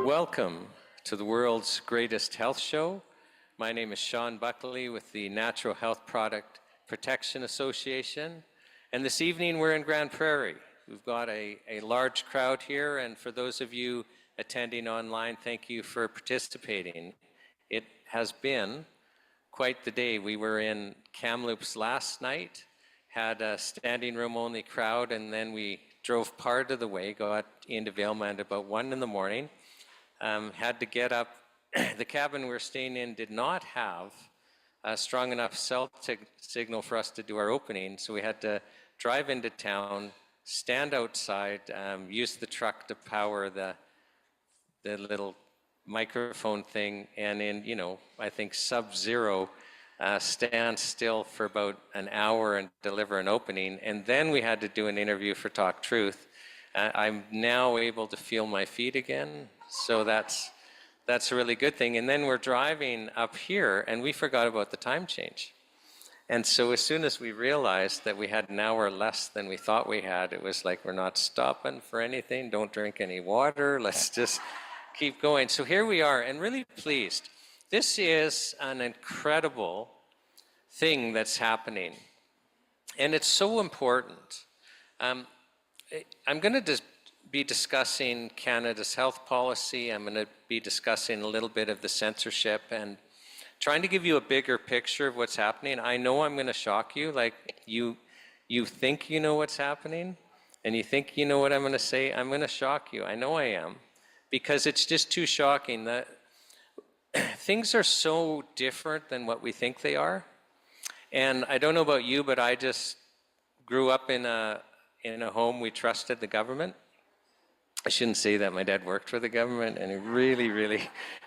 Welcome to the world's greatest health show. My name is Shawn Buckley with the Natural Health Product Protection Association. And this evening we're in Grande Prairie. We've got a large crowd here, and for those of you attending online, thank you for participating. It has been quite the day. We were in Kamloops last night, had a standing room only crowd, and then we drove part of the way, got into Valemount about 1 in the morning. Had to get up. The cabin we were staying in did not have a strong enough cell signal for us to do our opening, so we had to drive into town, stand outside, use the truck to power the little microphone thing, and in, I think sub-zero, stand still for about an hour and deliver an opening. And then we had to do an interview for Talk Truth. I'm now able to feel my feet again, so that's a really good thing. And then we're driving up here, and we forgot about the time change. And so as soon as we realized that we had an hour less than we thought we had, it was like, we're not stopping for anything, don't drink any water, let's just keep going. So here we are, and really pleased. This is an incredible thing that's happening, and it's so important. I'm going to be discussing Canada's health policy. I'm going to be discussing a little bit of the censorship and trying to give you a bigger picture of what's happening. I know I'm going to shock you. Like, you think you know what's happening, and you think you know what I'm going to say. I'm going to shock you. I know I am, because it's just too shocking that things are so different than what we think they are. And I don't know about you, but I just grew up in a home we trusted the government. I shouldn't say that. My dad worked for the government, and he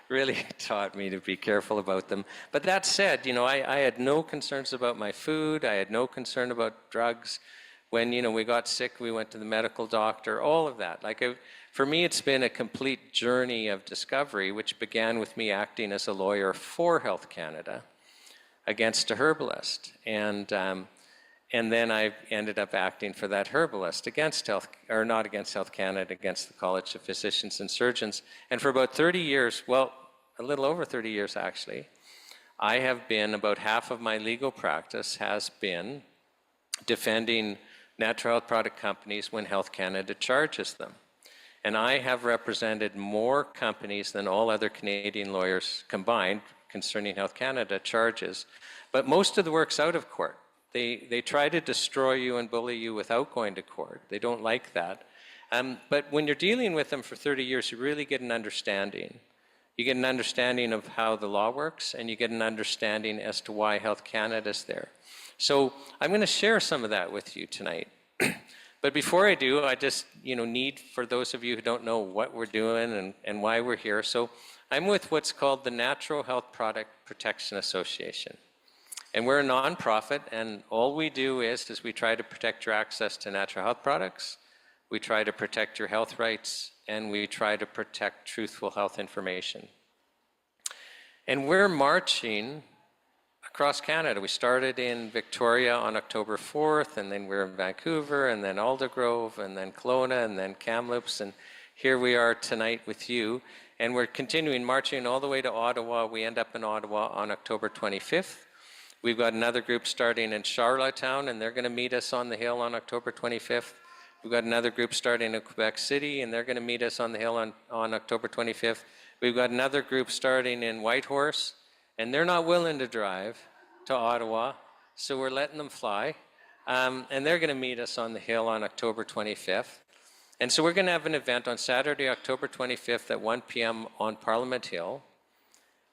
really taught me to be careful about them. But that said, I had no concerns about my food. I had no concern about drugs. When, we got sick, we went to the medical doctor, all of that. For me, it's been a complete journey of discovery, which began with me acting as a lawyer for Health Canada against a herbalist. And then I ended up acting for that herbalist against not against Health Canada, against the College of Physicians and Surgeons. And for about 30 years, well, a little over 30 years actually, I have been, about half of my legal practice has been defending natural health product companies when Health Canada charges them. And I have represented more companies than all other Canadian lawyers combined concerning Health Canada charges. But most of the work's out of court. They try to destroy you and bully you without going to court. They don't like that. But when you're dealing with them for 30 years, you really get an understanding. You get an understanding of how the law works, and you get an understanding as to why Health Canada is there. So I'm going to share some of that with you tonight. But before I do, I just need, for those of you who don't know what we're doing and why we're here. So I'm with what's called the Natural Health Product Protection Association. And we're a nonprofit, and all we do is we try to protect your access to natural health products, we try to protect your health rights, and we try to protect truthful health information. And we're marching across Canada. We started in Victoria on October 4th, and then we're in Vancouver, and then Aldergrove, and then Kelowna, and then Kamloops, and here we are tonight with you. And we're continuing marching all the way to Ottawa. We end up in Ottawa on October 25th. We've got another group starting in Charlottetown, and they're going to meet us on the Hill on October 25th. We've got another group starting in Quebec City, and they're going to meet us on the Hill on October 25th. We've got another group starting in Whitehorse, and they're not willing to drive to Ottawa, so we're letting them fly. And they're going to meet us on the Hill on October 25th. And so we're going to have an event on Saturday, October 25th at 1 p.m. on Parliament Hill.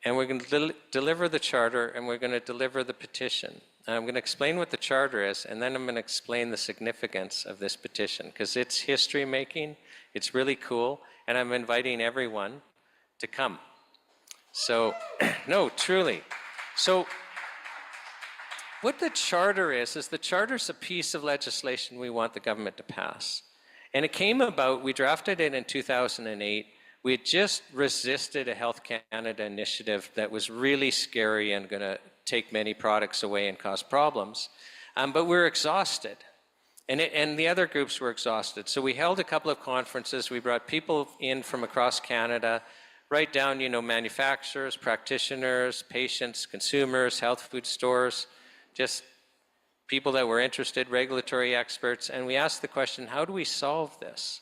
And we're going to deliver the charter, and we're going to deliver the petition. And I'm going to explain what the charter is, and then I'm going to explain the significance of this petition, because it's history-making, it's really cool, and I'm inviting everyone to come. So, no, truly. So, what the charter is the charter's a piece of legislation we want the government to pass. And it came about, we drafted it in 2008. We had just resisted a Health Canada initiative that was really scary and going to take many products away and cause problems. But we were exhausted. And the other groups were exhausted. So we held a couple of conferences. We brought people in from across Canada, right down, manufacturers, practitioners, patients, consumers, health food stores, just people that were interested, regulatory experts. And we asked the question, how do we solve this?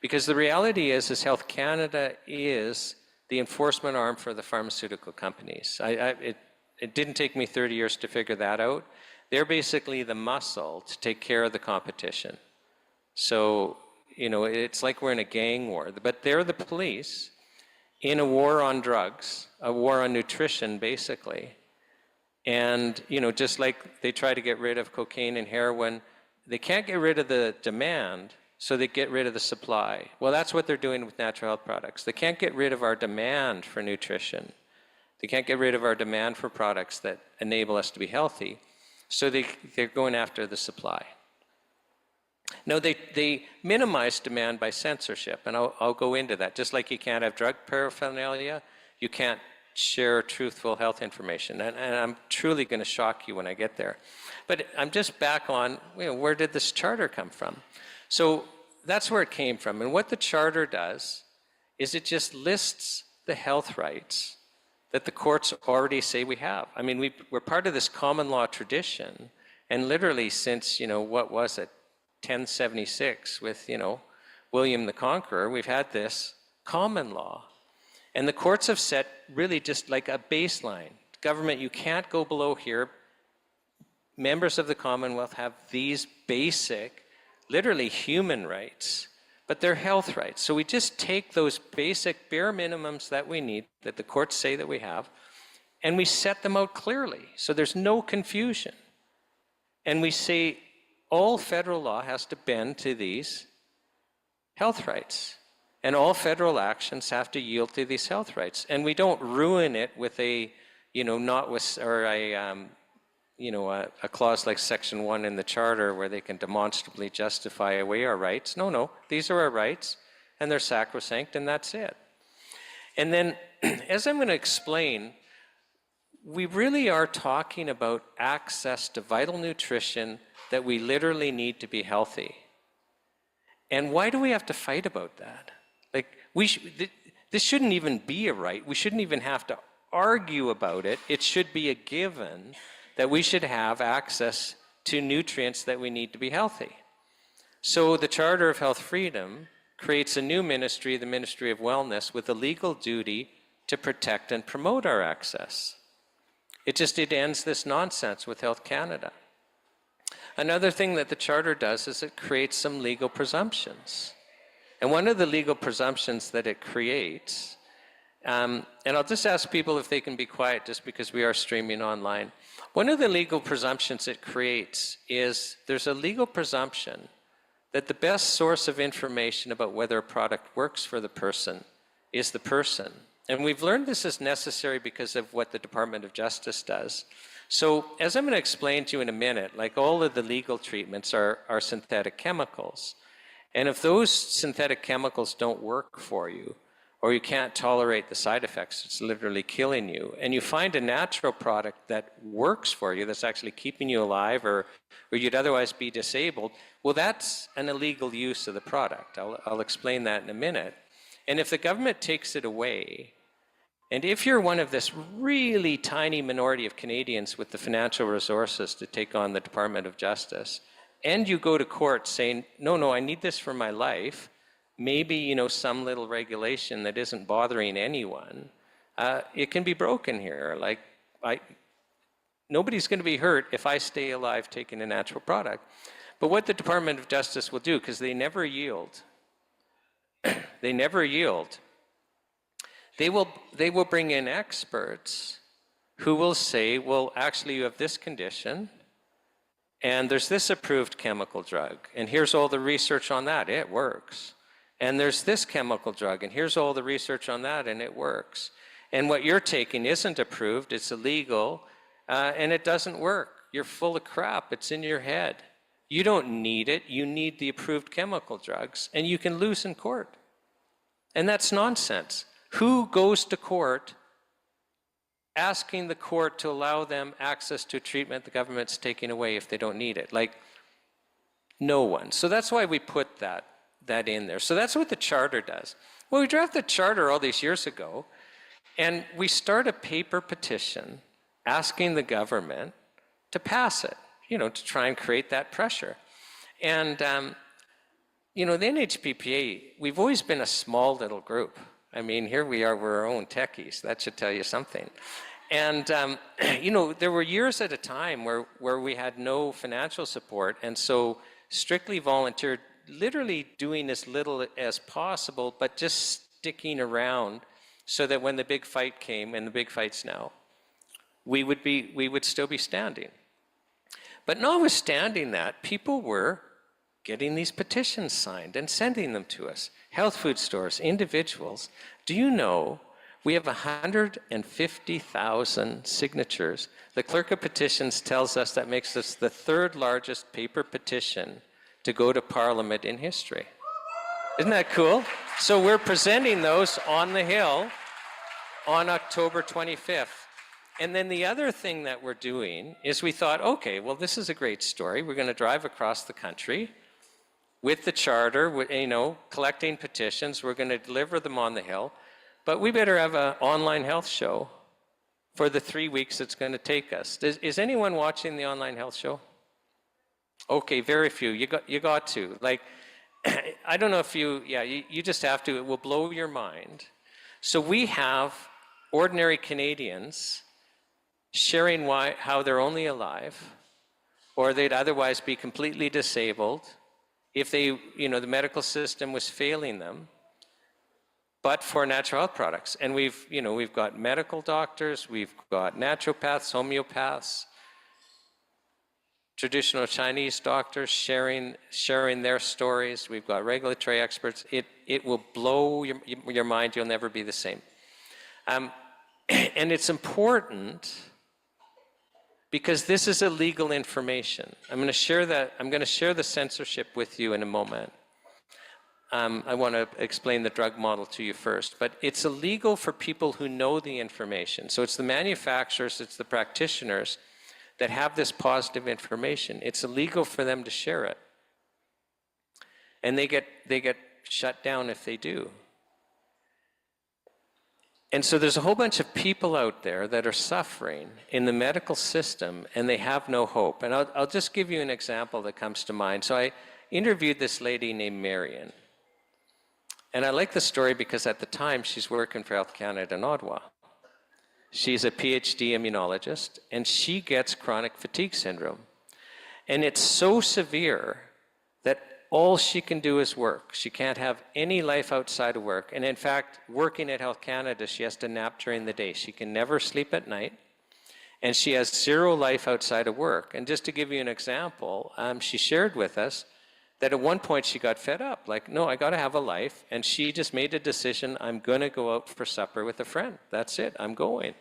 Because the reality is Health Canada is the enforcement arm for the pharmaceutical companies. It didn't take me 30 years to figure that out. They're basically the muscle to take care of the competition. So, it's like we're in a gang war, but they're the police in a war on drugs, a war on nutrition, basically. And, just like they try to get rid of cocaine and heroin, they can't get rid of the demand, so they get rid of the supply. Well, that's what they're doing with natural health products. They can't get rid of our demand for nutrition. They can't get rid of our demand for products that enable us to be healthy. So they're going after the supply. No, they minimize demand by censorship, and I'll go into that. Just like you can't have drug paraphernalia, you can't share truthful health information. And I'm truly going to shock you when I get there. But I'm just back on, where did this charter come from? So that's where it came from. And what the charter does is it just lists the health rights that the courts already say we have. I mean, we're part of this common law tradition, and literally since, what was it, 1076 with, William the Conqueror, we've had this common law. And the courts have set really just like a baseline. Government, you can't go below here. Members of the Commonwealth have these basic, literally human rights, but they're health rights. So we just take those basic bare minimums that we need, that the courts say that we have, and we set them out clearly, so there's no confusion. And we say all federal law has to bend to these health rights, and all federal actions have to yield to these health rights. And we don't ruin it with a clause like Section 1 in the Charter where they can demonstrably justify away our rights. No, these are our rights, and they're sacrosanct, and that's it. And then, as I'm going to explain, we really are talking about access to vital nutrition that we literally need to be healthy. And why do we have to fight about that? Like, this shouldn't even be a right. We shouldn't even have to argue about it. It should be a given that we should have access to nutrients that we need to be healthy. So the Charter of Health Freedom creates a new ministry, the Ministry of Wellness, with a legal duty to protect and promote our access. It ends this nonsense with Health Canada. Another thing that the Charter does is it creates some legal presumptions. And one of the legal presumptions that it creates, and I'll just ask people if they can be quiet just because we are streaming online. One of the legal presumptions it creates is there's a legal presumption that the best source of information about whether a product works for the person is the person. And we've learned this is necessary because of what the Department of Justice does. So as I'm going to explain to you in a minute, like all of the legal treatments are synthetic chemicals. And if those synthetic chemicals don't work for you, or you can't tolerate the side effects, it's literally killing you, and you find a natural product that works for you, that's actually keeping you alive, or you'd otherwise be disabled, well, that's an illegal use of the product. I'll explain that in a minute. And if the government takes it away, and if you're one of this really tiny minority of Canadians with the financial resources to take on the Department of Justice, and you go to court saying, no, I need this for my life, maybe, some little regulation that isn't bothering anyone, it can be broken here. Like, nobody's going to be hurt if I stay alive taking a natural product. But what the Department of Justice will do, because they never yield, they will bring in experts who will say, well, actually you have this condition, and there's this approved chemical drug, and here's all the research on that, it works. And there's this chemical drug, and here's all the research on that, and it works. And what you're taking isn't approved, it's illegal, and it doesn't work. You're full of crap, it's in your head. You don't need it, you need the approved chemical drugs, and you can lose in court. And that's nonsense. Who goes to court asking the court to allow them access to treatment the government's taking away if they don't need it? Like, No one. So that's why we put that in there. So that's what the charter does. Well, we drafted the charter all these years ago, and we start a paper petition asking the government to pass it, to try and create that pressure. And, the NHPPA, we've always been a small little group. I mean, here we are, we're our own techies. That should tell you something. And, there were years at a time where we had no financial support, and so strictly volunteered, literally doing as little as possible, but just sticking around so that when the big fight came, and the big fight's now, we would still be standing. But notwithstanding that, people were getting these petitions signed and sending them to us. Health food stores, individuals. Do you know we have 150,000 signatures? The clerk of petitions tells us that makes us the third largest paper petition to go to Parliament in history. Isn't that cool? So we're presenting those on the Hill on October 25th. And then the other thing that we're doing is we thought, okay, well, this is a great story. We're going to drive across the country with the charter, collecting petitions. We're going to deliver them on the Hill. But we better have an online health show for the 3 weeks it's going to take us. Is anyone watching the online health show? Okay, very few. You got to. I don't know if you just have to. It will blow your mind. So we have ordinary Canadians sharing how they're only alive, or they'd otherwise be completely disabled if the medical system was failing them, but for natural health products. And we've got medical doctors, we've got naturopaths, homeopaths, traditional Chinese doctors sharing their stories. We've got regulatory experts. It will blow your mind. You'll never be the same. And it's important because this is illegal information. I'm going to share the censorship with you in a moment. I want to explain the drug model to you first, but it's illegal for people who know the information. So it's the manufacturers, it's the practitioners that have this positive information. It's illegal for them to share it. And they get shut down if they do. And so there's a whole bunch of people out there that are suffering in the medical system, and they have no hope. And I'll just give you an example that comes to mind. So I interviewed this lady named Marion. And I like the story because at the time she's working for Health Canada in Ottawa. She's a PhD immunologist, and she gets chronic fatigue syndrome. And it's so severe that all she can do is work. She can't have any life outside of work. And in fact, working at Health Canada, she has to nap during the day. She can never sleep at night. And she has zero life outside of work. And just to give you an example, she shared with us that at one point she got fed up. No, I got to have a life. And she just made a decision, I'm going to go out for supper with a friend. That's it, I'm going.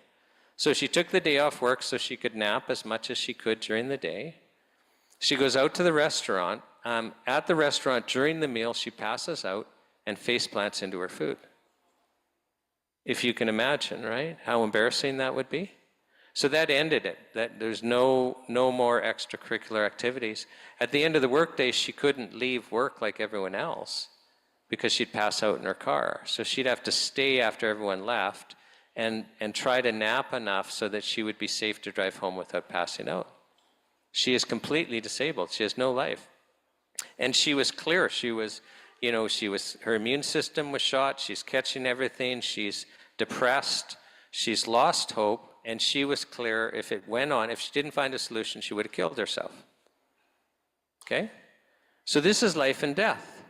So she took the day off work so she could nap as much as she could during the day. She goes out to the restaurant. At the restaurant, during the meal, she passes out and face plants into her food. If you can imagine, right? How embarrassing that would be. So that ended it. That there's no more extracurricular activities. At the end of the workday, she couldn't leave work like everyone else because she'd pass out in her car. So she'd have to stay after everyone left and try to nap enough so that she would be safe to drive home without passing out. She is completely disabled. She has no life. And she was clear. Her immune system was shot. She's catching everything. She's depressed. She's lost hope. And she was clear if it went on, if she didn't find a solution, she would have killed herself. Okay? So this is life and death.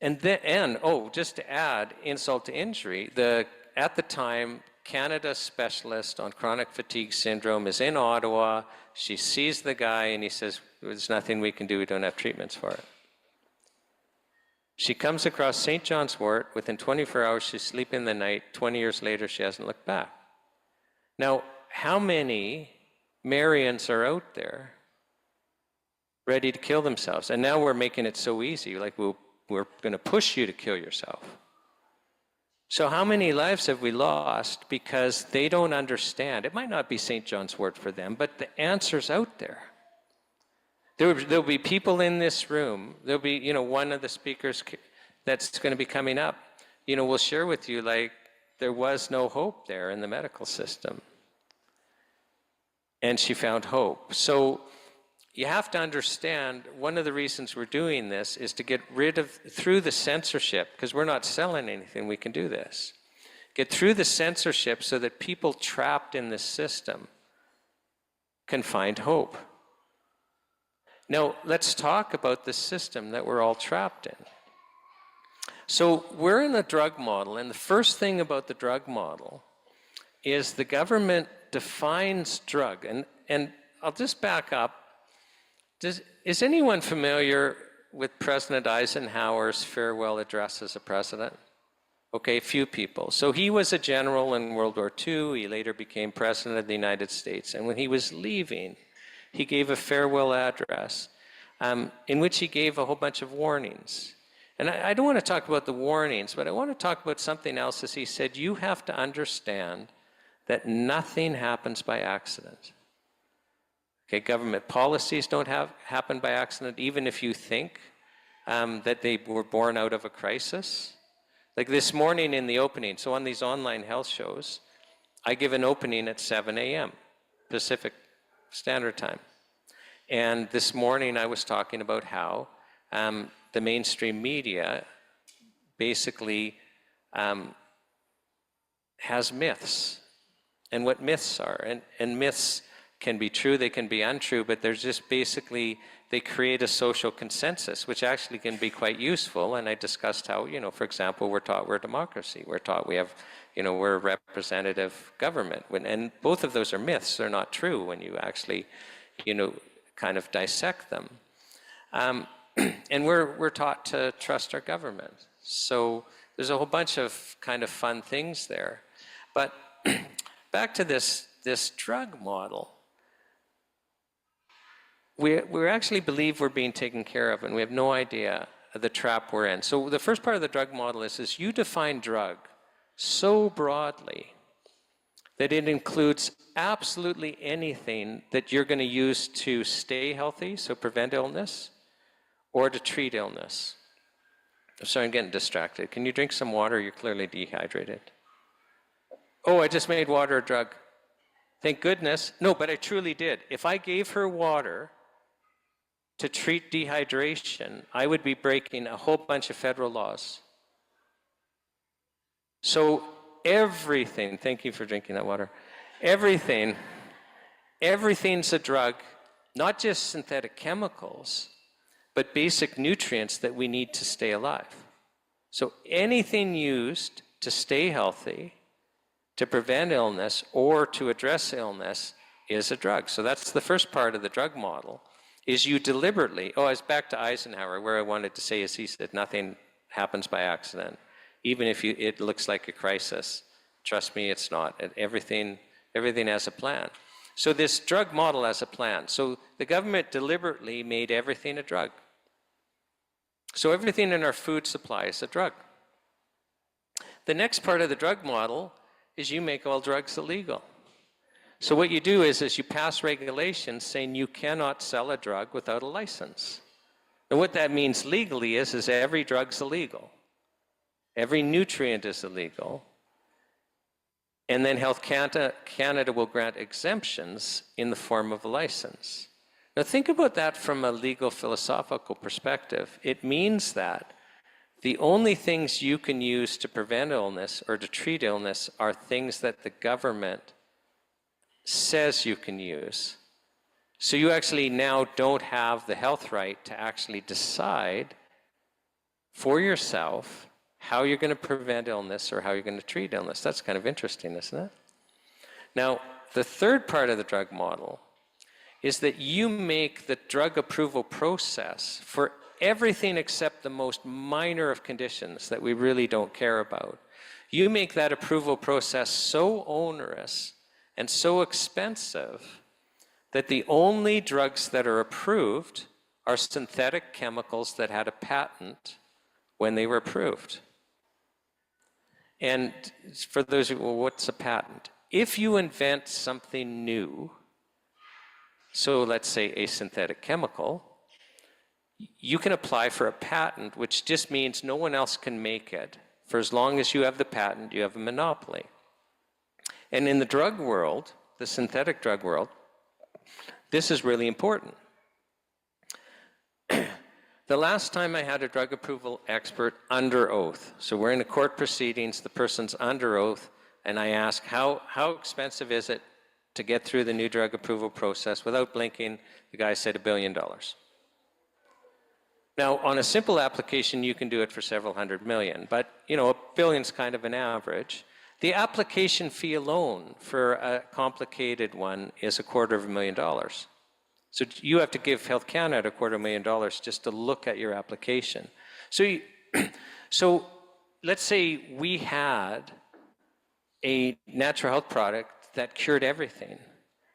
Just to add insult to injury, at the time, Canada's specialist on chronic fatigue syndrome is in Ottawa. She sees the guy and he says, there's nothing we can do, we don't have treatments for it. She comes across St. John's wort. Within 24 hours, she's sleeping the night. 20 years later, she hasn't looked back. Now, how many Marians are out there ready to kill themselves? And now we're making it so easy, we're going to push you to kill yourself. So how many lives have we lost because they don't understand? It might not be St. John's wort for them, but the answer's out there. There'll be people in this room. There'll be, one of the speakers that's going to be coming up, will share with you, like, there was no hope there in the medical system. And she found hope. So you have to understand, one of the reasons we're doing this is to get rid of, through the censorship, because we're not selling anything, we can do this. Get through the censorship so that people trapped in this system can find hope. Now, let's talk about the system that we're all trapped in. So we're in a drug model, and the first thing about the drug model is the government defines drug. And I'll just back up. Is anyone familiar with President Eisenhower's farewell address as a president? Okay, few people. So he was a general in World War II. He later became president of the United States. And when he was leaving, he gave a farewell address in which he gave a whole bunch of warnings. And I don't want to talk about the warnings, but I want to talk about something else. As he said, you have to understand that nothing happens by accident. Okay, government policies don't happen by accident, even if you think that they were born out of a crisis. Like this morning in the opening, so on these online health shows, I give an opening at 7 a.m. Pacific Standard Time. And this morning I was talking about how the mainstream media basically has myths, and what myths are. And myths can be true, they can be untrue, but there's just basically, they create a social consensus, which actually can be quite useful. And I discussed how, for example, we're taught we're a democracy. We're taught we have, we're a representative government. And both of those are myths. They're not true when you actually, kind of dissect them. And we're taught to trust our government. So there's a whole bunch of kind of fun things there. But back to this drug model. We actually believe we're being taken care of, and we have no idea of the trap we're in. So the first part of the drug model is you define drug so broadly that it includes absolutely anything that you're going to use to stay healthy, so prevent illness, or to treat illness. I'm sorry, I'm getting distracted. Can you drink some water? You're clearly dehydrated. Oh, I just made water a drug. Thank goodness. No, but I truly did. If I gave her water to treat dehydration, I would be breaking a whole bunch of federal laws. So everything, thank you for drinking that water, everything's a drug, not just synthetic chemicals, but basic nutrients that we need to stay alive. So anything used to stay healthy, to prevent illness, or to address illness is a drug. So that's the first part of the drug model, is you deliberately, I was back to Eisenhower, where I wanted to say is he said nothing happens by accident. Even if it looks like a crisis, trust me, it's not. Everything has a plan. So this drug model has a plan. So the government deliberately made everything a drug. So everything in our food supply is a drug. The next part of the drug model is you make all drugs illegal. So what you do is you pass regulations saying you cannot sell a drug without a license. And what that means legally is every drug's illegal. Every nutrient is illegal. And then Health Canada will grant exemptions in the form of a license. Now think about that from a legal philosophical perspective. It means that the only things you can use to prevent illness or to treat illness are things that the government says you can use. So you actually now don't have the health right to actually decide for yourself how you're going to prevent illness or how you're going to treat illness. That's kind of interesting, isn't it? Now, the third part of the drug model is that you make the drug approval process for everything except the most minor of conditions that we really don't care about. You make that approval process so onerous and so expensive that the only drugs that are approved are synthetic chemicals that had a patent when they were approved. And for those who, well, what's a patent? If you invent something new, so let's say a synthetic chemical, you can apply for a patent, which just means no one else can make it. For as long as you have the patent, you have a monopoly. And in the drug world, the synthetic drug world, this is really important. The last time I had a drug approval expert under oath, so we're in a court proceedings, the person's under oath, and I ask, how expensive is it to get through the new drug approval process? Without blinking, the guy said $1 billion. Now, on a simple application, you can do it for several hundred million, but $1 billion's kind of an average. The application fee alone for a complicated one is $250,000. So you have to give Health Canada $250,000 just to look at your application. So let's say we had a natural health product that cured everything.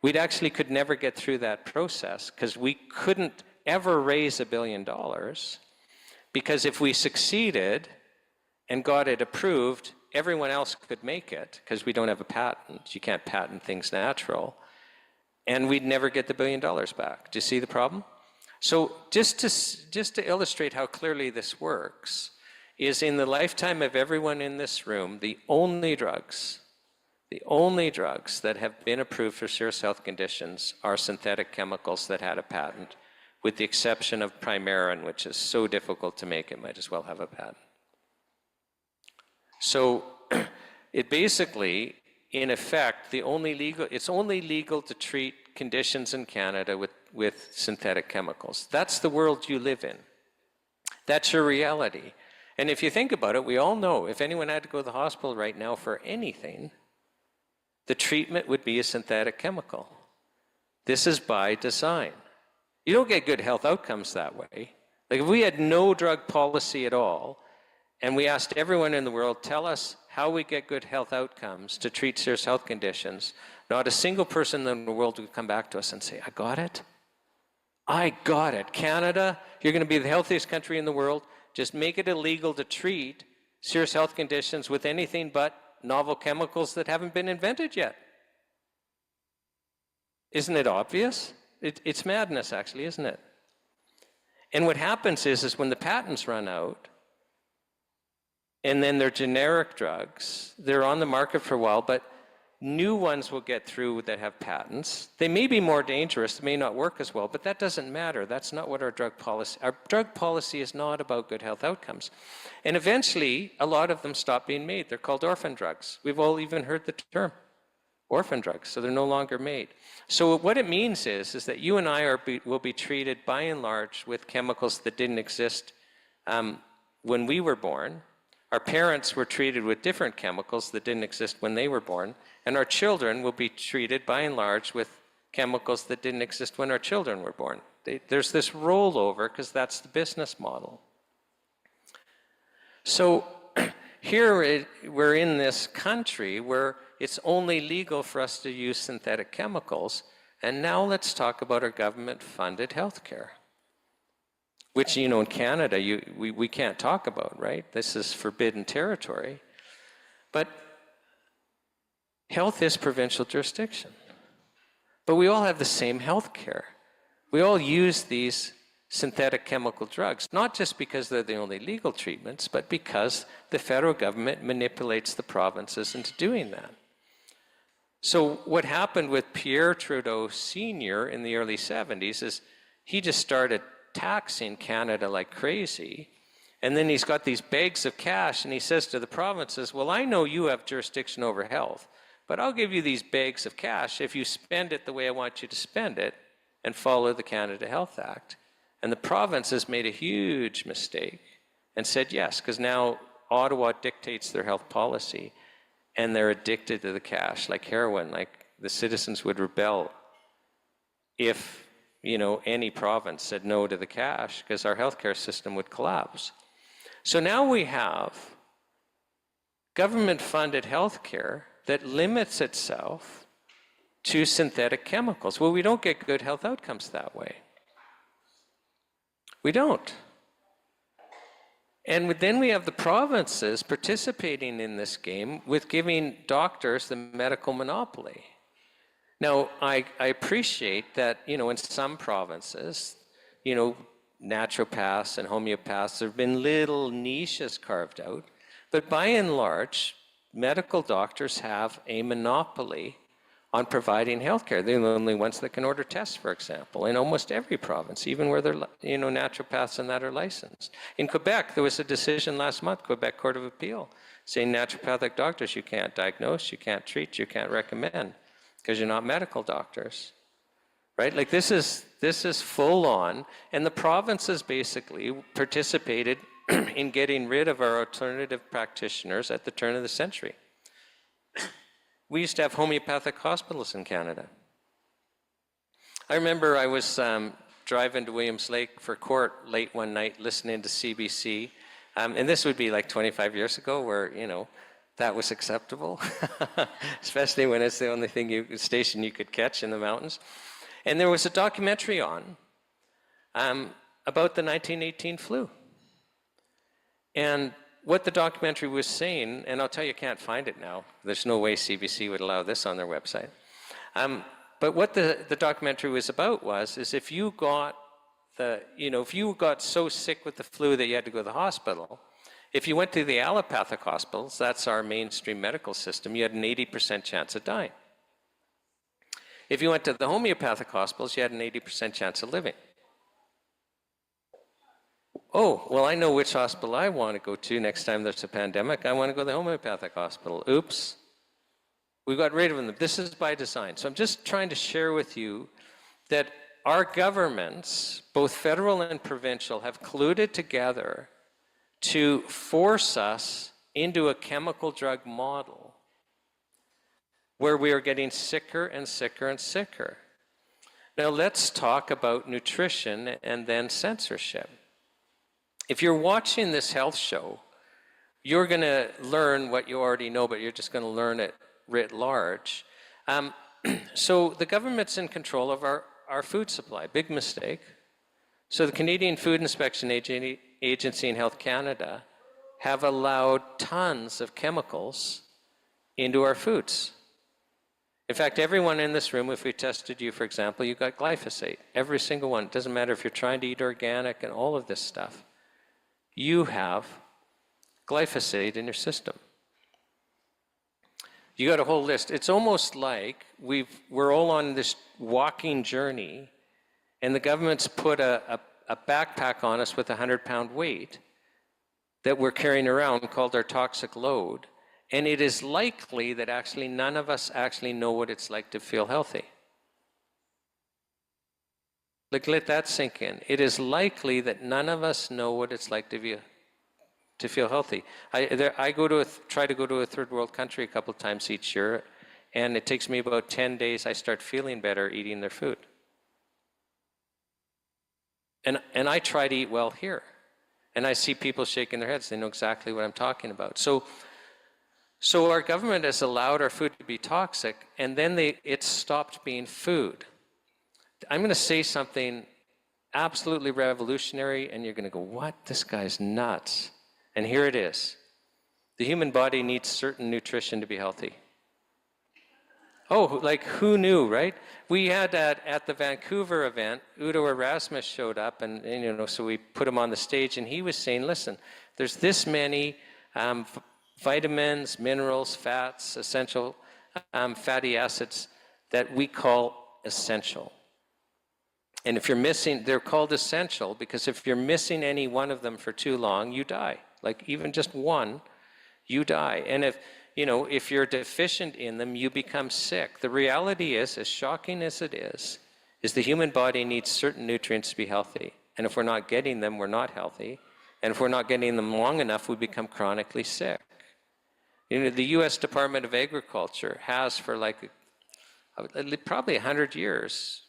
We'd actually could never get through that process because we couldn't ever raise $1 billion, because if we succeeded and got it approved, everyone else could make it because we don't have a patent. You can't patent things natural. And we'd never get the $1 billion back. Do you see the problem? So just to illustrate how clearly this works, is in the lifetime of everyone in this room, the only drugs that have been approved for serious health conditions are synthetic chemicals that had a patent, with the exception of Primarin, which is so difficult to make, it might as well have a patent. So it basically, in effect, it's only legal to treat conditions in Canada with synthetic chemicals. That's the world you live in. That's your reality. And if you think about it, we all know if anyone had to go to the hospital right now for anything, the treatment would be a synthetic chemical. This is by design. You don't get good health outcomes that way. Like if we had no drug policy at all, and we asked everyone in the world, tell us how we get good health outcomes to treat serious health conditions, not a single person in the world would come back to us and say, I got it. I got it. Canada, you're going to be the healthiest country in the world. Just make it illegal to treat serious health conditions with anything but novel chemicals that haven't been invented yet. Isn't it obvious? It's madness, actually, isn't it? And what happens is when the patents run out, and then they're generic drugs, they're on the market for a while, but new ones will get through that have patents. They may be more dangerous, they may not work as well, but that doesn't matter. That's not what our drug policy is not about good health outcomes. And eventually, a lot of them stop being made. They're called orphan drugs. We've all even heard the term. Orphan drugs, so they're no longer made. So what it means is that you and I will be treated by and large with chemicals that didn't exist when we were born. Our parents were treated with different chemicals that didn't exist when they were born, and our children will be treated by and large with chemicals that didn't exist when our children were born. There's this rollover because that's the business model. So here we're in this country where it's only legal for us to use synthetic chemicals. And now let's talk about our government-funded healthcare, which, in Canada, we can't talk about, right? This is forbidden territory. But health is provincial jurisdiction. But we all have the same healthcare. We all use these synthetic chemical drugs, not just because they're the only legal treatments, but because the federal government manipulates the provinces into doing that. So what happened with Pierre Trudeau Sr. in the early 70s is he just started taxing Canada like crazy, and then he's got these bags of cash, and he says to the provinces, well, I know you have jurisdiction over health, but I'll give you these bags of cash if you spend it the way I want you to spend it and follow the Canada Health Act. And the provinces made a huge mistake and said yes, because now Ottawa dictates their health policy, and they're addicted to the cash like heroin. Like the citizens would rebel if any province said no to the cash, because our healthcare system would collapse. So now we have government-funded healthcare that limits itself to synthetic chemicals. Well, we don't get good health outcomes that way. We don't. And then we have the provinces participating in this game with giving doctors the medical monopoly. Now, I appreciate that, in some provinces, naturopaths and homeopaths. There have been little niches carved out, but by and large, medical doctors have a monopoly on providing healthcare. They're the only ones that can order tests, for example, in almost every province, even where they're, naturopaths and that are licensed. In Quebec, there was a decision last month, Quebec Court of Appeal, saying naturopathic doctors, you can't diagnose, you can't treat, you can't recommend, because you're not medical doctors, right? Like this is full on, and the provinces basically participated in getting rid of our alternative practitioners at the turn of the century. We used to have homeopathic hospitals in Canada. I remember I was driving to Williams Lake for court late one night listening to CBC, and this would be like 25 years ago where, that was acceptable, especially when it's the only station you could catch in the mountains. And there was a documentary on about the 1918 flu. And what the documentary was saying, and I'll tell you, I can't find it now. There's no way CBC would allow this on their website. But what the documentary was about is if you got if you got so sick with the flu that you had to go to the hospital, if you went to the allopathic hospitals, that's our mainstream medical system, you had an 80% chance of dying. If you went to the homeopathic hospitals, you had an 80% chance of living. Oh, well, I know which hospital I want to go to next time there's a pandemic. I want to go to the homeopathic hospital. Oops. We got rid of them. This is by design. So I'm just trying to share with you that our governments, both federal and provincial, have colluded together to force us into a chemical drug model where we are getting sicker and sicker and sicker. Now let's talk about nutrition and then censorship. If you're watching this health show, you're going to learn what you already know, but you're just going to learn it writ large. So the government's in control of our food supply. Big mistake. So the Canadian Food Inspection Agency and Health Canada have allowed tons of chemicals into our foods. In fact, everyone in this room, if we tested you, for example, you got glyphosate. Every single one. It doesn't matter if you're trying to eat organic and all of this stuff. You have glyphosate in your system. You got a whole list. It's almost like we're all on this walking journey, and the government's put a backpack on us with a 100-pound weight that we're carrying around called our toxic load. And it is likely that actually none of us actually know what it's like to feel healthy. Like, let that sink in. It is likely that none of us know what it's like to feel healthy. I try to go to a third world country a couple of times each year, and it takes me about 10 days. I start feeling better eating their food. And I try to eat well here. And I see people shaking their heads. They know exactly what I'm talking about. So our government has allowed our food to be toxic, and then it stopped being food. I'm going to say something absolutely revolutionary, and you're going to go, what? This guy's nuts. And here it is. The human body needs certain nutrition to be healthy. Oh, like who knew, right? We had at the Vancouver event, Udo Erasmus showed up, and so we put him on the stage, and he was saying, listen, there's this many vitamins, minerals, fats, essential fatty acids that we call essential. And if you're missing, they're called essential because if you're missing any one of them for too long, you die. Like even just one, you die. And if you're deficient in them, you become sick. The reality is, as shocking as it is the human body needs certain nutrients to be healthy. And if we're not getting them, we're not healthy. And if we're not getting them long enough, we become chronically sick. The U.S. Department of Agriculture has for probably 100 years,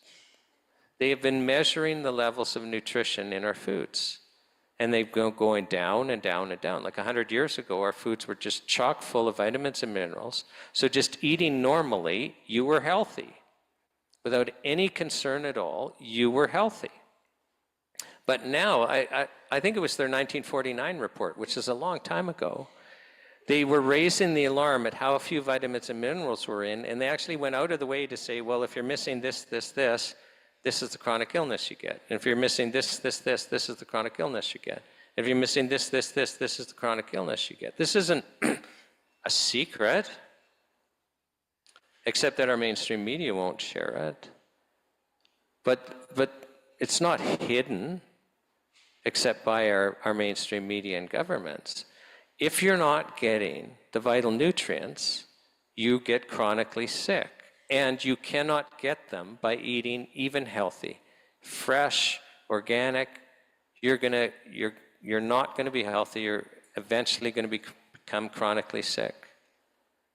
they have been measuring the levels of nutrition in our foods. And they've been going down and down and down. Like 100 years ago, our foods were just chock full of vitamins and minerals. So just eating normally, you were healthy. Without any concern at all, you were healthy. But now, I think it was their 1949 report, which is a long time ago, they were raising the alarm at how few vitamins and minerals were in, and they actually went out of the way to say, well, if you're missing this, this is the chronic illness you get. And if you're missing this is the chronic illness you get. If you're missing this is the chronic illness you get. This isn't a secret, except that our mainstream media won't share it. But it's not hidden, except by our mainstream media and governments. If you're not getting the vital nutrients, you get chronically sick. And you cannot get them by eating even healthy, fresh, organic. You're not going to be healthy. You're eventually going to become chronically sick.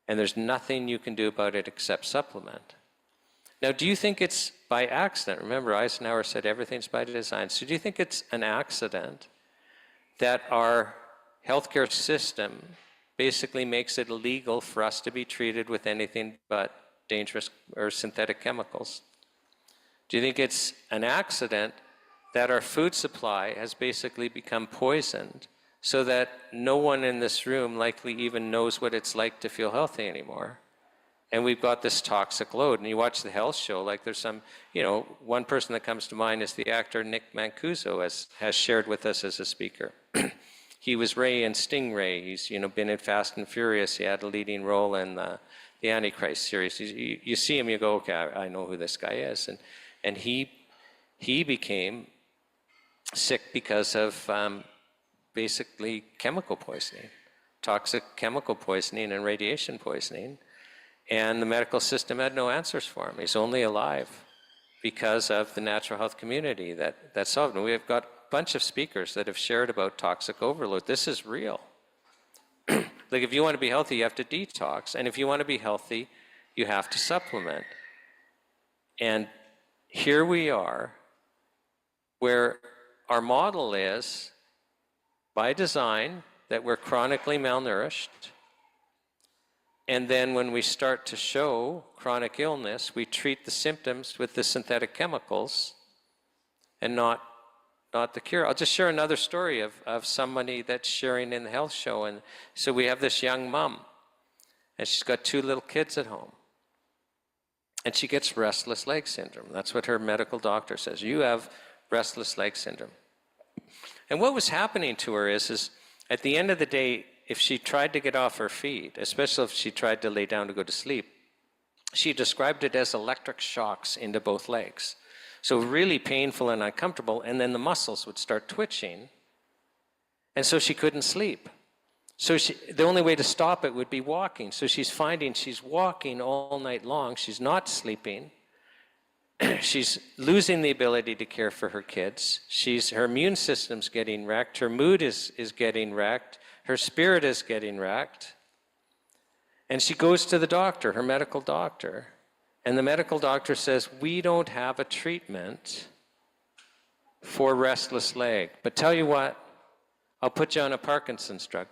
And there's nothing you can do about it except supplement. Now, do you think it's by accident? Remember, Eisenhower said everything's by design. So do you think it's an accident that our healthcare system basically makes it illegal for us to be treated with anything but dangerous or synthetic chemicals? Do you think it's an accident that our food supply has basically become poisoned so that no one in this room likely even knows what it's like to feel healthy anymore? And we've got this toxic load. And you watch the health show, like there's some, one person that comes to mind is the actor Nick Mancuso has shared with us as a speaker. He was Ray in Stingray. He's, been in Fast and Furious. He had a leading role in the Antichrist series. You see him, you go, okay, I know who this guy is. And he became sick because of basically chemical poisoning, toxic chemical poisoning and radiation poisoning. And the medical system had no answers for him. He's only alive because of the natural health community that solved him. We've got a bunch of speakers that have shared about toxic overload. This is real. Like if you want to be healthy, you have to detox. And if you want to be healthy, you have to supplement. And here we are, where our model is, by design, that we're chronically malnourished. And then when we start to show chronic illness, we treat the symptoms with the synthetic chemicals and not the cure. I'll just share another story of somebody that's sharing in the health show. And so we have this young mom, and she's got 2 little kids at home. And she gets restless leg syndrome. That's what her medical doctor says. You have restless leg syndrome. And what was happening to her is at the end of the day, if she tried to get off her feet, especially if she tried to lay down to go to sleep, she described it as electric shocks into both legs. So really painful and uncomfortable, and then the muscles would start twitching, and so she couldn't sleep. So the only way to stop it would be walking. So she's finding she's walking all night long, she's not sleeping, she's losing the ability to care for her kids, her immune system's getting wrecked, her mood is getting wrecked, her spirit is getting wrecked, and she goes to the doctor, her medical doctor, and the medical doctor says, we don't have a treatment for restless leg, but tell you what, I'll put you on a Parkinson's drug.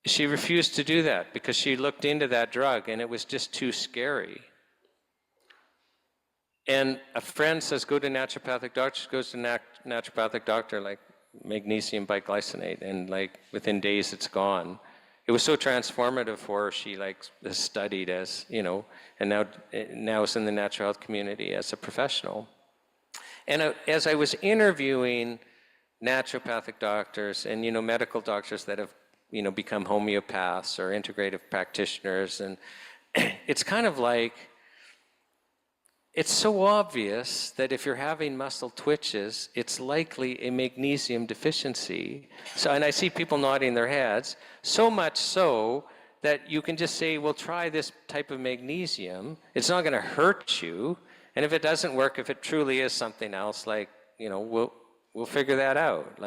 She refused to do that because she looked into that drug and it was just too scary. And a friend says, go to naturopathic doctor. She goes to naturopathic doctor, like magnesium biglycinate, and like within days it's gone. It was so transformative for her. She is studied as, and now is in the natural health community as a professional. And as I was interviewing naturopathic doctors and, medical doctors that have, become homeopaths or integrative practitioners, and it's kind of like, it's so obvious that if you're having muscle twitches, it's likely a magnesium deficiency. So, and I see people nodding their heads, so much so that you can just say, well, try this type of magnesium. It's not going to hurt you. And if it doesn't work, if it truly is something else, we'll figure that out.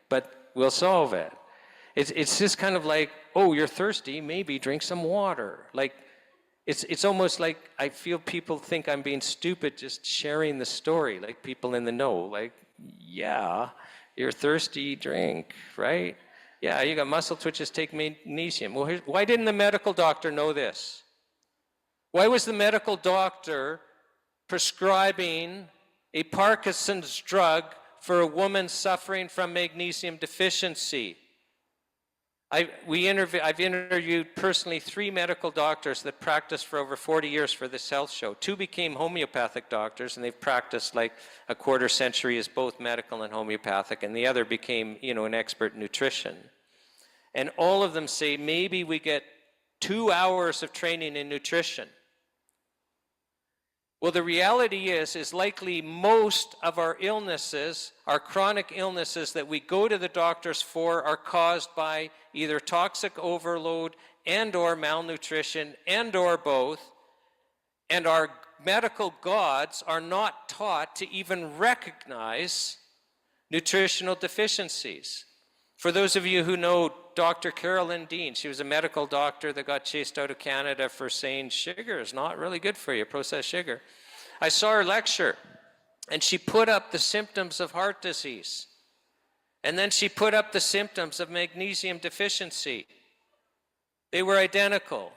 But we'll solve it. It's just kind of like, oh, you're thirsty, maybe drink some water. It's almost like I feel people think I'm being stupid just sharing the story, like people in the know. Yeah, you're thirsty, drink, right? Yeah, you got muscle twitches, take magnesium. Well, why didn't the medical doctor know this? Why was the medical doctor prescribing a Parkinson's drug for a woman suffering from magnesium deficiency? I've interviewed personally 3 medical doctors that practiced for over 40 years for this health show. 2 became homeopathic doctors, and they've practiced like a quarter century as both medical and homeopathic, and the other became, an expert in nutrition. And all of them say maybe we get 2 hours of training in nutrition. Well, the reality is likely most of our illnesses, our chronic illnesses that we go to the doctors for, are caused by either toxic overload and or malnutrition and or both. And our medical gods are not taught to even recognize nutritional deficiencies. For those of you who know Dr. Carolyn Dean, she was a medical doctor that got chased out of Canada for saying sugar is not really good for you, processed sugar. I saw her lecture, and she put up the symptoms of heart disease. And then she put up the symptoms of magnesium deficiency. They were identical.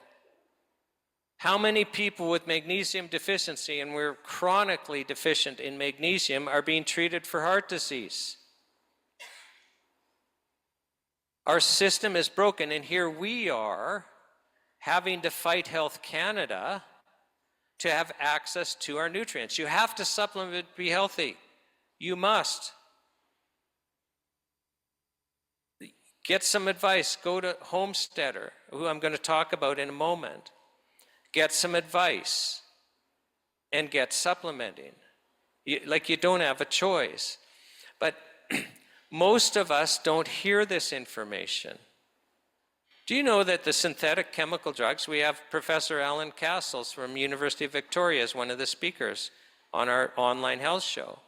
How many people with magnesium deficiency, and we're chronically deficient in magnesium, are being treated for heart disease? Our system is broken, and here we are having to fight Health Canada to have access to our nutrients. You have to supplement to be healthy. You must. Get some advice. Go to Homesteader, who I'm going to talk about in a moment. Get some advice and get supplementing. You don't have a choice. But most of us don't hear this information. Do you know that the synthetic chemical drugs, we have Professor Alan Castles from University of Victoria as one of the speakers on our online health show.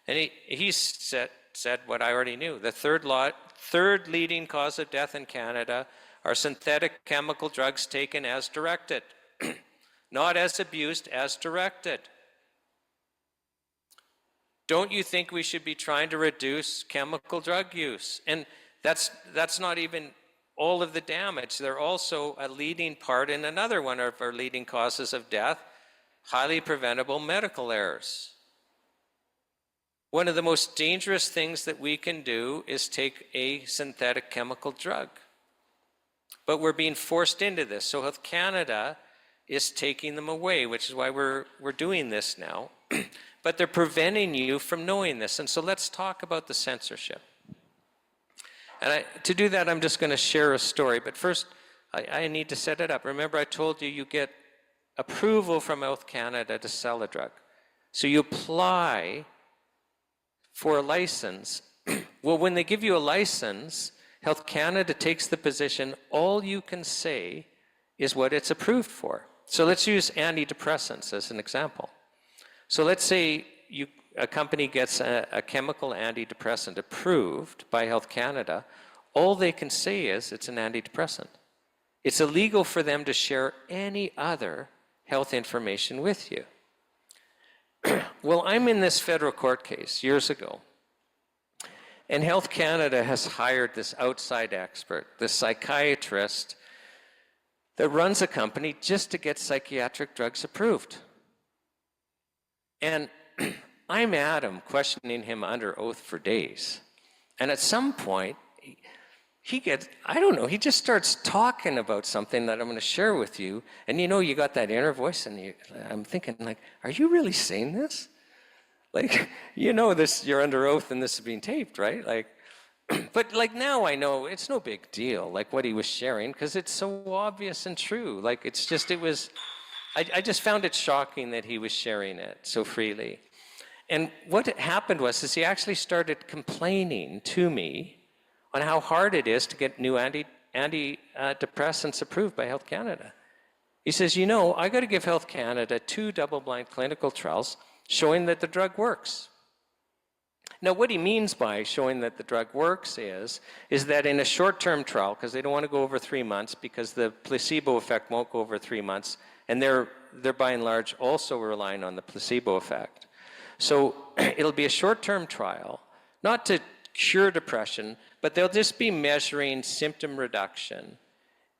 And he said what I already knew. The third leading cause of death in Canada are synthetic chemical drugs taken as directed. Not as abused, as directed. Don't you think we should be trying to reduce chemical drug use? And that's not even all of the damage. They're also a leading part in another one of our leading causes of death, highly preventable medical errors. One of the most dangerous things that we can do is take a synthetic chemical drug. But we're being forced into this. So Health Canada is taking them away, which is why we're doing this now. But they're preventing you from knowing this. And so let's talk about the censorship. And to do that, I'm just going to share a story. But first, I need to set it up. Remember, I told you get approval from Health Canada to sell a drug. So you apply for a license. Well, when they give you a license, Health Canada takes the position all you can say is what it's approved for. So let's use antidepressants as an example. So let's say a company gets a chemical antidepressant approved by Health Canada. All they can say is it's an antidepressant. It's illegal for them to share any other health information with you. Well, I'm in this federal court case years ago, and Health Canada has hired this outside expert, this psychiatrist that runs a company just to get psychiatric drugs approved. And I'm at him, questioning him under oath for days. And at some point, he just starts talking about something that I'm going to share with you. And you got that inner voice, and I'm thinking, are you really saying this? This, you're under oath and this is being taped, right? But now I know it's no big deal, what he was sharing, because it's so obvious and true. I just found it shocking that he was sharing it so freely. And what happened was he actually started complaining to me on how hard it is to get new antidepressants approved by Health Canada. He says, I got to give Health Canada 2 double-blind clinical trials showing that the drug works. Now, what he means by showing that the drug works is that in a short-term trial, because they don't want to go over 3 months because the placebo effect won't go over 3 months, and they're by and large also relying on the placebo effect. So it'll be a short-term trial, not to cure depression, but they'll just be measuring symptom reduction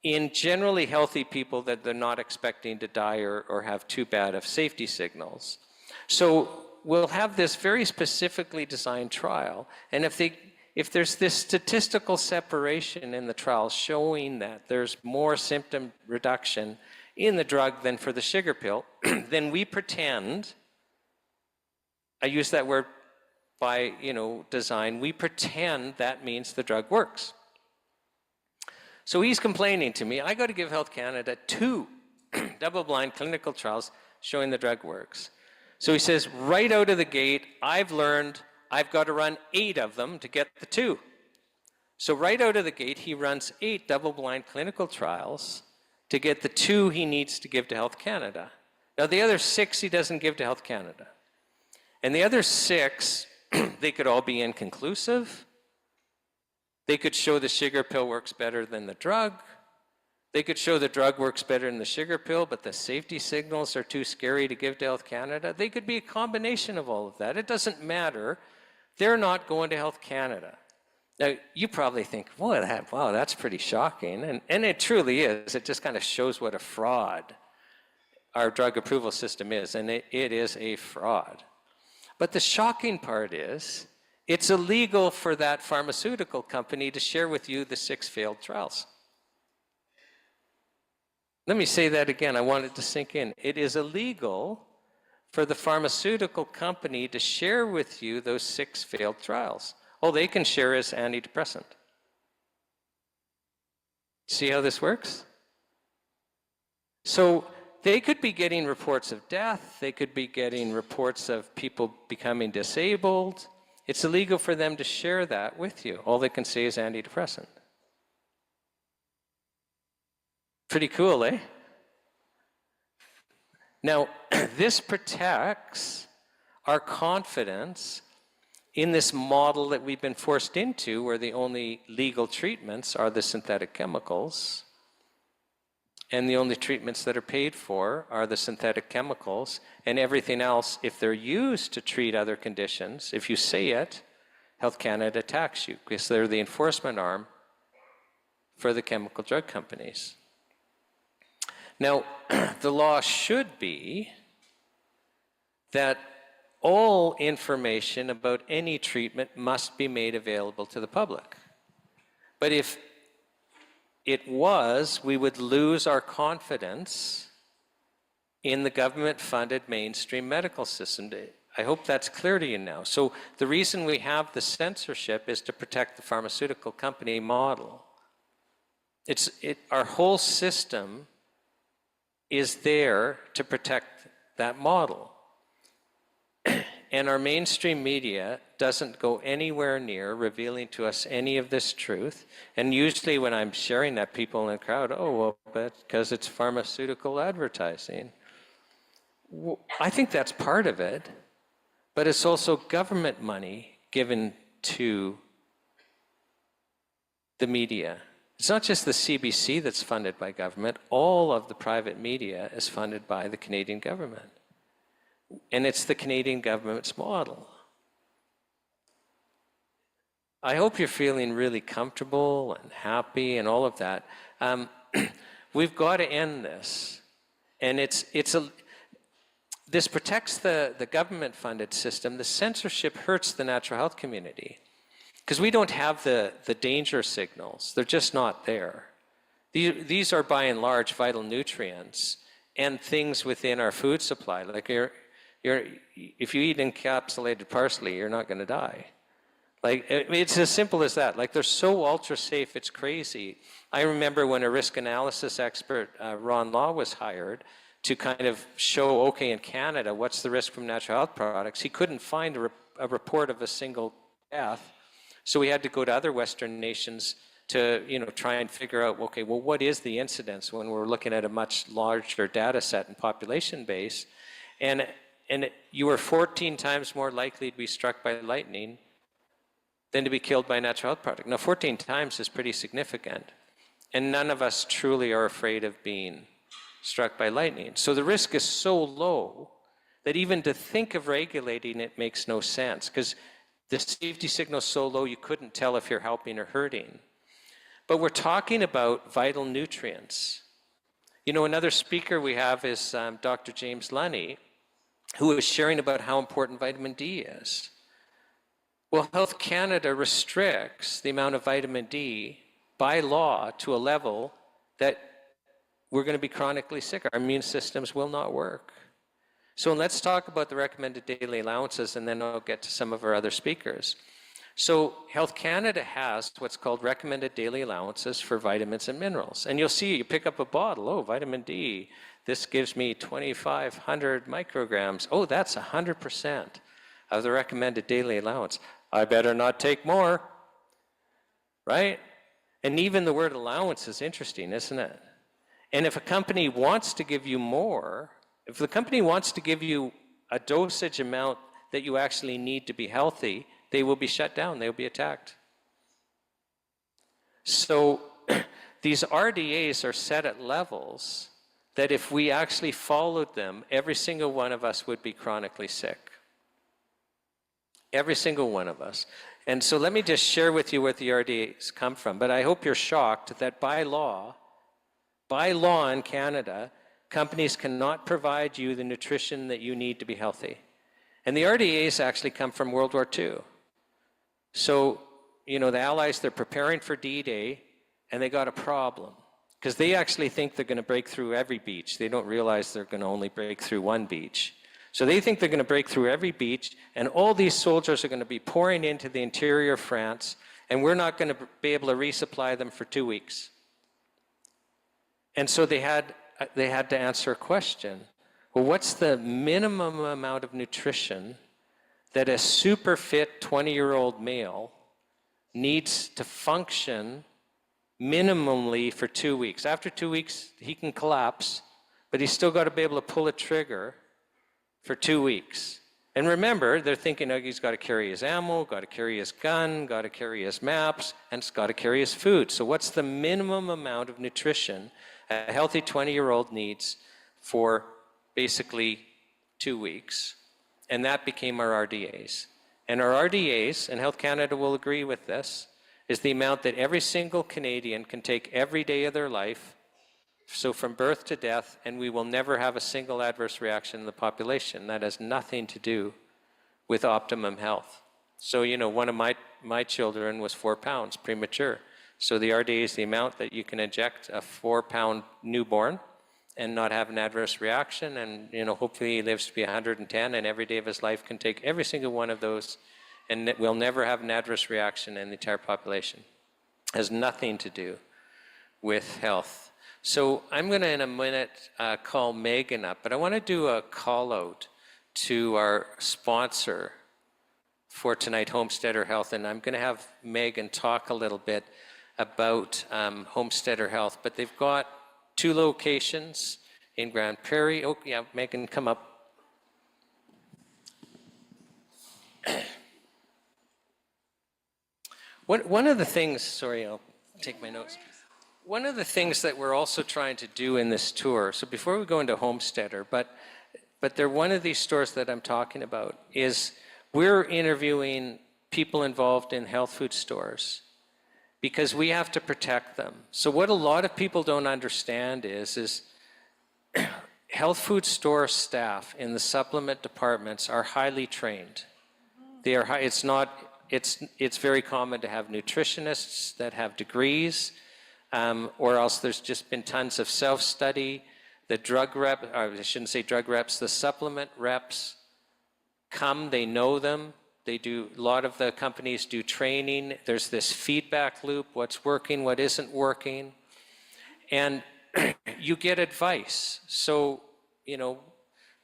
in generally healthy people that they're not expecting to die or have too bad of safety signals. So we'll have this very specifically designed trial, and if they if there's this statistical separation in the trials showing that there's more symptom reduction in the drug than for the sugar pill, then we pretend, I use that word by design, we pretend that means the drug works. So he's complaining to me, I got to give Health Canada 2 double-blind clinical trials showing the drug works. So he says, right out of the gate, I've learned I've got to run 8 of them to get the 2. So right out of the gate, he runs 8 double-blind clinical trials to get the 2 he needs to give to Health Canada. Now the other 6 he doesn't give to Health Canada. And the other 6, they could all be inconclusive. They could show the sugar pill works better than the drug. They could show the drug works better than the sugar pill, but the safety signals are too scary to give to Health Canada. They could be a combination of all of that. It doesn't matter. They're not going to Health Canada. Now, you probably think, wow, that's pretty shocking. And it truly is. It just kind of shows what a fraud our drug approval system is, and it is a fraud. But the shocking part is, it's illegal for that pharmaceutical company to share with you the 6 failed trials. Let me say that again. I want it to sink in. It is illegal for the pharmaceutical company to share with you those 6 failed trials. All they can share is antidepressant. See how this works? So they could be getting reports of death. They could be getting reports of people becoming disabled. It's illegal for them to share that with you. All they can say is antidepressant. Pretty cool, eh? Now, this protects our confidence in this model that we've been forced into, where the only legal treatments are the synthetic chemicals, and the only treatments that are paid for are the synthetic chemicals, and everything else, if they're used to treat other conditions, if you say it, Health Canada attacks you, because they're the enforcement arm for the chemical drug companies. Now, the law should be that all information about any treatment must be made available to the public. But if it was, we would lose our confidence in the government-funded mainstream medical system. I hope that's clear to you now. So the reason we have the censorship is to protect the pharmaceutical company model. Our whole system is there to protect that model. And our mainstream media doesn't go anywhere near revealing to us any of this truth. And usually when I'm sharing that, people in the crowd, but because it's pharmaceutical advertising. I think that's part of it, but it's also government money given to the media. It's not just the CBC that's funded by government. All of the private media is funded by the Canadian government. And it's the Canadian government's model. I hope you're feeling really comfortable and happy and all of that. We've got to end this. And this protects the government-funded system. The censorship hurts the natural health community, because we don't have the danger signals. They're just not there. These are by and large vital nutrients and things within our food supply. Like if you eat encapsulated parsley, you're not going to die. Like, it's as simple as that. Like, they're so ultra safe, it's crazy. I remember when a risk analysis expert, Ron Law, was hired to kind of show, okay, in Canada, what's the risk from natural health products? He couldn't find a report of a single death. So we had to go to other Western nations to, try and figure out, okay, well, what is the incidence when we're looking at a much larger data set and population base? And you were 14 times more likely to be struck by lightning than to be killed by a natural health product. Now, 14 times is pretty significant. And none of us truly are afraid of being struck by lightning. So the risk is so low that even to think of regulating it makes no sense, because the safety signal is so low you couldn't tell if you're helping or hurting. But we're talking about vital nutrients. Another speaker we have is Dr. James Lunny, who is sharing about how important vitamin D is. Well, Health Canada restricts the amount of vitamin D by law to a level that we're going to be chronically sick. Our immune systems will not work. So let's talk about the recommended daily allowances, and then I'll get to some of our other speakers. So Health Canada has what's called recommended daily allowances for vitamins and minerals. And you'll see, you pick up a bottle, oh, vitamin D, this gives me 2,500 micrograms. Oh, that's 100% of the recommended daily allowance. I better not take more, right? And even the word allowance is interesting, isn't it? And if a company wants to give you more, if the company wants to give you a dosage amount that you actually need to be healthy, they will be shut down, they'll be attacked. So these RDAs are set at levels that if we actually followed them, every single one of us would be chronically sick. Every single one of us. And so let me just share with you where the RDAs come from. But I hope you're shocked that by law in Canada, companies cannot provide you the nutrition that you need to be healthy. And the RDAs actually come from World War II. So, you know, the Allies, they're preparing for D-Day, and they got a problem. Because they actually think they're going to break through every beach. They don't realize they're going to only break through one beach. So they think they're going to break through every beach, and all these soldiers are going to be pouring into the interior of France, and we're not going to be able to resupply them for 2 weeks. And so they had to answer a question. Well, what's the minimum amount of nutrition that a super fit 20-year-old male needs to function minimally for 2 weeks? After 2 weeks, he can collapse, but he's still got to be able to pull a trigger for 2 weeks. And remember, they're thinking, oh, he's got to carry his ammo, got to carry his gun, got to carry his maps, and he's got to carry his food. So what's the minimum amount of nutrition a healthy 20-year-old needs for basically 2 weeks? And that became our RDAs. And our RDAs, and Health Canada will agree with this, is the amount that every single Canadian can take every day of their life, so from birth to death, and we will never have a single adverse reaction in the population. That has nothing to do with optimum health. So, you know, one of my children was 4 pounds premature. So the RDA is the amount that you can inject a 4-pound newborn and not have an adverse reaction, and, you know, hopefully he lives to be 110, and every day of his life can take every single one of those, and we'll never have an adverse reaction in the entire population. It has nothing to do with health. So I'm going to, in a minute, call Megan up, but I want to do a call out to our sponsor for tonight, Homesteader Health, and I'm going to have Megan talk a little bit about Homesteader Health, but they've got 2 locations in Grande Prairie. Oh, yeah, Megan, come up. One of the things, sorry, I'll take my notes. One of the things that we're also trying to do in this tour, so before we go into Homesteader, but they're one of these stores that I'm talking about, is we're interviewing people involved in health food stores because we have to protect them. So what a lot of people don't understand is health food store staff in the supplement departments are highly trained. They are it's very common to have nutritionists that have degrees, or else there's just been tons of self-study. The drug rep, or I shouldn't say drug reps, the supplement reps come, they know them. They do, a lot of the companies do training. There's this feedback loop, what's working, what isn't working. And you get advice. So, you know,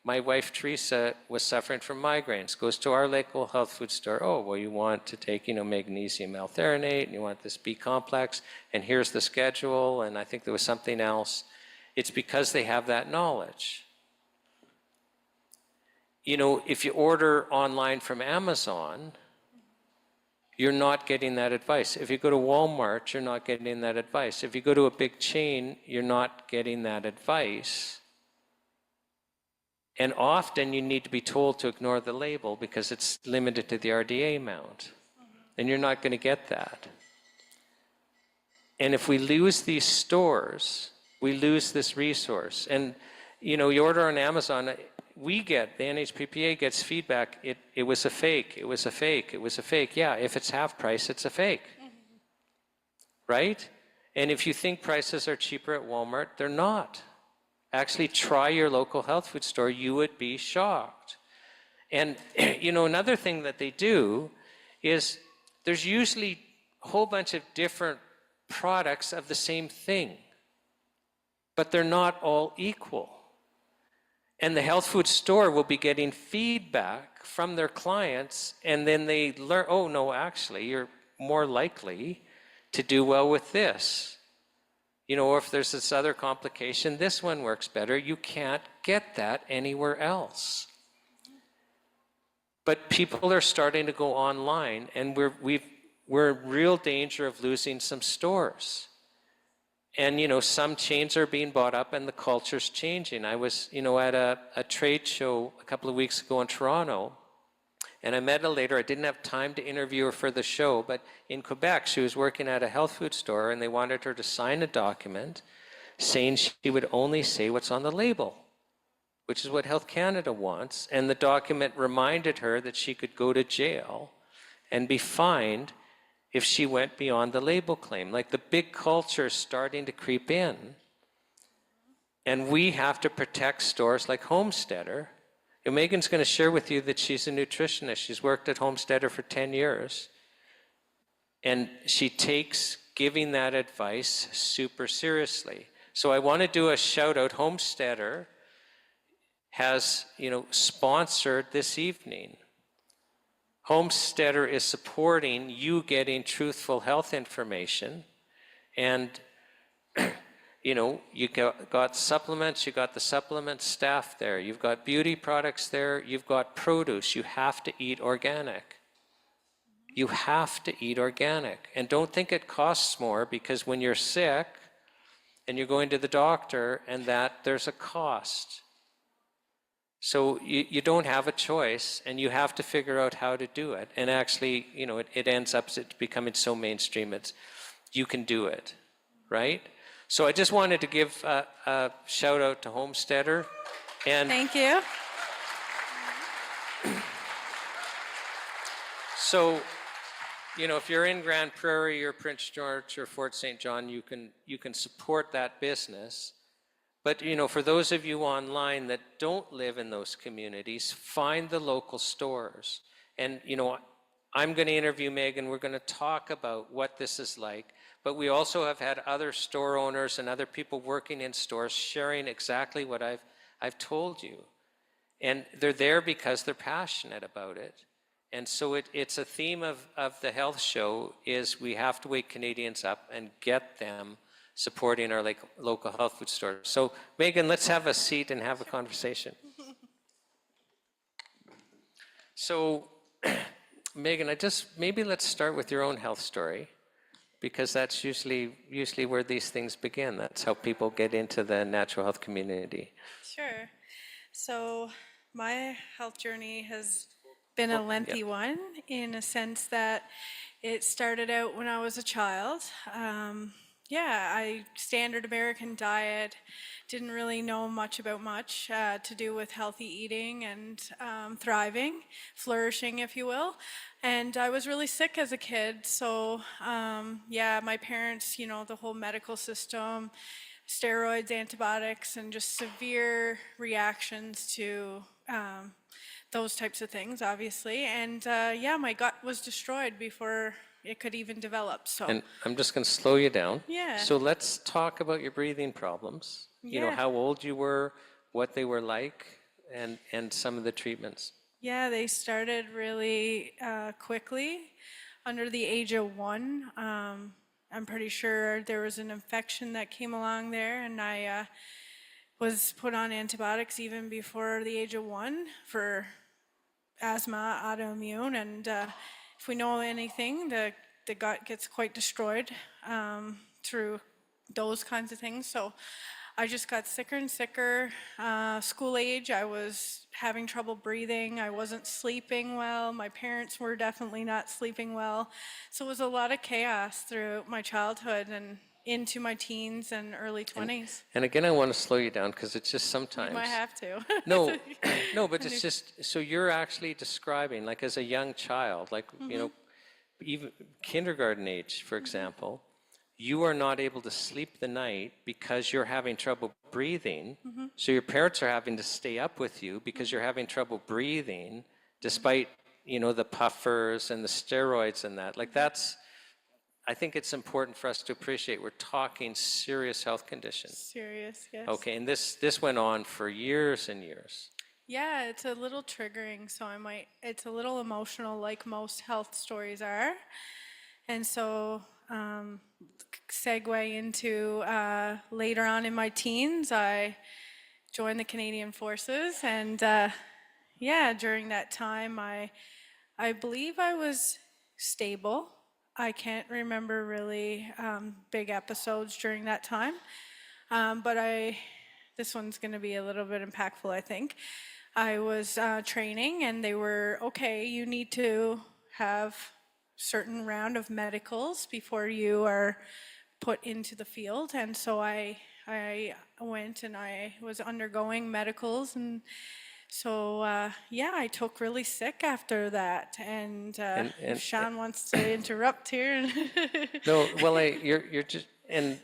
my wife Teresa was suffering from migraines, goes to our local health food store. Oh, well, you want to take, you know, magnesium L-threonate, and you want this B complex, and here's the schedule, and I think there was something else. It's because they have that knowledge. You know, if you order online from Amazon, you're not getting that advice. If you go to Walmart, you're not getting that advice. If you go to a big chain, you're not getting that advice. And often you need to be told to ignore the label because it's limited to the RDA amount. And you're not going to get that. And if we lose these stores, we lose this resource. And, you know, you order on Amazon, the NHPPA gets feedback, it was a fake, it was a fake, it was a fake. Yeah, if it's half price, it's a fake, right? And if you think prices are cheaper at Walmart, they're not. Actually, try your local health food store, you would be shocked. And another thing that they do is there's usually a whole bunch of different products of the same thing, but they're not all equal. And the health food store will be getting feedback from their clients, and then they learn, oh no, actually, you're more likely to do well with this. Or if there's this other complication, this one works better. You can't get that anywhere else. But people are starting to go online, and we're in real danger of losing some stores. And some chains are being bought up, and the culture's changing. I was at a trade show a couple of weeks ago in Toronto, and I met a lady. I didn't have time to interview her for the show, but in Quebec, she was working at a health food store, and they wanted her to sign a document saying she would only say what's on the label, which is what Health Canada wants. And the document reminded her that she could go to jail and be fined if she went beyond the label claim. Like, the big culture is starting to creep in. And we have to protect stores like Homesteader. And Megan's going to share with you that she's a nutritionist. She's worked at Homesteader for 10 years. And she takes giving that advice super seriously. So I want to do a shout out. Homesteader has, sponsored this evening. Homesteader is supporting you getting truthful health information. And, you got supplements, you got the supplement staff there, you've got beauty products there, you've got produce. You have to eat organic. You have to eat organic. And don't think it costs more, because when you're sick and you're going to the doctor and there's a cost. So you don't have a choice, and you have to figure out how to do it. And actually, it ends up becoming so mainstream, you can do it, right? So I just wanted to give a shout out to Homesteader. And thank you. So, if you're in Grande Prairie or Prince George or Fort St. John, you can support that business. But, for those of you online that don't live in those communities, find the local stores. And, I'm going to interview Megan. We're going to talk about what this is like. But we also have had other store owners and other people working in stores sharing exactly what I've told you. And they're there because they're passionate about it. And so it's a theme of the health show is we have to wake Canadians up and get them supporting our local health food stores. So Megan, let's have a seat and have a conversation. So Megan, maybe let's start with your own health story, because that's usually where these things begin. That's how people get into the natural health community. Sure. So my health journey has been a lengthy one, in a sense that it started out when I was a child. Standard American diet, didn't really know much about much to do with healthy eating and thriving, flourishing, if you will. And I was really sick as a kid, so my parents, the whole medical system, steroids, antibiotics, and just severe reactions to those types of things, obviously. And my gut was destroyed before it could even develop. So. And I'm just going to slow you down. Yeah. So let's talk about your breathing problems. How old you were, what they were like, and some of the treatments. Yeah, they started really quickly, under the age of 1. I'm pretty sure there was an infection that came along there, and I was put on antibiotics even before the age of 1 for asthma, autoimmune, and if we know anything, the gut gets quite destroyed through those kinds of things. So I just got sicker and sicker. School age, I was having trouble breathing. I wasn't sleeping well. My parents were definitely not sleeping well. So it was a lot of chaos throughout my childhood. And into my teens and early 20s. And again, I want to slow you down because it's just You sometimes. might have to. No, no, but it's just, so you're actually describing, like as a young child, like, you know, even kindergarten age, for example, you are not able to sleep the night because you're having trouble breathing. So your parents are having to stay up with you because you're having trouble breathing, despite, you know, the puffers and the steroids and that. Like that's, I think it's important for us to appreciate we're talking serious health conditions. Serious, yes. Okay, and this went on for years and years. Yeah, it's a little triggering, so it's a little emotional like most health stories are. And so, segue into later on in my teens, I joined the Canadian Forces, and yeah, during that time, I believe I was stable. I can't remember really big episodes during that time, but this one's going to be a little bit impactful, I think. I was training, and they were, okay, you need to have certain round of medicals before you are put into the field. And so I went and I was undergoing medicals, and so yeah, I took really sick after that. And if Shawn wants to interrupt here. No, well, you're just, and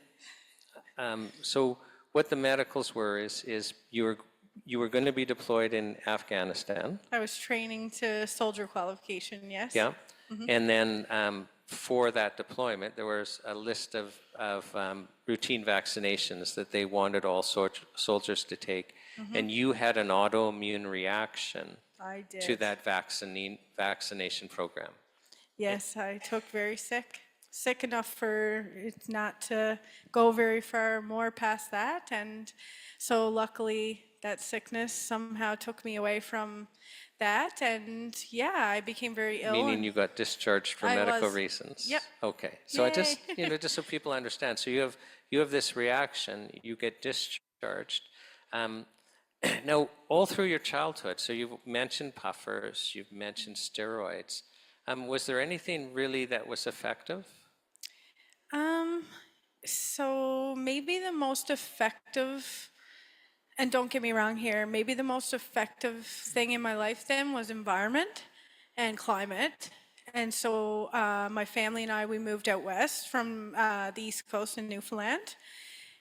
so what the medicals were is you were going to be deployed in Afghanistan. I was training to soldier qualification, yes. Yeah, and then for that deployment, there was a list of routine vaccinations that they wanted all soldiers to take, and you had an autoimmune reaction I did. to that vaccination program. Yes, I took very sick enough for it not to go very far more past that. And so luckily that sickness somehow took me away from that. And yeah, I became very ill. Meaning you got discharged for medical reasons. Yep. Okay. So I just, Yay. just so people understand. So you have this reaction, you get discharged. Now, all through your childhood, so you've mentioned puffers, you've mentioned steroids. Was there anything really that was effective? So maybe the most effective, and don't get me wrong here, maybe the most effective thing in my life then was environment and climate. And so my family and I, we moved out west from the East Coast in Newfoundland,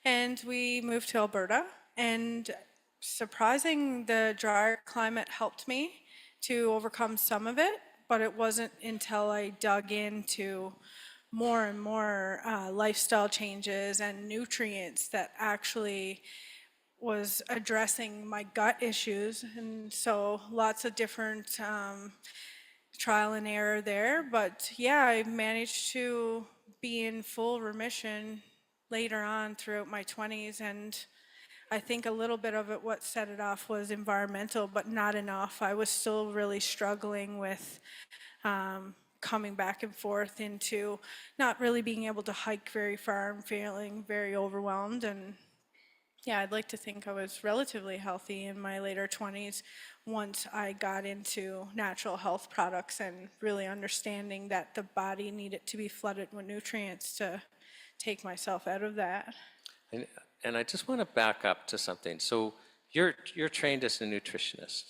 and we moved to Alberta. And surprising, the drier climate helped me to overcome some of it, but it wasn't until I dug into more and more lifestyle changes and nutrients that actually was addressing my gut issues. And so lots of different trial and error there. But yeah, I managed to be in full remission later on throughout my 20s. And I think a little bit of it, what set it off was environmental, but not enough. I was still really struggling with coming back and forth into not really being able to hike very far and feeling very overwhelmed. And yeah, I'd like to think I was relatively healthy in my later 20s once I got into natural health products and really understanding that the body needed to be flooded with nutrients to take myself out of that. And I just want to back up to something. So you're trained as a nutritionist.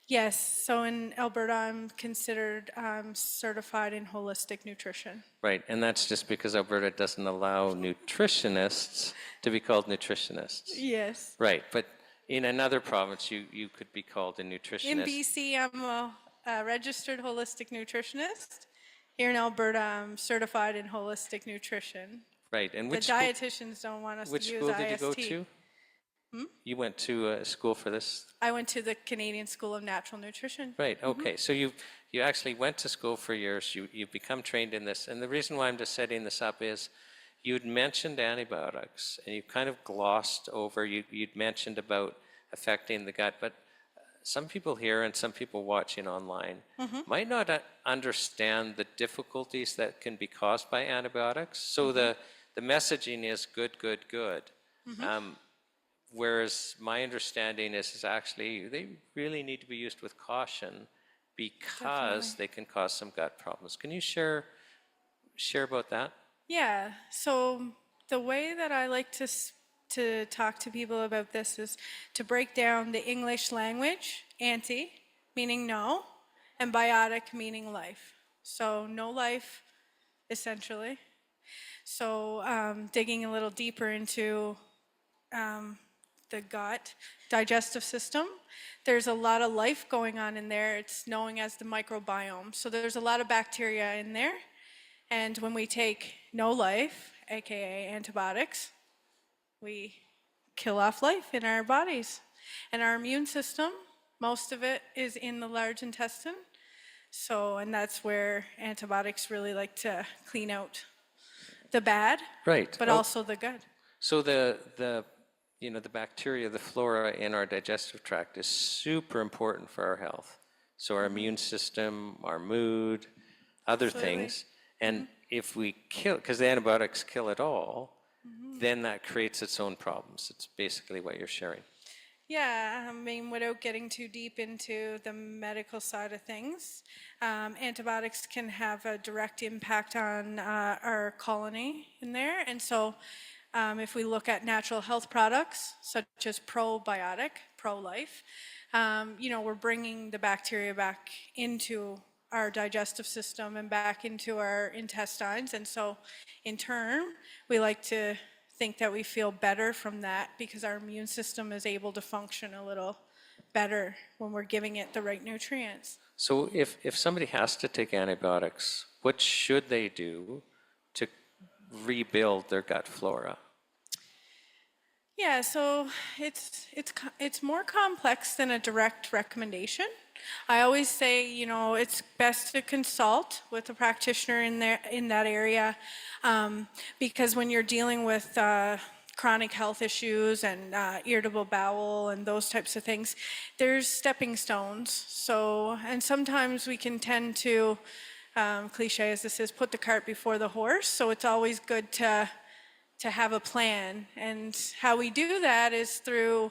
Yes, so in Alberta, I'm considered certified in holistic nutrition. Right, and that's just because Alberta doesn't allow nutritionists to be called nutritionists. Yes. Right, but in another province, you could be called a nutritionist. In BC, I'm a registered holistic nutritionist. Here in Alberta, I'm certified in holistic nutrition. Right, and the dietitians don't want us to use IST. Which school did you go to? You went to a school for this? I went to the Canadian School of Natural Nutrition. Right, okay. So you actually went to school for years. You've become trained in this. And the reason why I'm just setting this up is you'd mentioned antibiotics, and you kind of glossed over, you'd mentioned about affecting the gut, but some people here and some people watching online might not understand the difficulties that can be caused by antibiotics. So the messaging is good, good, good. Whereas my understanding is actually they really need to be used with caution because they can cause some gut problems. Can you share about that? Yeah, so the way that I like to talk to people about this is to break down the English language, anti, meaning no, and biotic, meaning life. So no life, essentially. So digging a little deeper into the gut, digestive system, there's a lot of life going on in there. It's known as the microbiome. So there's a lot of bacteria in there. And when we take no life, aka antibiotics, we kill off life in our bodies. And our immune system, most of it is in the large intestine. So, and that's where antibiotics really like to clean out the bad, Right. but also the good. So the bacteria, the flora in our digestive tract is super important for our health. So our immune system, our mood, other things. And if we kill, because the antibiotics kill it all, then that creates its own problems. It's basically what you're sharing. Yeah, I mean, without getting too deep into the medical side of things, antibiotics can have a direct impact on our colony in there. And so if we look at natural health products, such as probiotic, pro-life, we're bringing the bacteria back into our digestive system and back into our intestines. And so in turn, we like to think that we feel better from that because our immune system is able to function a little better when we're giving it the right nutrients. So if somebody has to take antibiotics, what should they do to rebuild their gut flora? Yeah, so it's more complex than a direct recommendation. I always say, it's best to consult with a practitioner in that area, because when you're dealing with chronic health issues and irritable bowel and those types of things, there's stepping stones. So, and sometimes we can tend to, cliche as this is, put the cart before the horse. So it's always good to have a plan. And how we do that is through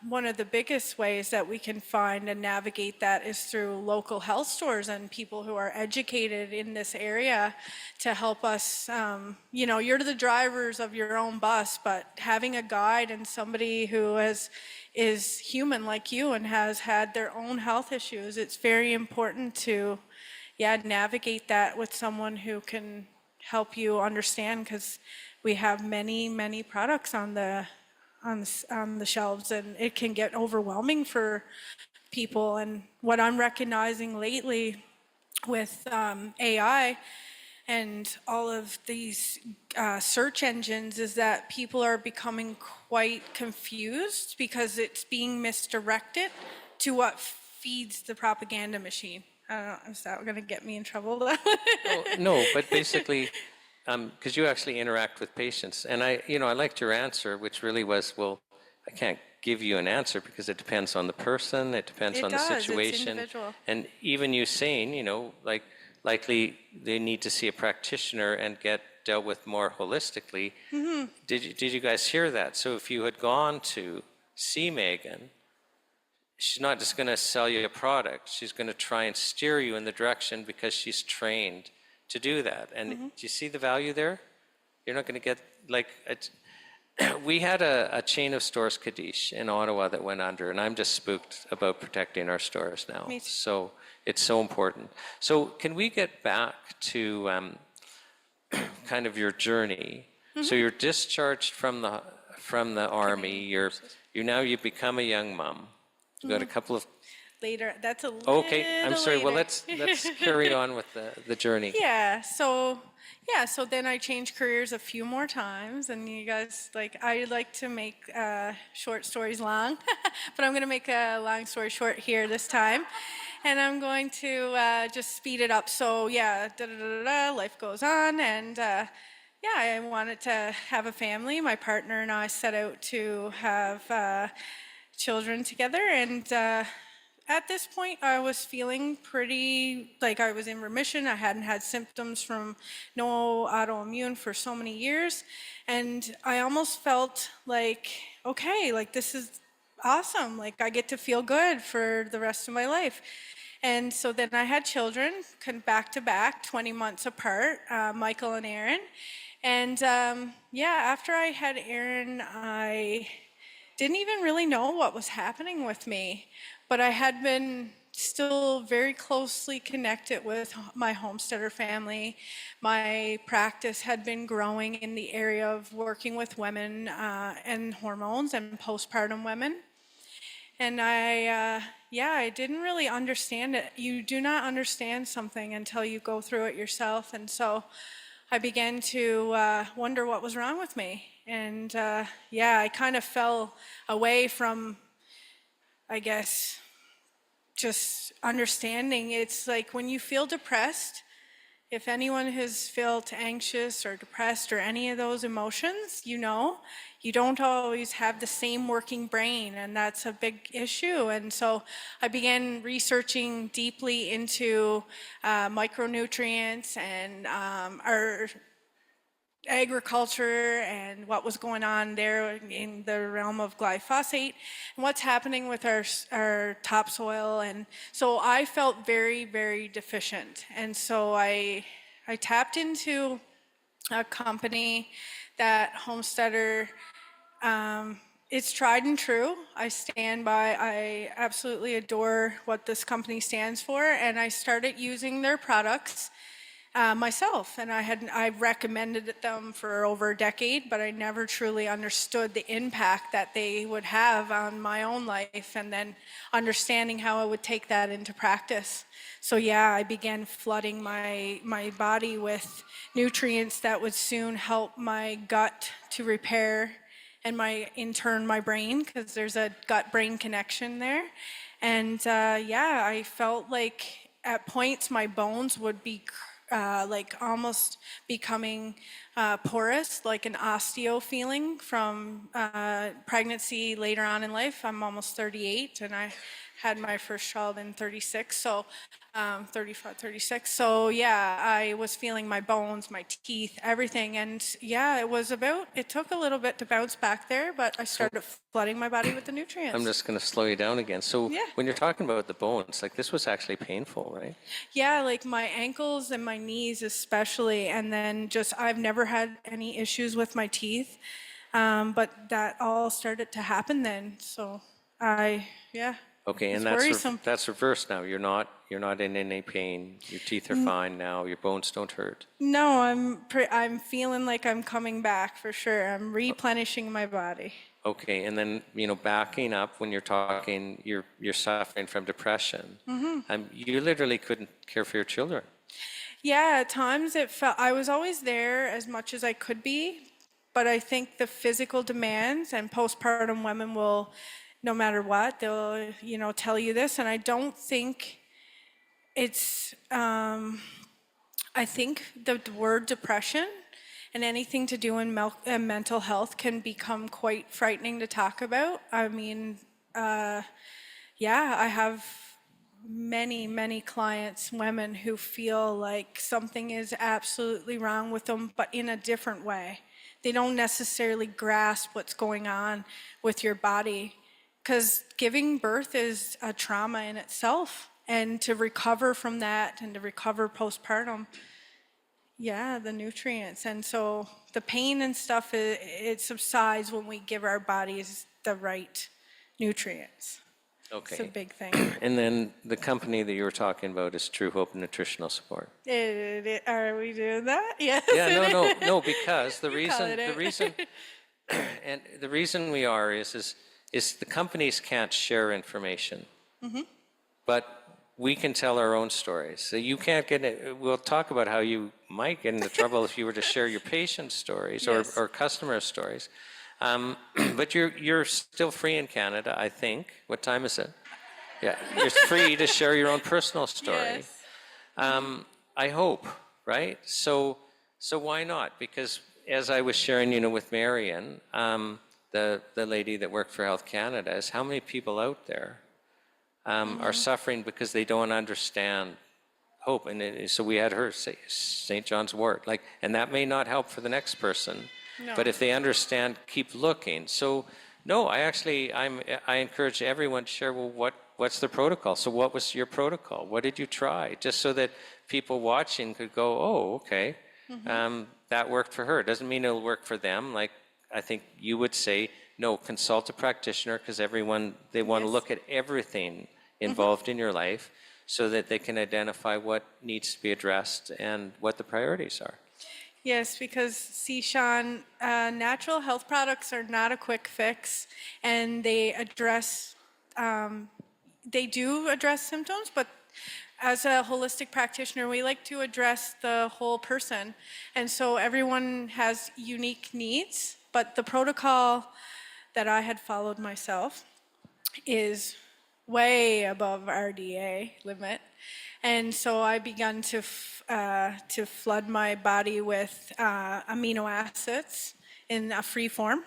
one of the biggest ways that we can find and navigate that is through local health stores and people who are educated in this area to help us. You're the drivers of your own bus, but having a guide and somebody who is human like you and has had their own health issues, it's very important to navigate that with someone who can help you understand, because we have many products on the shelves, and it can get overwhelming for people. And what I'm recognizing lately with AI and all of these search engines is that people are becoming quite confused because it's being misdirected to what feeds the propaganda machine. I don't know, is that going to get me in trouble? No, but basically, because you actually interact with patients, and I liked your answer, which really was, well, I can't give you an answer because it depends on the person, it depends on the situation, it's individual. And even you saying, likely they need to see a practitioner and get dealt with more holistically. Mm-hmm. Did you guys hear that? So if you had gone to see Megan, she's not just going to sell you a product. She's going to try and steer you in the direction because she's trained to do that. And do you see the value there? You're not going to get we had a chain of stores, Kaddish, in Ottawa that went under, and I'm just spooked about protecting our stores now. Me too. So it's so important. So can we get back to kind of your journey? So you're discharged from the army. You become a young mom. You got a couple of later. That's a little okay. I'm sorry. later. Well, let's carry on with the journey. Yeah. So then I changed careers a few more times, and you guys I like to make short stories long, but I'm going to make a long story short here this time, and I'm going to just speed it up. So life goes on, and I wanted to have a family. My partner and I set out to have children together, and at this point I was feeling pretty like I was in remission. I hadn't had symptoms from no autoimmune for so many years, and I almost felt like, okay, like this is awesome, like I get to feel good for the rest of my life. And so then I had children back to back, 20 months apart, Michael and Aaron. And after I had Aaron, I didn't even really know what was happening with me, but I had been still very closely connected with my homesteader family. My practice had been growing in the area of working with women and hormones and postpartum women. And I didn't really understand it. You do not understand something until you go through it yourself. And so I began to wonder what was wrong with me. And I kind of fell away from, I guess, just understanding. It's like when you feel depressed, if anyone has felt anxious or depressed or any of those emotions, you don't always have the same working brain, and that's a big issue. And so I began researching deeply into micronutrients and our agriculture and what was going on there in the realm of glyphosate and what's happening with our topsoil. And so I felt very, very deficient. And so I tapped into a company that Homesteader, it's tried and true. I stand by, I absolutely adore what this company stands for, and I started using their products myself, and I recommended them for over a decade, but I never truly understood the impact that they would have on my own life, and then understanding how I would take that into practice. So I began flooding my body with nutrients that would soon help my gut to repair, and in turn my brain, because there's a gut-brain connection there. And I felt like at points my bones would be like almost becoming porous, like an osteo feeling from pregnancy later on in life. I'm almost 38, and I had my first child in 36, so 35, 36. So I was feeling my bones, my teeth, everything. And it took a little bit to bounce back there, but I started flooding my body with the nutrients. I'm just going to slow you down again. So when you're talking about the bones, like this was actually painful, right? Yeah, like my ankles and my knees especially. And then I've never had any issues with my teeth. But that all started to happen then. So Okay, and that's reversed now. You're not in any pain. Your teeth are fine now. Your bones don't hurt. No, I'm feeling like I'm coming back for sure. I'm replenishing my body. Okay, and then backing up, when you're talking, you're suffering from depression. Mm-hmm. You literally couldn't care for your children. Yeah, at times it felt I was always there as much as I could be, but I think the physical demands, and postpartum women will, no matter what, they'll tell you this, and I don't think it's. I think the word depression and anything to do in mental health can become quite frightening to talk about. I mean, I have many clients, women, who feel like something is absolutely wrong with them, but in a different way. They don't necessarily grasp what's going on with your body, because giving birth is a trauma in itself, and to recover from that and to recover postpartum, the nutrients. And so the pain and stuff, it subsides when we give our bodies the right nutrients. Okay. It's a big thing. And then the company that you were talking about is True Hope Nutritional Support. Are we doing that? Yes. Yeah, no, because the reason we are is the companies can't share information, but we can tell our own stories. So you can't get it. We'll talk about how you might get into trouble if you were to share your patient stories or customer stories. But you're still free in Canada, I think. What time is it? Yeah, you're free to share your own personal story. Yes. I hope, right? So why not? Because as I was sharing, with Marion, the lady that worked for Health Canada, is how many people out there are suffering because they don't understand hope. And so we had her say St. John's wort, and that may not help for the next person. No. But if they understand, keep looking. So, no, I encourage everyone to share, what's the protocol? So what was your protocol? What did you try? Just so that people watching could go, oh, okay. that worked for her. It doesn't mean it'll work for them. Like, I think you would say, no, consult a practitioner, because everyone, they want to Yes. look at everything involved in your life so that they can identify what needs to be addressed and what the priorities are. Yes, because see, Shawn, natural health products are not a quick fix, and they do address symptoms, but as a holistic practitioner, we like to address the whole person. And so everyone has unique needs, but the protocol that I had followed myself is way above RDA limit. And so I began to flood my body with amino acids in a free form.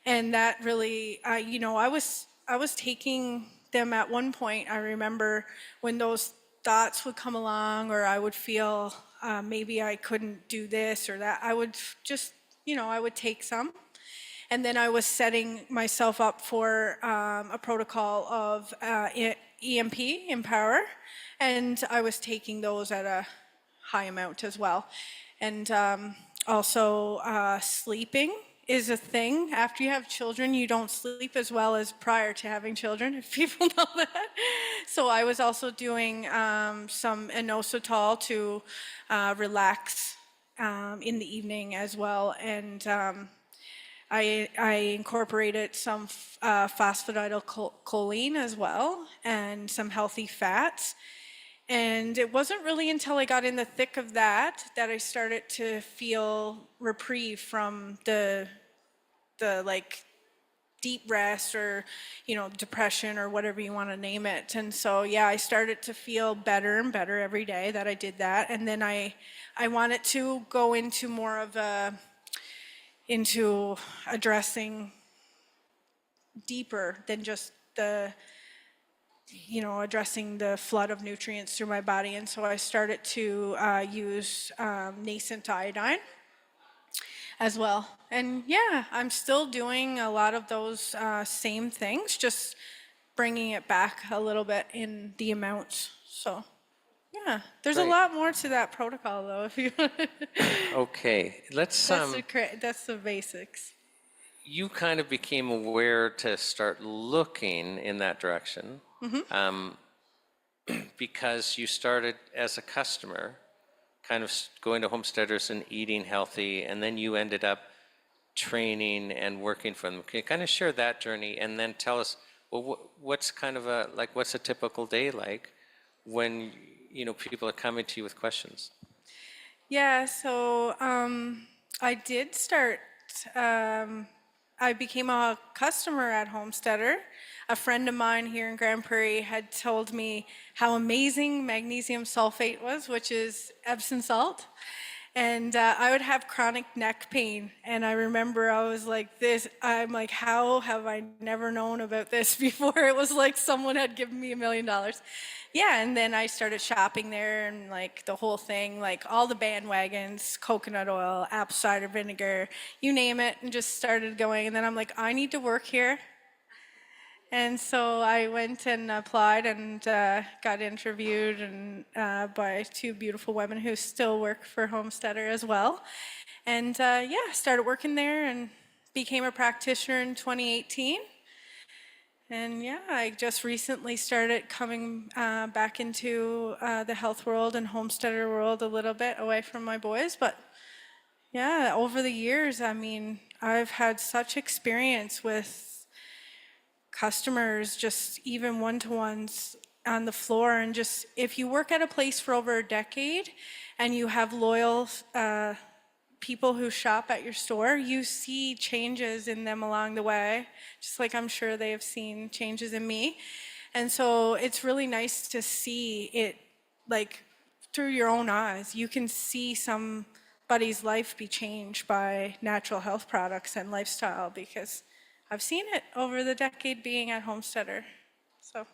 And that really, I was taking them at one point. I remember when those thoughts would come along, or I would feel maybe I couldn't do this or that. I would just, I would take some. And then I was setting myself up for a protocol of EMP, Empower, and I was taking those at a high amount as well. And also sleeping is a thing. After you have children, you don't sleep as well as prior to having children, if people know that. So I was also doing some inositol to relax in the evening as well. And I incorporated some phosphatidylcholine as well, and some healthy fats. And it wasn't really until I got in the thick of that I started to feel reprieve from the like deep rest, or depression, or whatever you want to name it. And so I started to feel better and better every day that I did that. And then I wanted to go into more of into addressing deeper than just addressing the flood of nutrients through my body. And so I started to use nascent iodine as well. And I'm still doing a lot of those same things, just bringing it back a little bit in the amounts. So there's Great. a lot more to that protocol, though, if you want. Okay, let's, That's the basics. you kind of became aware to start looking in that direction because you started as a customer, kind of going to homesteaders and eating healthy, and then you ended up training and working for them. Can you kind of share that journey, and then tell us, well, what's kind of what's a typical day like when people are coming to you with questions? So I did start, I became a customer at Homesteader. A friend of mine here in Grande Prairie had told me how amazing magnesium sulfate was, which is Epsom salt. And I would have chronic neck pain. And I remember I was like I'm like, how have I never known about this before? It was like someone had given me $1 million. And then I started shopping there, and like the whole thing, like all the bandwagons, coconut oil, apple cider vinegar, you name it, and just started going. And then I'm like, I need to work here. And so I went and applied and got interviewed and by two beautiful women who still work for Homesteader as well. And started working there and became a practitioner in 2018. And I just recently started coming back into the health world and Homesteader world a little bit, away from my boys. But over the years, I mean, I've had such experience with customers, just even one-to-ones on the floor. And just, if you work at a place for over a decade and you have loyal people who shop at your store, you see changes in them along the way, just like I'm sure they have seen changes in me. And so it's really nice to see it, like, through your own eyes. You can see somebody's life be changed by natural health products and lifestyle, because I've seen it over the decade being at Homesteader. So.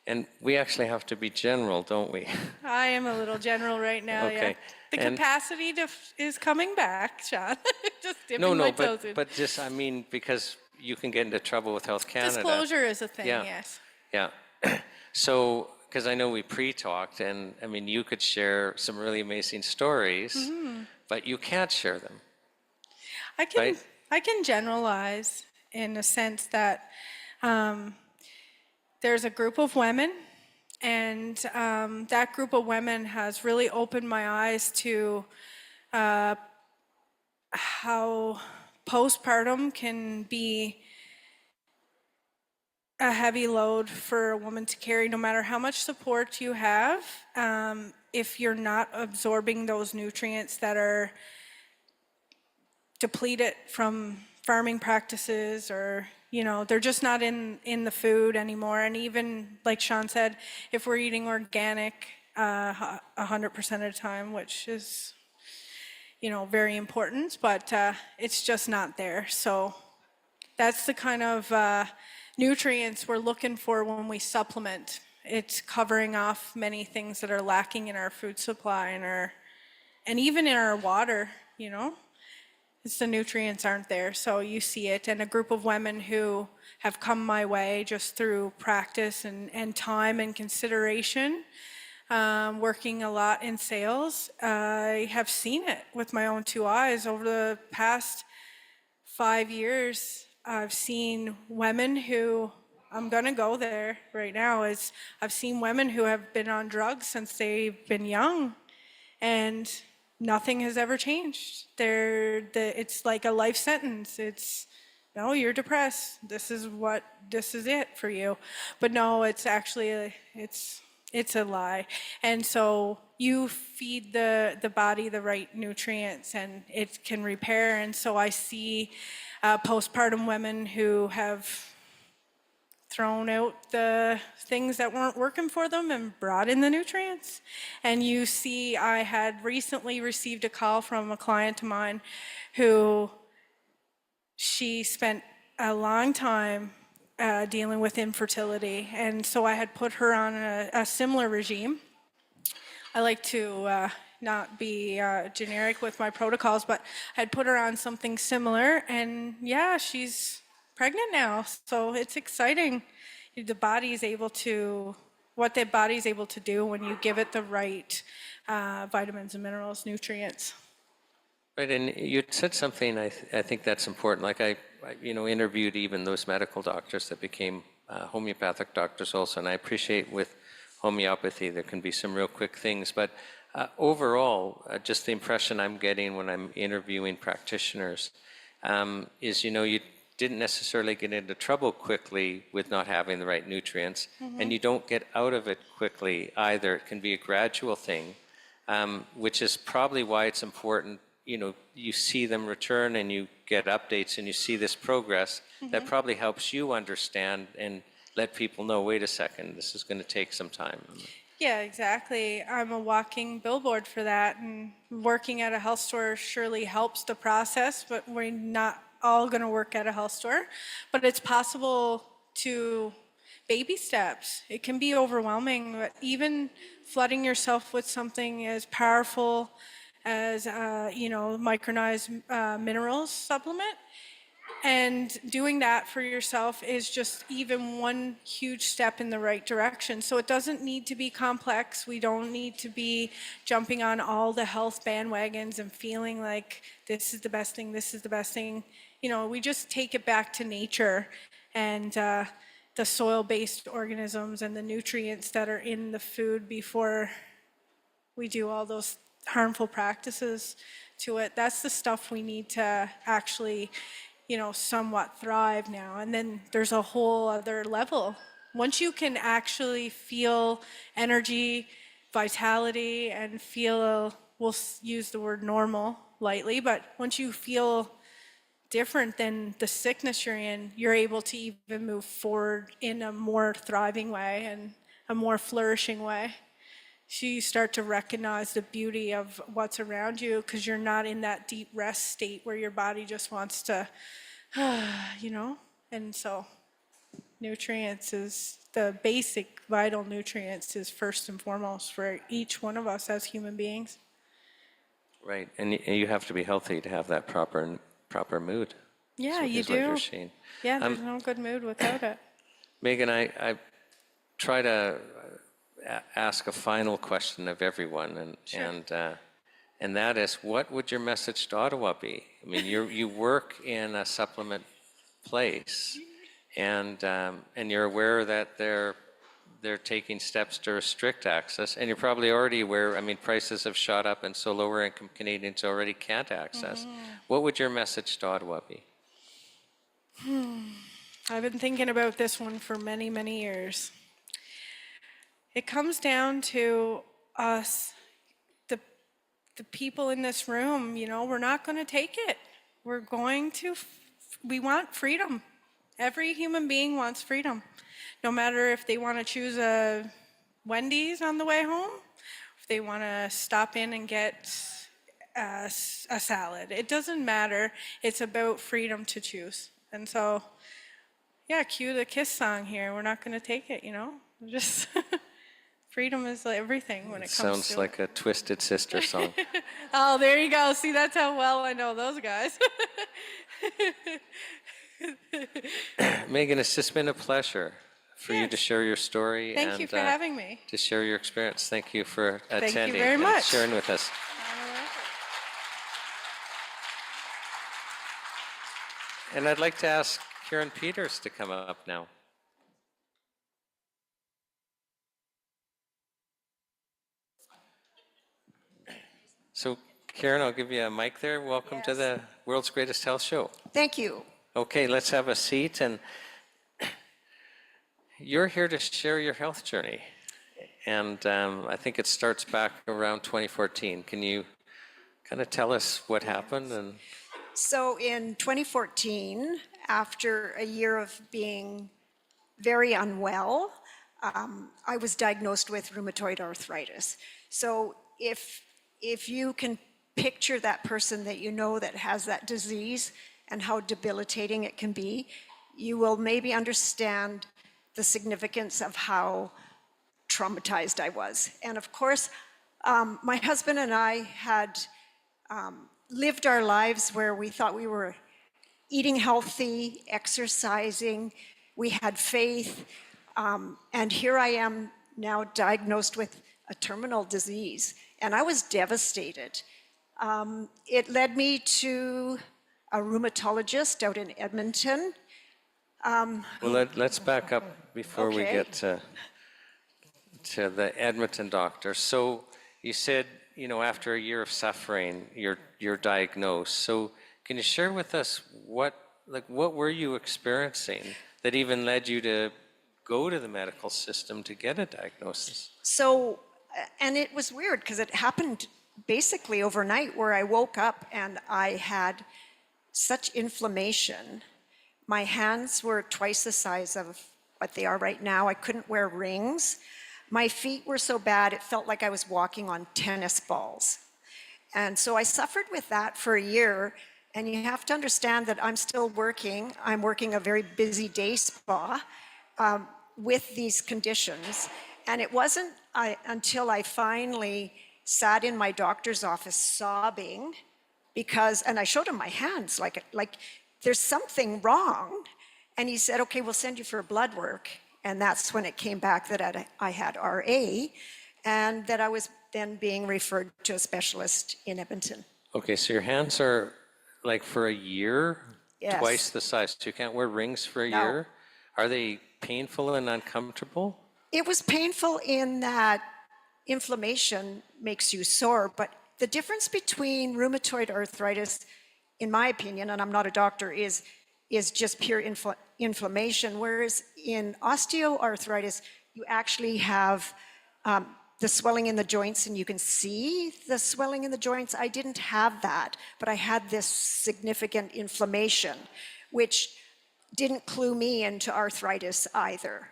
And we actually have to be general, don't we? I am a little general right now. Okay. The capacity is coming back, Shawn. Just dipping No, my toes in. but just, I mean, because you can get into trouble with Health Canada. Disclosure is a thing, Yeah. yes. Yeah. So because I know we pre-talked, and I mean, you could share some really amazing stories, but you can't share them, I can right? I can generalize in a sense that um, there's a group of women, and that group of women has really opened my eyes to how postpartum can be a heavy load for a woman to carry, no matter how much support you have. If you're not absorbing those nutrients that are depleted from farming practices, or they're just not in the food anymore. And even like Shawn said, if we're eating organic 100% of the time, which is very important, but it's just not there. So that's the kind of nutrients we're looking for when we supplement. It's covering off many things that are lacking in our food supply and even in our water. It's the nutrients aren't there, so you see it. And a group of women who have come my way just through practice and time and consideration, working a lot in sales, I have seen it with my own two eyes. Over the past 5 years, I've seen women who, I'm going to go there right now, is I've seen women who have been on drugs since they've been young, and nothing has ever changed. It's like a life sentence. It's, no, you're depressed. This is it for you. But no, it's actually, it's a lie. And so you feed the body the right nutrients and it can repair. And so I see postpartum women who have thrown out the things that weren't working for them and brought in the nutrients. And you see, I had recently received a call from a client of mine who she spent a long time dealing with infertility. And so I had put her on a similar regime. I like to not be generic with my protocols, but I'd put her on something similar, and yeah, she's pregnant now. So it's exciting. The body's able to, what the body's able to do when you give it the right vitamins and minerals, nutrients. Right, and you said something I think that's important. Like I interviewed even those medical doctors that became homeopathic doctors also, and I appreciate with homeopathy there can be some real quick things, but overall, just the impression I'm getting when I'm interviewing practitioners is, you didn't necessarily get into trouble quickly with not having the right nutrients, and you don't get out of it quickly either. It can be a gradual thing, which is probably why it's important. You see them return and you get updates and you see this progress. That probably helps you understand and let people know, wait a second, this is going to take some time. Yeah, exactly. I'm a walking billboard for that, and working at a health store surely helps the process, but we're not all going to work at a health store. But it's possible to baby steps. It can be overwhelming, but even flooding yourself with something as powerful as micronized minerals supplement, and doing that for yourself is just even one huge step in the right direction. So it doesn't need to be complex. We don't need to be jumping on all the health bandwagons and feeling like this is the best thing, this is the best thing. We just take it back to nature and the soil-based organisms and the nutrients that are in the food before we do all those harmful practices to it. That's the stuff we need to actually, somewhat thrive now. And then there's a whole other level. Once you can actually feel energy, vitality, and feel, we'll use the word normal lightly, but once you feel different than the sickness you're in, you're able to even move forward in a more thriving way and a more flourishing way. So you start to recognize the beauty of what's around you because you're not in that deep rest state where your body just wants to, and so nutrients is the basic vital nutrients is first and foremost for each one of us as human beings. Right, and you have to be healthy to have that proper mood. Yeah, you do. What you're saying. Yeah, there's no good mood without it. Megan, I try to ask a final question of everyone, and that is, what would your message to Ottawa be? I mean, you work in a supplement place, and you're aware that they're taking steps to restrict access, and you're probably already aware. I mean, prices have shot up, and so lower income Canadians already can't access. What would your message to Ottawa be? I've been thinking about this one for many, many years. It comes down to us, the people in this room. You know, we're not going to take it. We want freedom. Every human being wants freedom. No matter if they want to choose a Wendy's on the way home, if they want to stop in and get a salad. It doesn't matter. It's about freedom to choose. And so, yeah, cue the KISS song here. We're not going to take it, you know? Just freedom is everything when it comes to it. Sounds like a Twisted Sister song. Oh, there you go. See, that's how well I know those guys. Megan, it's just been a pleasure for you to share your story. Thank you for having me. To share your experience. Thank you for attending. Thank you very much. And sharing with us. And I'd like to ask Karen Peters to come up now. So, Karen, I'll give you a mic there. Welcome to the World's Greatest Health Show. Thank you. Okay, let's have a seat. And you're here to share your health journey. And I think it starts back around 2014. Can you kind of tell us what happened? And So in 2014, after a year of being very unwell, I was diagnosed with rheumatoid arthritis. So if you can picture that person that you know that has that disease and how debilitating it can be, you will maybe understand the significance of how traumatized I was. And of course, my husband and I had lived our lives where we thought we were eating healthy, exercising, we had faith, and here I am now diagnosed with a terminal disease, and I was devastated. It led me to a rheumatologist out in Edmonton. well, let's back up before we Okay. get to the Edmonton doctor. So you said, you know, after a year of suffering, you're diagnosed. So can you share with us what were you experiencing that even led you to go to the medical system to get a diagnosis? So, and it was weird because it happened basically overnight, where I woke up and I had such inflammation. My hands were twice the size of what they are right now. I couldn't wear rings. My feet were so bad, it felt like I was walking on tennis balls. And so I suffered with that for a year. And you have to understand that I'm still working. I'm working a very busy day spa with these conditions. And it wasn't until I finally sat in my doctor's office sobbing and I showed him my hands, like there's something wrong. And he said, okay, we'll send you for blood work. And that's when it came back that I had RA, and that I was then being referred to a specialist in Edmonton. Okay, so your hands are like for a year, Yes. twice the size. So you can't wear rings for a No. year? Are they painful and uncomfortable? It was painful in that inflammation makes you sore, but the difference between rheumatoid arthritis, in my opinion, and I'm not a doctor, is just pure inflammation, whereas in osteoarthritis, you actually have the swelling in the joints, and you can see the swelling in the joints. I didn't have that, but I had this significant inflammation, which didn't clue me into arthritis either.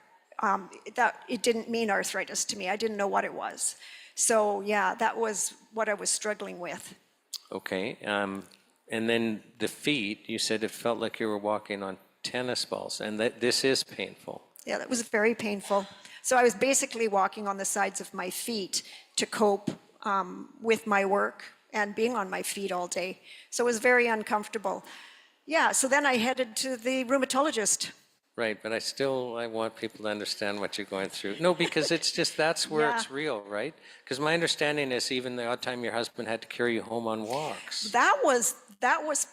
It didn't mean arthritis to me. I didn't know what it was. So yeah, that was what I was struggling with. Okay, and then the feet, you said it felt like you were walking on tennis balls, and this is painful. Yeah, that was very painful. So I was basically walking on the sides of my feet to cope with my work and being on my feet all day. So it was very uncomfortable. Yeah, so then I headed to the rheumatologist. Right, but I want people to understand what you're going through. No, because it's just, that's where Yeah. it's real, right? Because my understanding is even the odd time your husband had to carry you home on walks. That was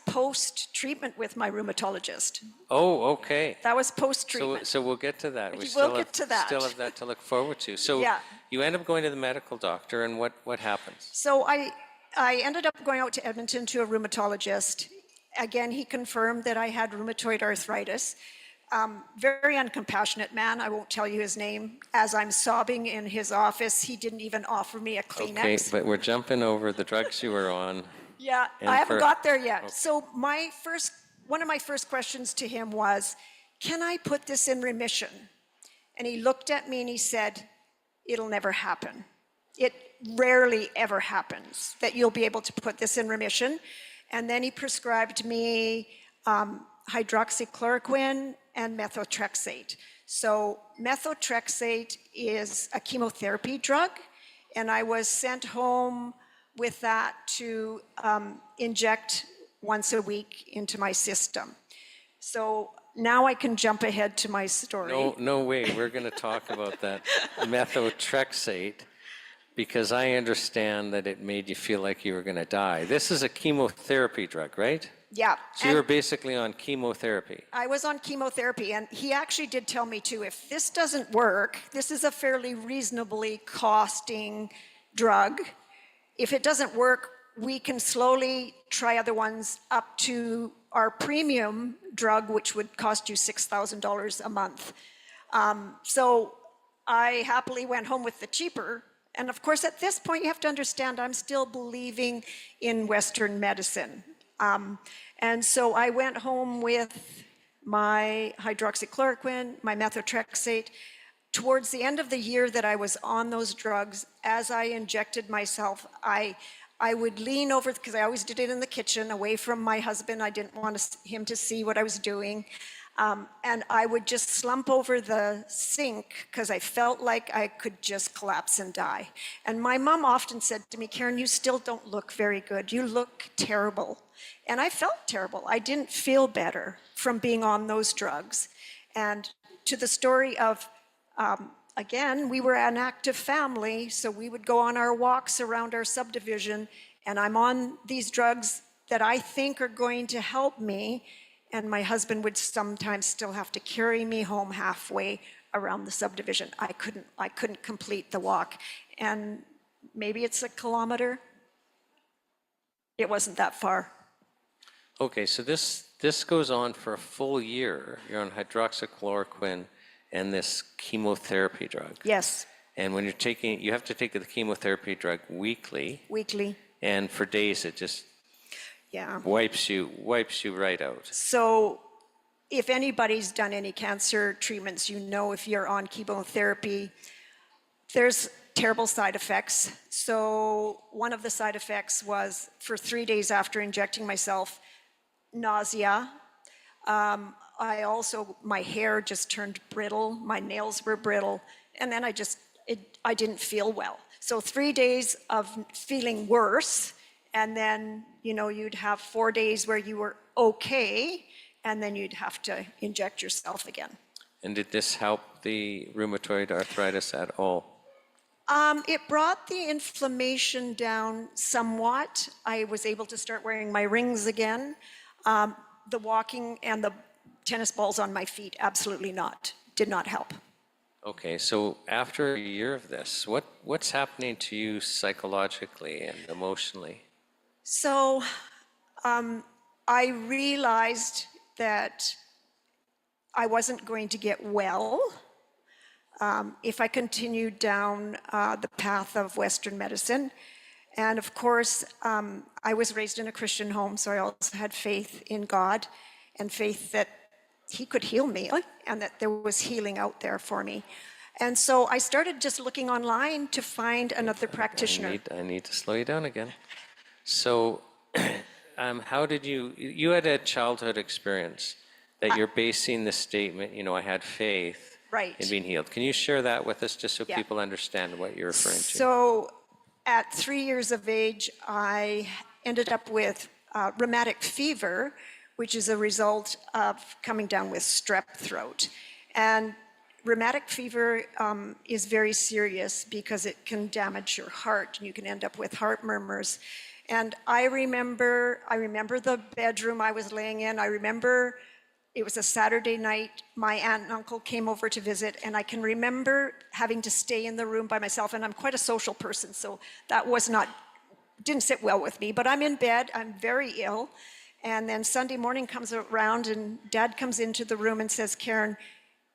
post-treatment with my rheumatologist. Oh, okay. That was So, post-treatment. so we'll get to that. We'll still get to that. Still have that to look forward to. So Yeah. you end up going to the medical doctor, and what happens? So I ended up going out to Edmonton to a rheumatologist. Again, he confirmed that I had rheumatoid arthritis. Very uncompassionate man. I won't tell you his name. As I'm sobbing in his office, he didn't even offer me a Kleenex. Okay, but we're jumping over the drugs you were on. Yeah, And I haven't for- got there yet. Okay. So one of my first questions to him was, can I put this in remission? And he looked at me and he said, it'll never happen. It rarely ever happens that you'll be able to put this in remission. And then he prescribed me hydroxychloroquine and methotrexate. So methotrexate is a chemotherapy drug, and I was sent home with that to inject once a week into my system. So now I can jump ahead to my story. No way. We're going to talk about that methotrexate because I understand that it made you feel like you were going to die. This is a chemotherapy drug, right? Yeah. So you were basically on chemotherapy. I was on chemotherapy, and he actually did tell me too, if this doesn't work, this is a fairly reasonably costing drug. If it doesn't work, we can slowly try other ones up to our premium drug, which would cost you $6,000 a month. So I happily went home with the cheaper. And of course, at this point, you have to understand, I'm still believing in Western medicine. And so I went home with my hydroxychloroquine, my methotrexate. Towards the end of the year that I was on those drugs, as I injected myself, I would lean over, because I always did it in the kitchen, away from my husband. I didn't want him to see what I was doing. And I would just slump over the sink because I felt like I could just collapse and die. And my mom often said to me, Karen, you still don't look very good. You look terrible. And I felt terrible. I didn't feel better from being on those drugs. And to the story of, again, we were an active family, so we would go on our walks around our subdivision, and I'm on these drugs that I think are going to help me, and my husband would sometimes still have to carry me home halfway around the subdivision. I couldn't complete the walk. And maybe it's a kilometer. It wasn't that far. Okay, so this goes on for a full year. You're on hydroxychloroquine and this chemotherapy drug. Yes, And when you're taking, you have to take the chemotherapy drug weekly, weekly. and for days it just Yeah. wipes you right out. So if anybody's done any cancer treatments, you know if you're on chemotherapy, there's terrible side effects. So one of the side effects was for 3 days after injecting myself, nausea. My hair just turned brittle, my nails were brittle, and then I didn't feel well. So 3 days of feeling worse, and then, you'd have 4 days where you were okay, and then you'd have to inject yourself again. And did this help the rheumatoid arthritis at all? It brought the inflammation down somewhat. I was able to start wearing my rings again. The walking and the tennis balls on my feet, absolutely not. Did not help. Okay, so after a year of this, what's happening to you psychologically and emotionally? So I realized that I wasn't going to get well if I continued down the path of Western medicine. And of course, I was raised in a Christian home, so I also had faith in God and faith that He could heal me and that there was healing out there for me. And so I started just looking online to find another practitioner. I need to slow you down again. So how did you had a childhood experience that you're basing the statement, I had faith Right. in being healed. Can you share that with us just so Yeah. people understand what you're referring to? So at 3 years of age, I ended up with rheumatic fever, which is a result of coming down with strep throat. And rheumatic fever is very serious because it can damage your heart and you can end up with heart murmurs. And I remember the bedroom I was laying in. I remember it was a Saturday night. My aunt and uncle came over to visit, and I can remember having to stay in the room by myself. And I'm quite a social person, so that didn't sit well with me. But I'm in bed, I'm very ill. And then Sunday morning comes around, and Dad comes into the room and says, Karen,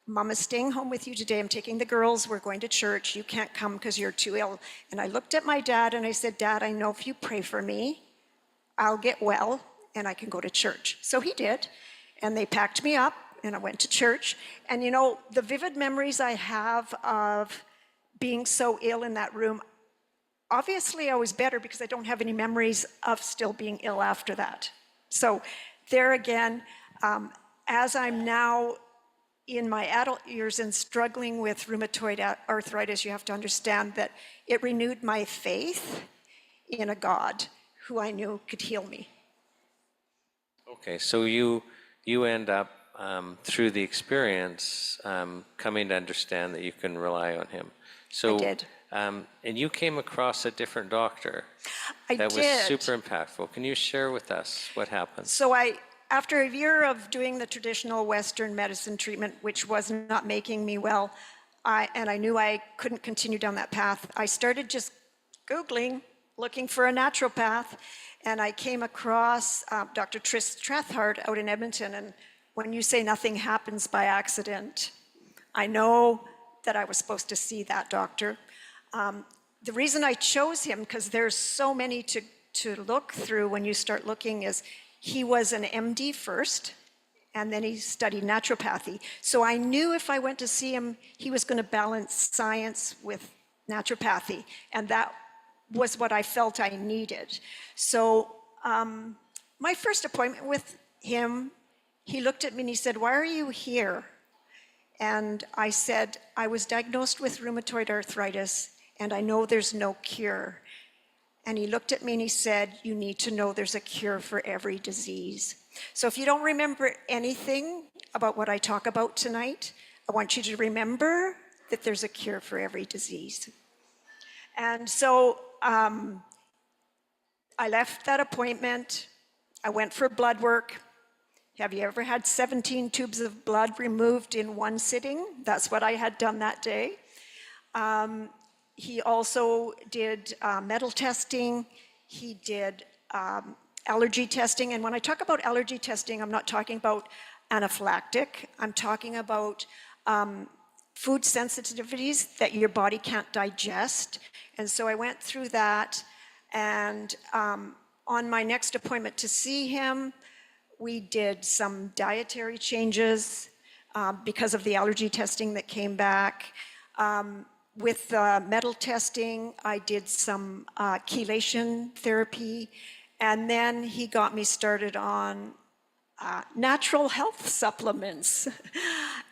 Mama's staying home with you today. I'm taking the girls. We're going to church. You can't come because you're too ill. And I looked at my dad and I said, Dad, I know if you pray for me, I'll get well and I can go to church. So he did. And they packed me up and I went to church. And you know, the vivid memories I have of being so ill in that room, obviously I was better because I don't have any memories of still being ill after that. So there again, as I'm now in my adult years and struggling with rheumatoid arthritis, you have to understand that it renewed my faith in a God who I knew could heal me. Okay, so you end up, through the experience, coming to understand that you can rely on him. So, I did. And you came across a different doctor. I that did. was super impactful. Can you share with us what happened? So after a year of doing the traditional Western medicine treatment, which was not making me well, and I knew I couldn't continue down that path, I started just Googling, looking for a naturopath, and I came across Dr. Tris Strathhart out in Edmonton. And when you say nothing happens by accident, I know that I was supposed to see that doctor. The reason I chose him, because there's so many to look through when you start looking, is he was an MD first, and then he studied naturopathy. So I knew if I went to see him, he was going to balance science with naturopathy, and that was what I felt I needed. So my first appointment with him, he looked at me and he said, "Why are you here?" And I said, "I was diagnosed with rheumatoid arthritis, and I know there's no cure." And he looked at me and he said, "You need to know there's a cure for every disease." So if you don't remember anything about what I talk about tonight, I want you to remember that there's a cure for every disease. And so I left that appointment. I went for blood work. Have you ever had 17 tubes of blood removed in one sitting? That's what I had done that day. He also did metal testing. He did allergy testing. And when I talk about allergy testing, I'm not talking about anaphylactic. I'm talking about food sensitivities that your body can't digest. And so I went through that. And on my next appointment to see him, we did some dietary changes because of the allergy testing that came back. With metal testing, I did some chelation therapy, and then he got me started on natural health supplements.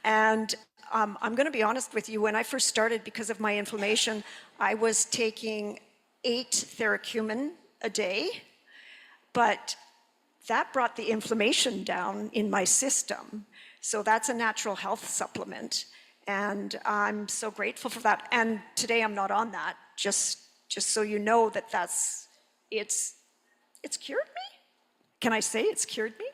And I'm going to be honest with you, when I first started, because of my inflammation, I was taking 8 theracumin a day, but that brought the inflammation down in my system. So that's a natural health supplement. And I'm so grateful for that. And today I'm not on that, just so you know that it's cured me? Can I say it's cured me?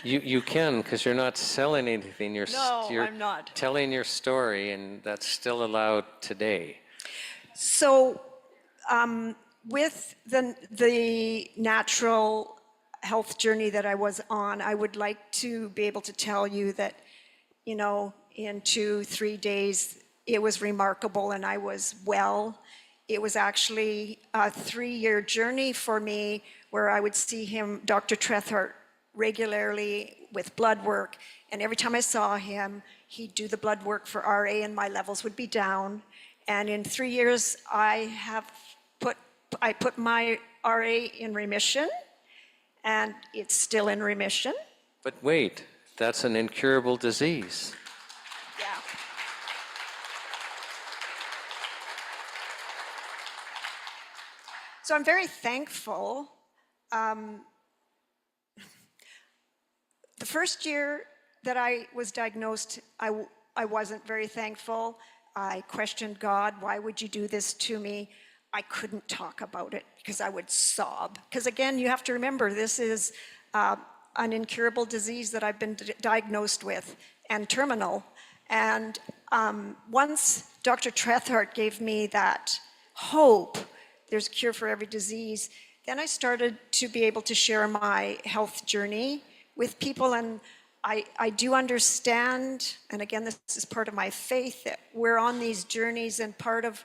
You can, because you're not selling anything. You're I'm not. telling your story, and that's still allowed today. So with the natural health journey that I was on, I would like to be able to tell you that, you know, in 2-3 days, it was remarkable and I was well. It was actually a 3-year journey for me where I would see him, Dr. Trethart, regularly with blood work. And every time I saw him, he'd do the blood work for RA and my levels would be down. And in 3 years, I put my RA in remission, and it's still in remission. But wait, that's an incurable disease. Yeah. So I'm very thankful. The first year that I was diagnosed, I wasn't very thankful. I questioned God, why would you do this to me? I couldn't talk about it because I would sob. Because again, you have to remember, this is an incurable disease that I've been diagnosed with, and terminal. And once Dr. Trethart gave me that hope, there's a cure for every disease, then I started to be able to share my health journey with people. And I do understand, and again, this is part of my faith, that we're on these journeys, and part of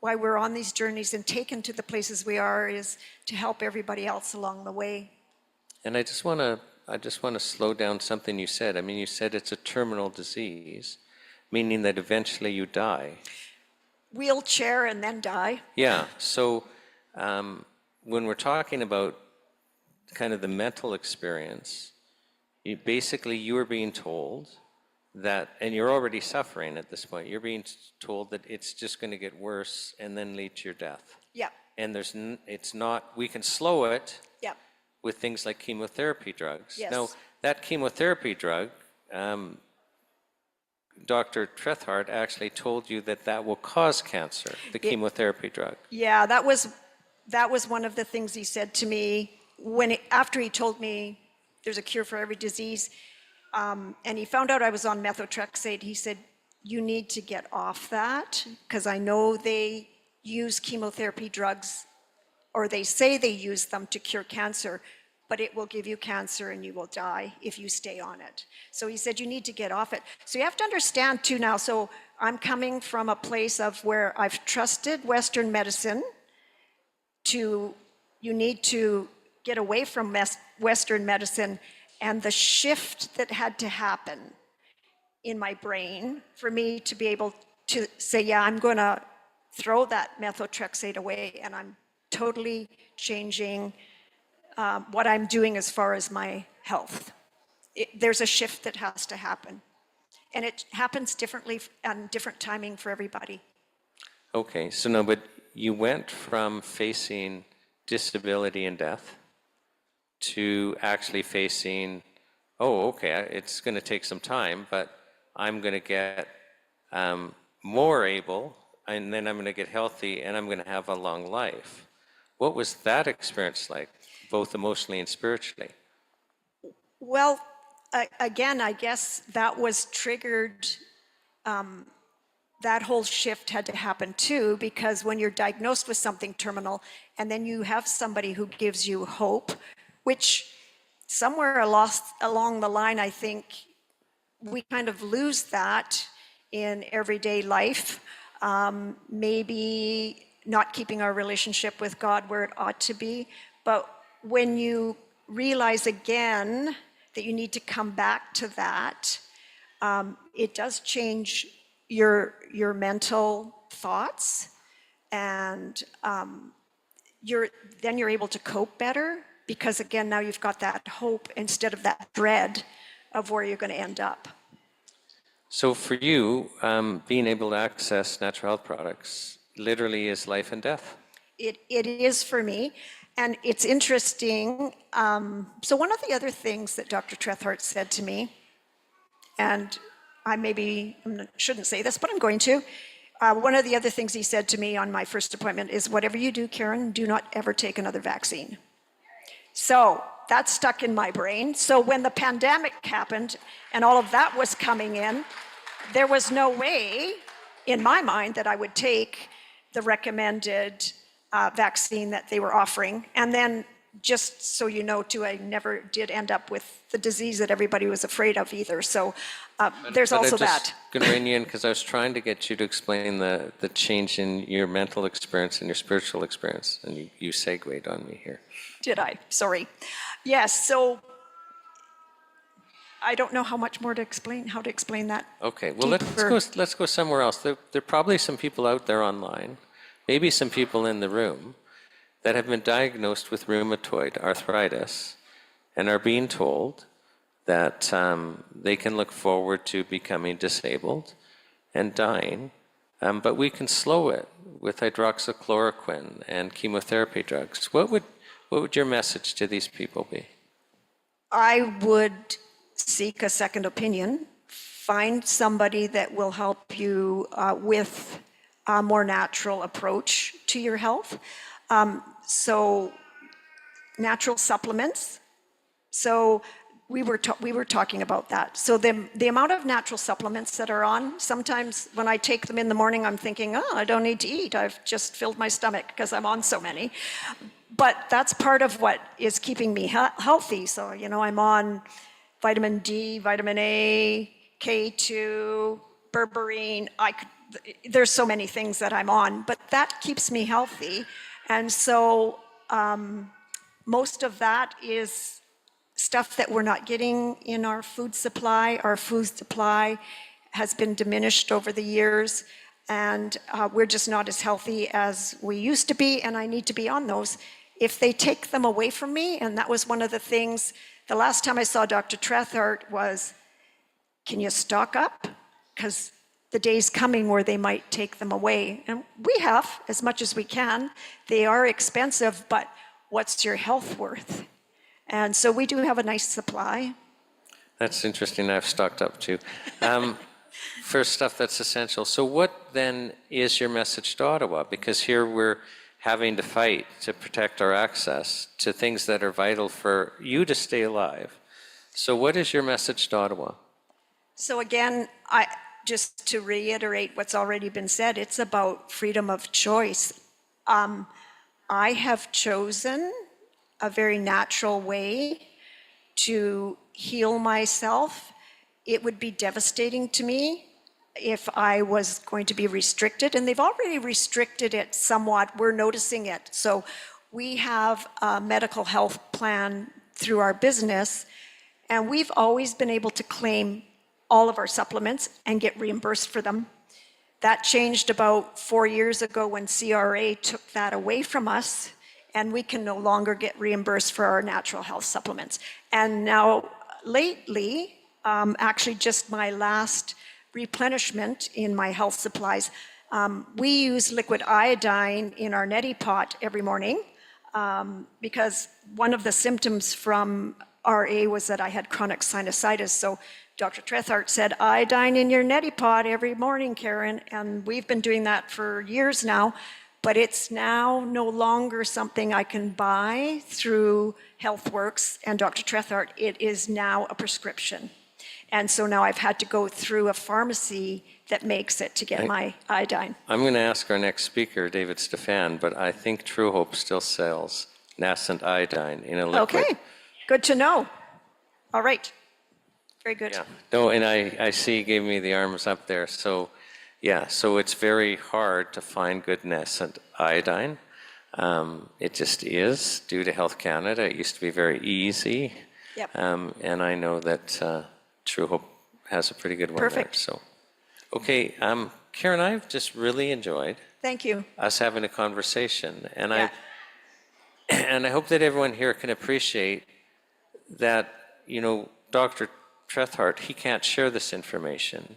why we're on these journeys and taken to the places we are is to help everybody else along the way. And I just want to slow down something you said. I mean, you said it's a terminal disease, meaning that eventually you die. Wheelchair and then die. Yeah. So when we're talking about kind of the mental experience, you were being told that, and you're already suffering at this point, you're being told that it's just going to get worse and then lead to your death. Yeah. And it's not, we can slow it Yeah. with things like chemotherapy drugs. Yes. Now, that chemotherapy drug, Dr. Trethart actually told you that will cause cancer, the chemotherapy drug. Yeah, that was one of the things he said to me after he told me there's a cure for every disease. And he found out I was on methotrexate. He said, you need to get off that, because I know they use chemotherapy drugs, or they say they use them to cure cancer, but it will give you cancer and you will die if you stay on it. So he said, you need to get off it. So you have to understand too now, so I'm coming from a place of where I've trusted Western medicine to, you need to get away from Western medicine, and the shift that had to happen in my brain for me to be able to say, yeah, I'm going to throw that methotrexate away, and I'm totally changing what I'm doing as far as my health. There's a shift that has to happen, and it happens differently and different timing for everybody. Okay, so no, but you went from facing disability and death to actually facing, it's going to take some time, but I'm going to get more able, and then I'm going to get healthy, and I'm going to have a long life. What was that experience like, both emotionally and spiritually? Well, again, I guess that was triggered, that whole shift had to happen too, because when you're diagnosed with something terminal, and then you have somebody who gives you hope, which somewhere along the line, I think we kind of lose that in everyday life. Maybe not keeping our relationship with God where it ought to be. But when you realize again that you need to come back to that, it does change your mental thoughts, and then you're able to cope better, because again, now you've got that hope instead of that dread of where you're going to end up. So for you, being able to access natural health products literally is life and death. It is for me, and it's interesting. So one of the other things that Dr. Trethart said to me, and I shouldn't say this, but I'm going to. One of the other things he said to me on my first appointment is, whatever you do, Karen, do not ever take another vaccine. So that stuck in my brain. So when the pandemic happened and all of that was coming in, there was no way in my mind that I would take the recommended vaccine that they were offering. And then, just so you know too, I never did end up with the disease that everybody was afraid of either. So there's also that. I'm going to rein you in, because I was trying to get you to explain the change in your mental experience and your spiritual experience, and you segued on me here. Did I? Sorry. Yes, so I don't know how much more to explain, how to explain that. Okay, well, let's go somewhere else. There are probably some people out there online, maybe some people in the room, that have been diagnosed with rheumatoid arthritis and are being told that they can look forward to becoming disabled and dying, but we can slow it with hydroxychloroquine and chemotherapy drugs. What would your message to these people be? I would seek a second opinion. Find somebody that will help you with a more natural approach to your health. So natural supplements. So we were talking about that. So the amount of natural supplements that are on, sometimes when I take them in the morning, I'm thinking, oh, I don't need to eat. I've just filled my stomach because I'm on so many. But that's part of what is keeping me healthy. So, you know, I'm on vitamin D, vitamin A, K2, berberine. There's so many things that I'm on, but that keeps me healthy. And so most of that is stuff that we're not getting in our food supply. Our food supply has been diminished over the years, and we're just not as healthy as we used to be, and I need to be on those. If they take them away from me, and that was one of the things, the last time I saw Dr. Trethart was, can you stock up? Because the day's coming where they might take them away. And we have, as much as we can. They are expensive, but what's your health worth? And so we do have a nice supply. That's interesting. I've stocked up too. For stuff that's essential. So what then is your message to Ottawa? Because here we're having to fight to protect our access to things that are vital for you to stay alive. So what is your message to Ottawa? So again, just to reiterate what's already been said, it's about freedom of choice. I have chosen a very natural way to heal myself. It would be devastating to me if I was going to be restricted, and they've already restricted it somewhat. We're noticing it. So we have a medical health plan through our business, and we've always been able to claim all of our supplements and get reimbursed for them. That changed about 4 years ago when CRA took that away from us, and we can no longer get reimbursed for our natural health supplements. And now lately, actually just my last replenishment in my health supplies, we use liquid iodine in our neti pot every morning because one of the symptoms from RA was that I had chronic sinusitis. So Dr. Trethart said, iodine in your neti pot every morning, Karen, and we've been doing that for years now, but it's now no longer something I can buy through HealthWorks and Dr. Trethart. It is now a prescription. And so now I've had to go through a pharmacy that makes it to get my iodine. I'm going to ask our next speaker, David Stefan, but I think True Hope still sells nascent iodine in a liquid. Okay, good to know. All right, very good. Yeah, no, and I see you gave me the arms up there. So, yeah, so it's very hard to find good nascent iodine. It just is due to Health Canada. It used to be very easy. Yep. And I know that True Hope has a pretty good one. Perfect. There, so, okay, Karen, I've just really enjoyed Thank you. us having a conversation, and Yeah. I hope that everyone here can appreciate that, you know, Dr. Trethart, he can't share this information.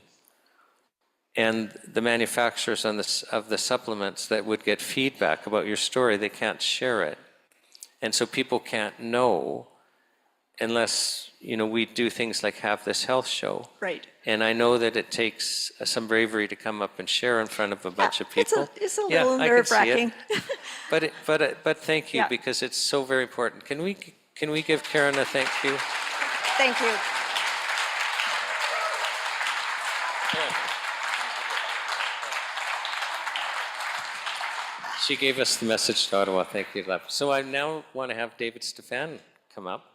And the manufacturers on of the supplements that would get feedback about your story, they can't share it. And so people can't know unless, you know, we do things like have this health show. Right. And I know that it takes some bravery to come up and share in front of a bunch of people. It's a little I can see it. nerve-wracking. But thank you, Yeah. because it's so very important. Can we give Karen a thank you? Thank you. She gave us the message to Ottawa. Thank you, love. So I now want to have David Stefan come up.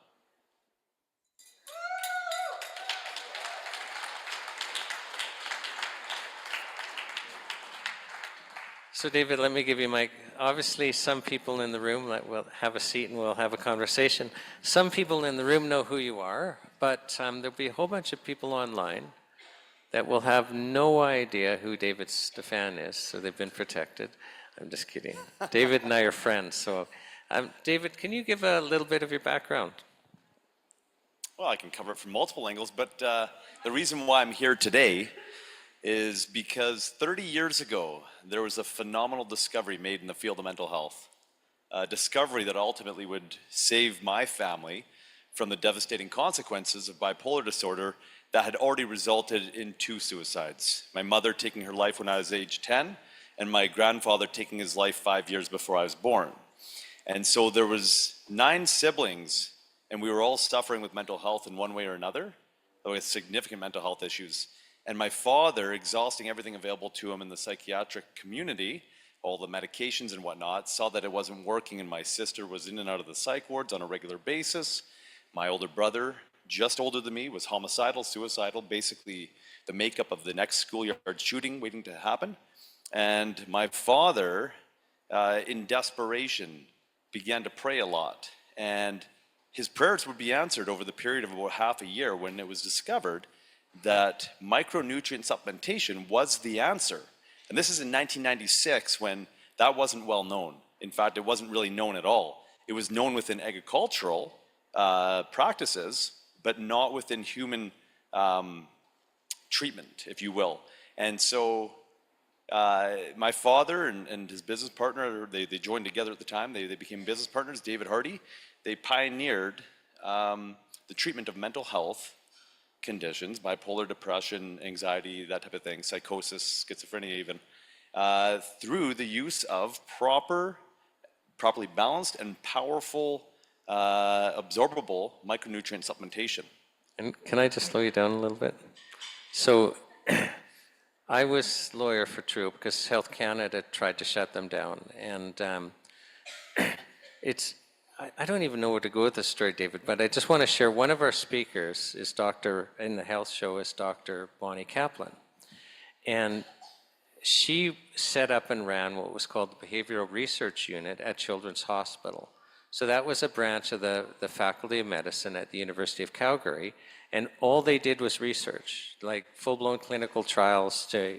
So David, let me give you my, obviously some people in the room that will have a seat and we'll have a conversation. Some people in the room know who you are, but there'll be a whole bunch of people online that will have no idea who David Stefan is, so they've been protected. I'm just kidding. David and I are friends, so David, can you give a little bit of your background? Well, I can cover it from multiple angles, but the reason why I'm here today is because 30 years ago, there was a phenomenal discovery made in the field of mental health. A discovery that ultimately would save my family from the devastating consequences of bipolar disorder that had already resulted in 2 suicides. My mother taking her life when I was age 10, and my grandfather taking his life 5 years before I was born. And so there was 9 siblings, and we were all suffering with mental health in one way or another, with significant mental health issues. And my father, exhausting everything available to him in the psychiatric community, all the medications and whatnot, saw that it wasn't working, and my sister was in and out of the psych wards on a regular basis. My older brother, just older than me, was homicidal, suicidal, basically the makeup of the next schoolyard shooting waiting to happen. And my father, in desperation, began to pray a lot. And his prayers would be answered over the period of about half a year when it was discovered that micronutrient supplementation was the answer. And this is in 1996 when that wasn't well known. In fact, it wasn't really known at all. It was known within agricultural practices, but not within human treatment, if you will. And so my father and his business partner, they joined together at the time. They became business partners, David Hardy. They pioneered the treatment of mental health conditions, bipolar depression, anxiety, that type of thing, psychosis, schizophrenia even, through the use of properly balanced and powerful, absorbable micronutrient supplementation. And can I just slow you down a little bit? So I was lawyer for True because Health Canada tried to shut them down. And I don't even know where to go with this story, David, but I just want to share one of our speakers is in the health show is Dr. Bonnie Kaplan. And she set up and ran what was called the Behavioral Research Unit at Children's Hospital. So that was a branch of the Faculty of Medicine at the University of Calgary. And all they did was research, like full-blown clinical trials to,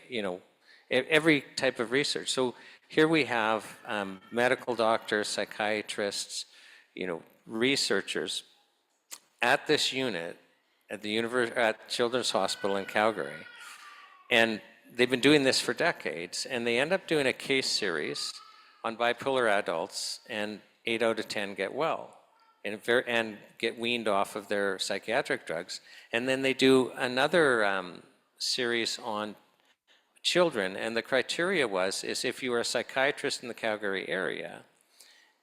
every type of research. So here we have medical doctors, psychiatrists, researchers at this unit at Children's Hospital in Calgary. And they've been doing this for decades, and they end up doing a case series on bipolar adults, and 8 out of 10 get well and get weaned off of their psychiatric drugs. And then they do another series on children, and the criteria is if you were a psychiatrist in the Calgary area,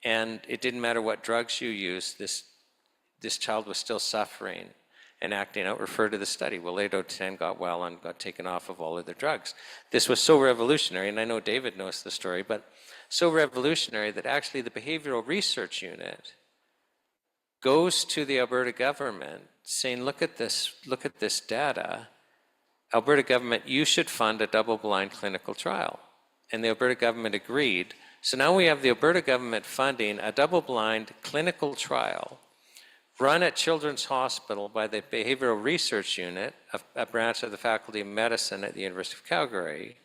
and it didn't matter what drugs you used, this child was still suffering and acting out, refer to the study. Well, 8 out of 10 got well and got taken off of all of their drugs. This was so revolutionary, and I know David knows the story, but so revolutionary that actually the Behavioral Research Unit goes to the Alberta government saying, look at this data. Alberta government, you should fund a double-blind clinical trial. And the Alberta government agreed. So now we have the Alberta government funding a double-blind clinical trial run at Children's Hospital by the Behavioral Research Unit, a branch of the Faculty of Medicine at the University of Calgary.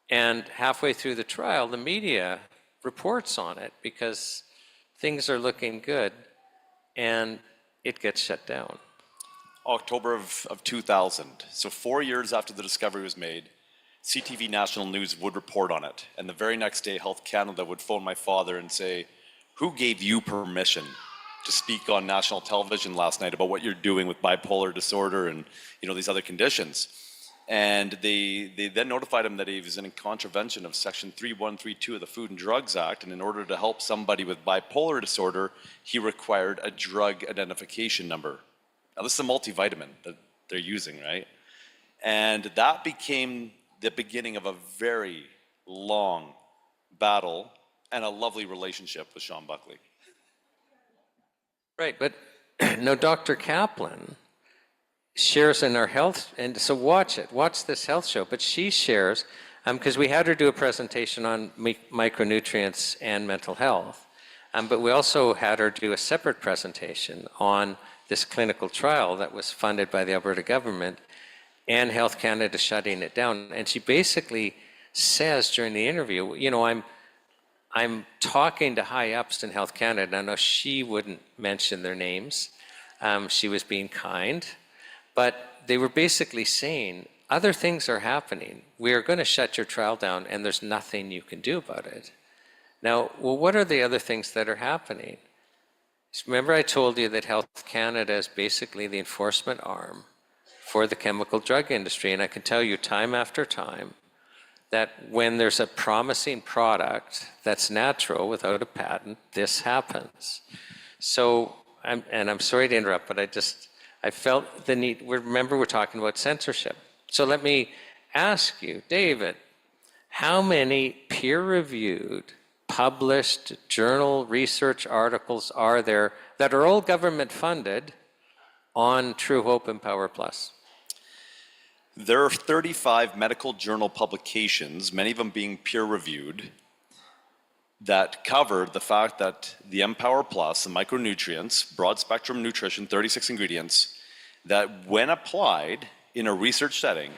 And halfway through the trial, the media reports on it because things are looking good, and it gets shut down. October of 2000, so 4 years after the discovery was made, CTV National News would report on it. And the very next day, Health Canada would phone my father and say, who gave you permission to speak on national television last night about what you're doing with bipolar disorder and these other conditions? And they then notified him that he was in contravention of Section 3132 of the Food and Drugs Act, and in order to help somebody with bipolar disorder, he required a drug identification number. Now, this is a multivitamin that they're using, right? And that became the beginning of a very long battle and a lovely relationship with Shawn Buckley. Right, but no, Dr. Kaplan shares in our health, and so watch this health show, but she shares, because we had her do a presentation on micronutrients and mental health, but we also had her do a separate presentation on this clinical trial that was funded by the Alberta government and Health Canada shutting it down. And she basically says during the interview, I'm talking to high-ups in Health Canada. I know she wouldn't mention their names. She was being kind. But they were basically saying, other things are happening. We are going to shut your trial down, and there's nothing you can do about it. Now, well, what are the other things that are happening? Remember I told you that Health Canada is basically the enforcement arm for the chemical drug industry, and I can tell you time after time that when there's a promising product that's natural without a patent, this happens. So, I'm sorry to interrupt, but I felt the need, remember we're talking about censorship. So let me ask you, David, how many peer-reviewed, published journal research articles are there that are all government funded on True Hope and Power Plus? There are 35 medical journal publications, many of them being peer-reviewed, that cover the fact that the Empower Plus, the micronutrients, broad-spectrum nutrition, 36 ingredients, that when applied in a research setting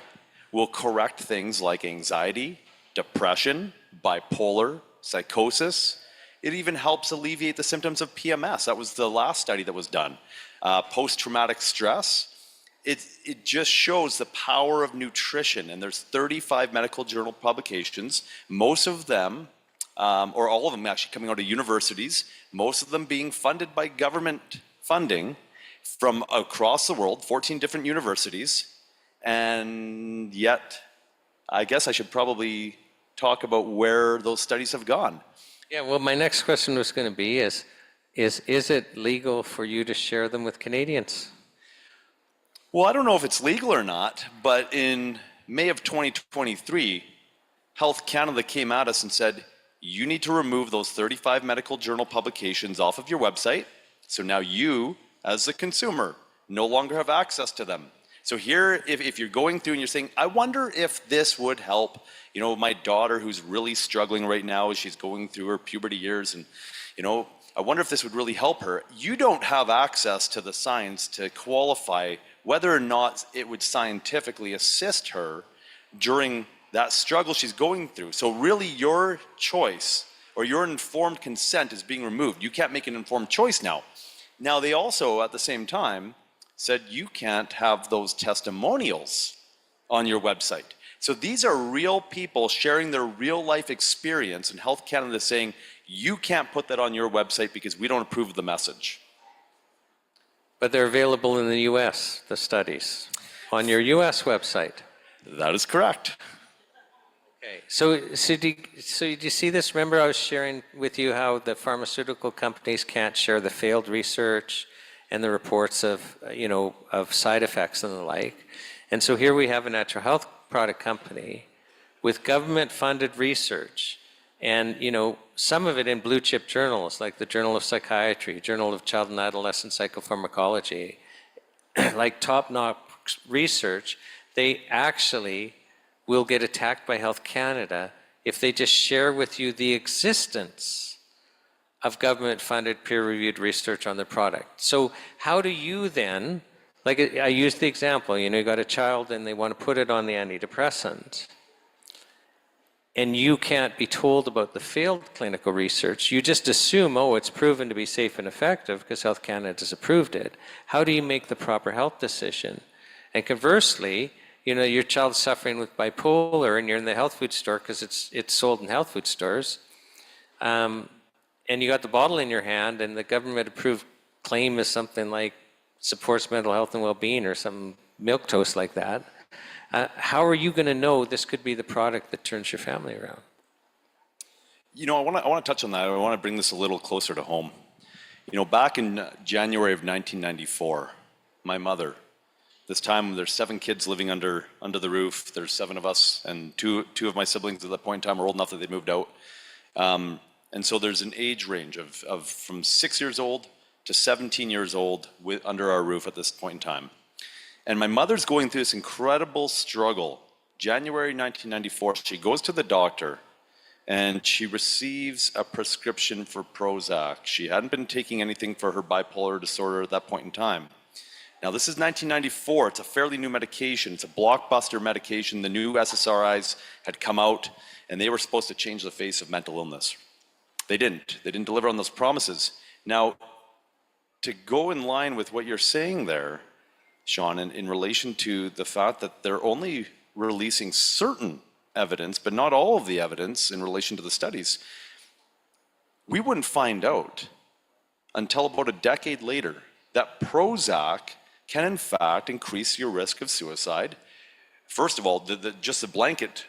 will correct things like anxiety, depression, bipolar, psychosis. It even helps alleviate the symptoms of PMS. That was the last study that was done. Post-traumatic stress. It just shows the power of nutrition. And there's 35 medical journal publications, most of them, or all of them actually coming out of universities, most of them being funded by government funding from across the world, 14 different universities. And yet, I guess I should probably talk about where those studies have gone. Yeah, well, my next question was going to be is it legal for you to share them with Canadians? Well, I don't know if it's legal or not, but in May of 2023, Health Canada came at us and said, you need to remove those 35 medical journal publications off of your website. So now you, as a consumer, no longer have access to them. So here, if you're going through and you're saying, I wonder if this would help, you know, my daughter who's really struggling right now as she's going through her puberty years, and, you know, I wonder if this would really help her. You don't have access to the science to qualify whether or not it would scientifically assist her during that struggle she's going through. So really your choice or your informed consent is being removed. You can't make an informed choice now. Now they also, at the same time, said you can't have those testimonials on your website. So these are real people sharing their real life experience, and Health Canada is saying, you can't put that on your website because we don't approve of the message. But they're available in the US, the studies, on your US website. That is correct. Okay. So did you see this? Remember I was sharing with you how the pharmaceutical companies can't share the failed research and the reports of, of side effects and the like. And so here we have a natural health product company with government-funded research, and some of it in blue chip journals like the Journal of Psychiatry, Journal of Child and Adolescent Psychopharmacology, like top-notch research. They actually will get attacked by Health Canada if they just share with you the existence of government-funded, peer-reviewed research on the product. So how do you then, like I used the example, you got a child and they want to put it on the antidepressant, and you can't be told about the failed clinical research. You just assume, it's proven to be safe and effective because Health Canada has approved it. How do you make the proper health decision? And conversely, your child's suffering with bipolar and you're in the health food store because it's sold in health food stores, and you got the bottle in your hand and the government-approved claim is something like supports mental health and well-being or some milquetoast like that. How are you going to know this could be the product that turns your family around? I want to touch on that. I want to bring this a little closer to home. Back in January of 1994, my mother, this time there's 7 kids living under the roof. There's 7 of us, and two of my siblings at that point in time were old enough that they'd moved out. And so there's an age range of from 6 years old to 17 years old under our roof at this point in time. And my mother's going through this incredible struggle. January 1994, she goes to the doctor and she receives a prescription for Prozac. She hadn't been taking anything for her bipolar disorder at that point in time. Now this is 1994, it's a fairly new medication, it's a blockbuster medication. The new SSRIs had come out and they were supposed to change the face of mental illness. They didn't deliver on those promises. Now, to go in line with what you're saying there, Shawn, in relation to the fact that they're only releasing certain evidence, but not all of the evidence in relation to the studies, we wouldn't find out until about a decade later that Prozac can in fact increase your risk of suicide. First of all, just the blanket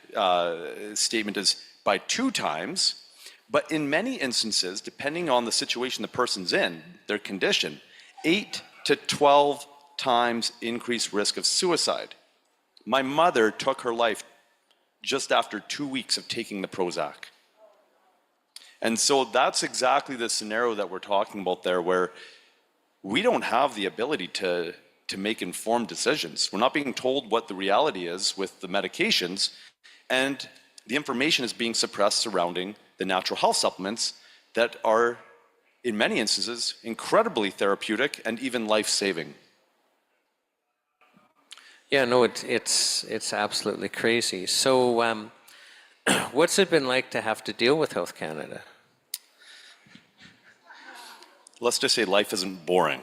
statement is by 2 times, but in many instances, depending on the situation the person's in, their condition, 8 to 12 times increased risk of suicide. My mother took her life just after 2 weeks of taking the Prozac. And so that's exactly the scenario that we're talking about there, where we don't have the ability to make informed decisions. We're not being told what the reality is with the medications, and the information is being suppressed surrounding the natural health supplements that are, in many instances, incredibly therapeutic and even life-saving. Yeah, no, it's absolutely crazy. So what's it been like to have to deal with Health Canada? Let's just say life isn't boring.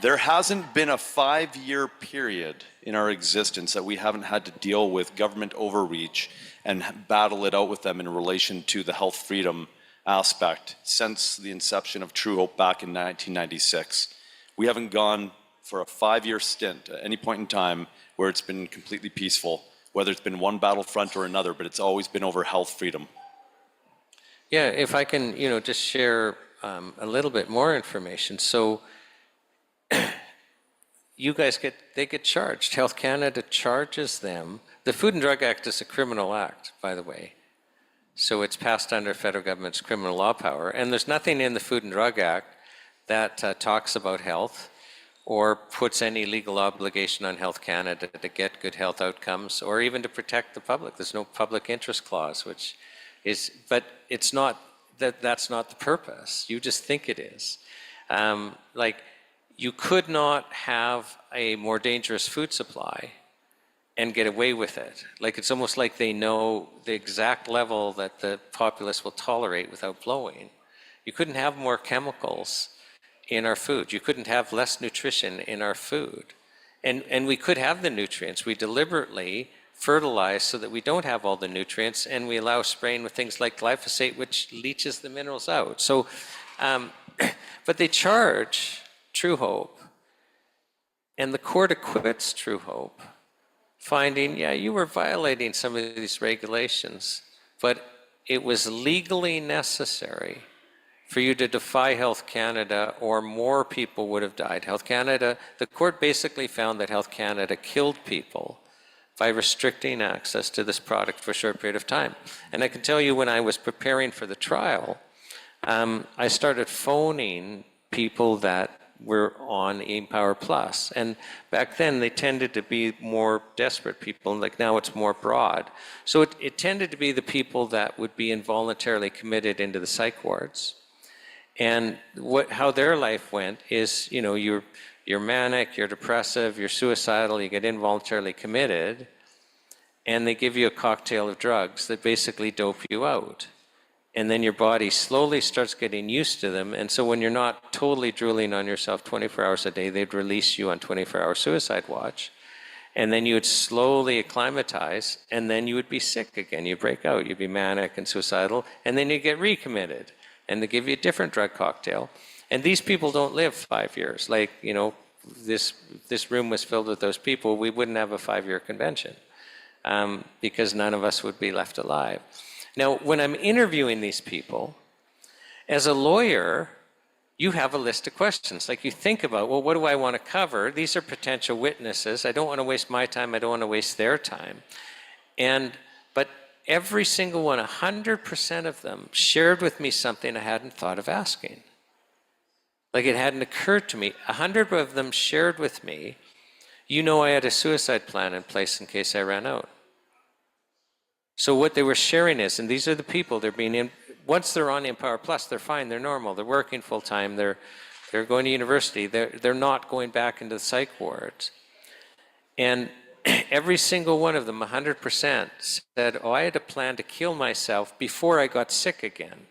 There hasn't been a 5-year period in our existence that we haven't had to deal with government overreach and battle it out with them in relation to the health freedom aspect since the inception of True Hope back in 1996. We haven't gone for a 5-year stint at any point in time where it's been completely peaceful, whether it's been one battlefront or another, but it's always been over health freedom. Yeah, if I can, just share a little bit more information. So you guys get charged. Health Canada charges them. The Food and Drug Act is a criminal act, by the way. So it's passed under federal government's criminal law power. And there's nothing in the Food and Drug Act that talks about health or puts any legal obligation on Health Canada to get good health outcomes or even to protect the public. There's no public interest clause, but it's not, that's not the purpose. You just think it is. You could not have a more dangerous food supply and get away with it. It's almost like they know the exact level that the populace will tolerate without blowing. You couldn't have more chemicals in our food. You couldn't have less nutrition in our food. And we could have the nutrients. We deliberately fertilize so that we don't have all the nutrients, and we allow spraying with things like glyphosate, which leaches the minerals out. So, but they charge True Hope, and the court acquits True Hope, finding, yeah, you were violating some of these regulations, but it was legally necessary for you to defy Health Canada or more people would have died. Health Canada, the court basically found that Health Canada killed people by restricting access to this product for a short period of time. And I can tell you, when I was preparing for the trial, I started phoning people that were on Empower Plus. And back then they tended to be more desperate people, like now it's more broad. So it tended to be the people that would be involuntarily committed into the psych wards. And how their life went is, you're manic, you're depressive, you're suicidal, you get involuntarily committed, and they give you a cocktail of drugs that basically dope you out. And then your body slowly starts getting used to them. And so when you're not totally drooling on yourself 24 hours a day, they'd release you on 24-hour suicide watch. And then you would slowly acclimatize, and then you would be sick again. You'd break out, you'd be manic and suicidal, and then you get recommitted. And they give you a different drug cocktail. And these people don't live 5 years. This room was filled with those people, we wouldn't have a 5-year convention because none of us would be left alive. Now, when I'm interviewing these people, as a lawyer, you have a list of questions. You think about, well, what do I want to cover? These are potential witnesses. I don't want to waste my time. I don't want to waste their time. But every single one, 100% of them, shared with me something I hadn't thought of asking. It hadn't occurred to me. 100 of them shared with me, I had a suicide plan in place in case I ran out. So what they were sharing is, and these are the people, once they're on Empower Plus, they're fine, they're normal, they're working full time, they're going to university, they're not going back into the psych wards. And every single one of them, 100%, said, I had a plan to kill myself before I got sick again.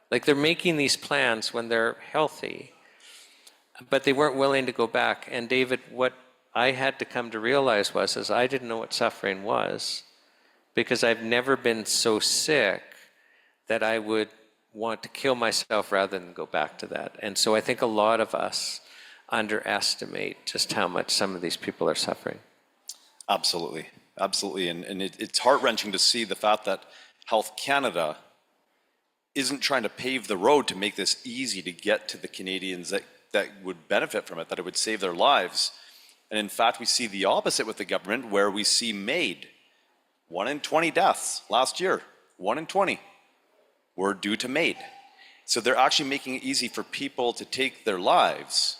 They're making these plans when they're healthy, but they weren't willing to go back. And David, what I had to come to realize was I didn't know what suffering was, because I've never been so sick that I would want to kill myself rather than go back to that. And so I think a lot of us underestimate just how much some of these people are suffering. Absolutely, absolutely. And it's heart-wrenching to see the fact that Health Canada isn't trying to pave the road to make this easy to get to the Canadians that would benefit from it, that it would save their lives. And in fact, we see the opposite with the government, where we see MAID. 1 in 20 deaths last year, 1 in 20 were due to MAID. So they're actually making it easy for people to take their lives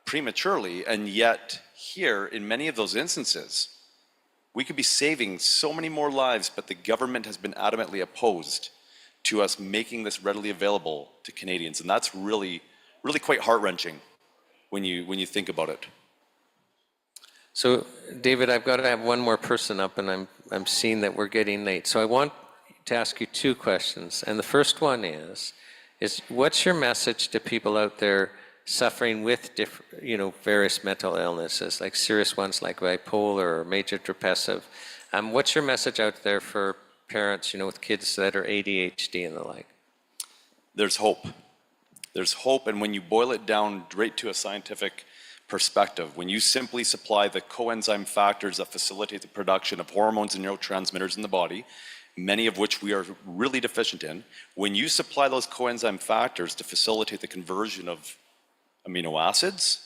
prematurely, and yet here, in many of those instances, we could be saving so many more lives, but the government has been adamantly opposed to us making this readily available to Canadians. And that's really, really quite heart-wrenching when you think about it. So, David, I've got to have one more person up, and I'm seeing that we're getting late. So I want to ask you two questions. And the first one is what's your message to people out there suffering with various mental illnesses, like serious ones like bipolar or major depressive? What's your message out there for parents, with kids that are ADHD and the like? There's hope. There's hope, and when you boil it down right to a scientific perspective, when you simply supply the coenzyme factors that facilitate the production of hormones and neurotransmitters in the body, many of which we are really deficient in, when you supply those coenzyme factors to facilitate the conversion of amino acids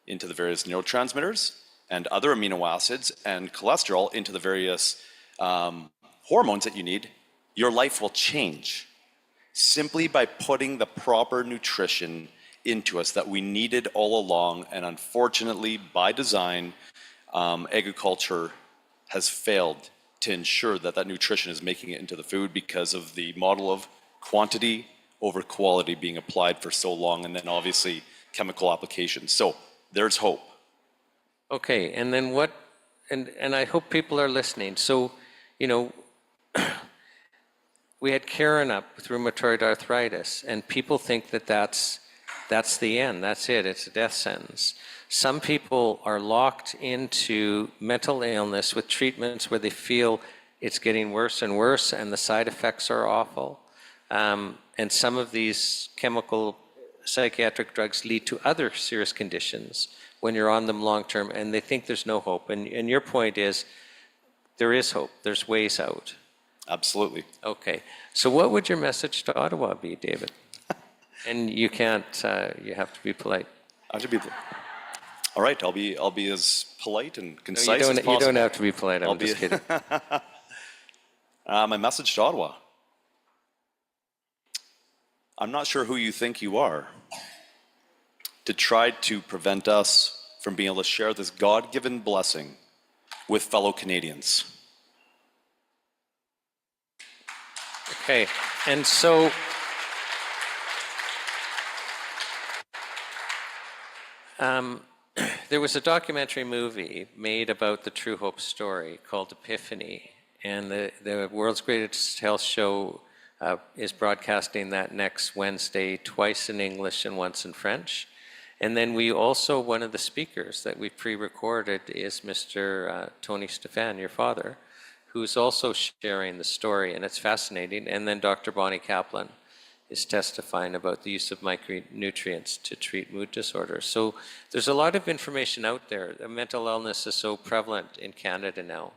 into the various neurotransmitters and other amino acids and cholesterol into the various hormones that you need, your life will change simply by putting the proper nutrition into us that we needed all along. And unfortunately, by design, agriculture has failed to ensure that that nutrition is making it into the food because of the model of quantity over quality being applied for so long, and then obviously chemical applications. So there's hope. Okay, and then what, and I hope people are listening. So, we had Karen up with rheumatoid arthritis, and people think that that's the end, that's it, it's a death sentence. Some people are locked into mental illness with treatments where they feel it's getting worse and worse and the side effects are awful. And some of these chemical psychiatric drugs lead to other serious conditions when you're on them long term, and they think there's no hope. And your point is, there is hope, there's ways out. Absolutely. Okay, so what would your message to Ottawa be, David? And you can't, you have to be polite. I have to be. All right, I'll be as polite and concise as possible. You don't have to be polite, I'm just kidding. My message to Ottawa. I'm not sure who you think you are to try to prevent us from being able to share this God-given blessing with fellow Canadians. Okay, and so there was a documentary movie made about the True Hope story called Epiphany, and the world's greatest health show is broadcasting that next Wednesday, twice in English and once in French. And then we also, one of the speakers that we pre-recorded is Mr. Tony Stephan, your father, who's also sharing the story, and it's fascinating. And then Dr. Bonnie Kaplan is testifying about the use of micronutrients to treat mood disorders. So there's a lot of information out there. Mental illness is so prevalent in Canada now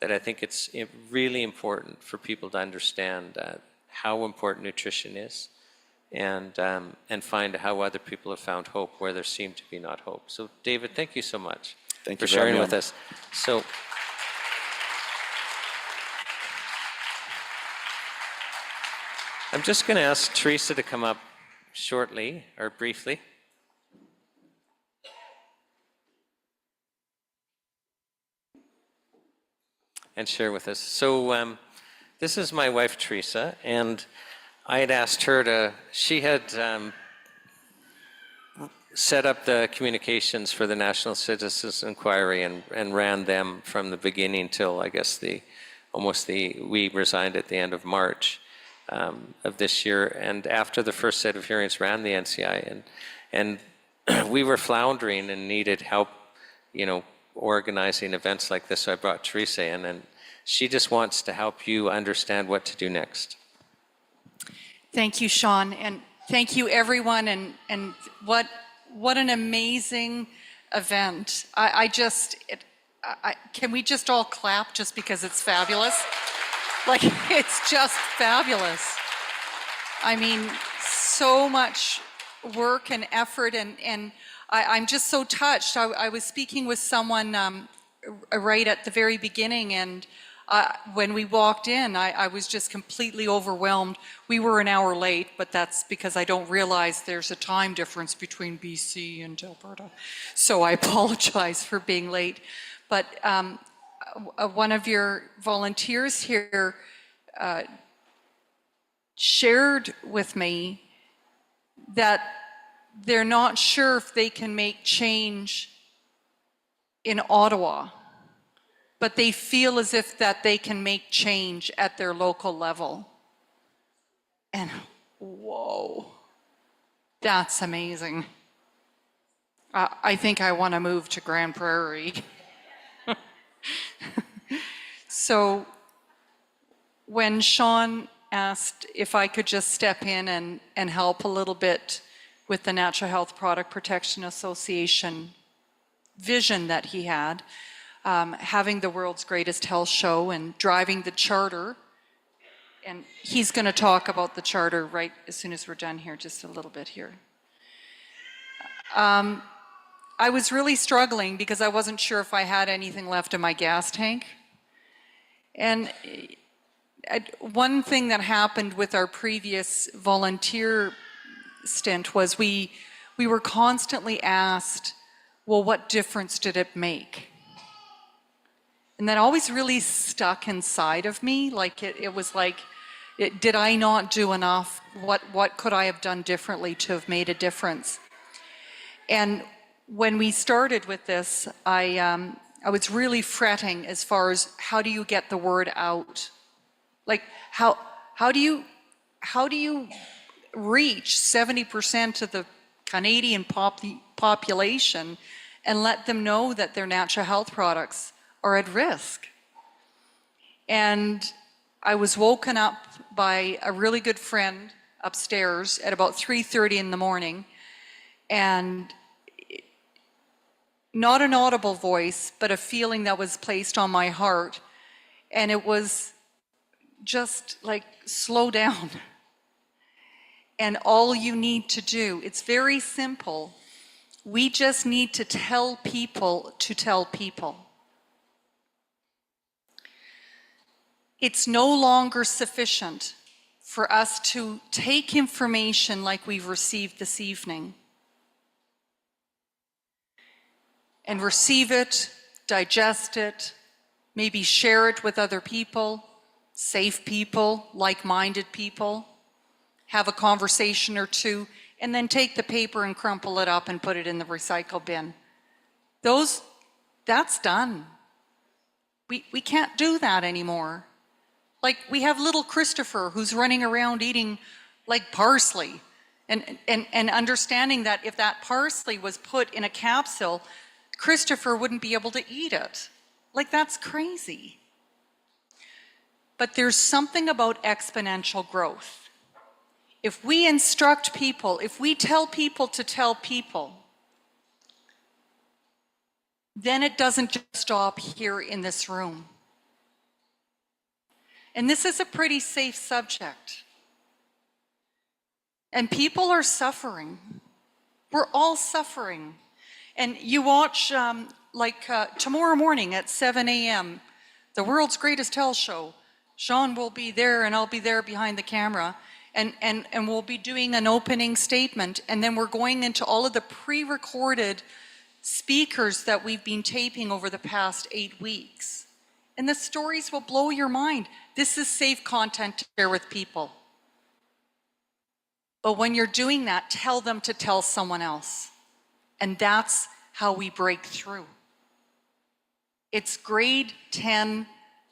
that I think it's really important for people to understand how important nutrition is, and find how other people have found hope where there seemed to be not hope. So David, thank you so much for sharing with us. So I'm just going to ask Teresa to come up shortly or briefly. And share with us. So this is my wife, Teresa, and I had asked her she had set up the communications for the National Citizens Inquiry and ran them from the beginning till, I guess, we resigned at the end of March of this year. And after the first set of hearings, ran the NCI, and we were floundering and needed help, organizing events like this. So I brought Teresa in, and she just wants to help you understand what to do next. Thank you, Shawn, and thank you, everyone, and what an amazing event. Can we just all clap just because it's fabulous? Like, it's just fabulous. I mean, so much work and effort, and I'm just so touched. I was speaking with someone right at the very beginning, and when we walked in, I was just completely overwhelmed. We were an hour late, but that's because I don't realize there's a time difference between BC and Alberta. So I apologize for being late. But one of your volunteers here shared with me that they're not sure if they can make change in Ottawa, but they feel as if that they can make change at their local level. And whoa, that's amazing. I think I want to move to Grande Prairie. So when Shawn asked if I could just step in and help a little bit with the Natural Health Product Protection Association vision that he had, having the world's greatest health show and driving the charter, and he's going to talk about the charter right as soon as we're done here, just a little bit here. I was really struggling because I wasn't sure if I had anything left in my gas tank. And one thing that happened with our previous volunteer stint was we were constantly asked, well, what difference did it make? And that always really stuck inside of me. Like it was like, did I not do enough? What could I have done differently to have made a difference? And when we started with this, I was really fretting as far as how do you get the word out? Like how do you reach 70% of the Canadian population and let them know that their natural health products are at risk? And I was woken up by a really good friend upstairs at about 3:30 in the morning, and not an audible voice, but a feeling that was placed on my heart. And it was just like, slow down. And all you need to do, it's very simple. We just need to tell people to tell people. It's no longer sufficient for us to take information like we've received this evening and receive it, digest it, maybe share it with other people, safe people, like-minded people, have a conversation or two, and then take the paper and crumple it up and put it in the recycle bin. That's done. We can't do that anymore. Like, we have little Christopher who's running around eating like parsley and understanding that if that parsley was put in a capsule, Christopher wouldn't be able to eat it. Like, that's crazy. But there's something about exponential growth. If we instruct people, if we tell people to tell people, then it doesn't just stop here in this room. And this is a pretty safe subject. And people are suffering. We're all suffering. And you watch, tomorrow morning at 7 a.m., the world's greatest health show. Shawn will be there, and I'll be there behind the camera. And we'll be doing an opening statement. And then we're going into all of the pre-recorded speakers that we've been taping over the past 8 weeks. And the stories will blow your mind. This is safe content to share with people. But when you're doing that, tell them to tell someone else. And that's how we break through. It's grade 10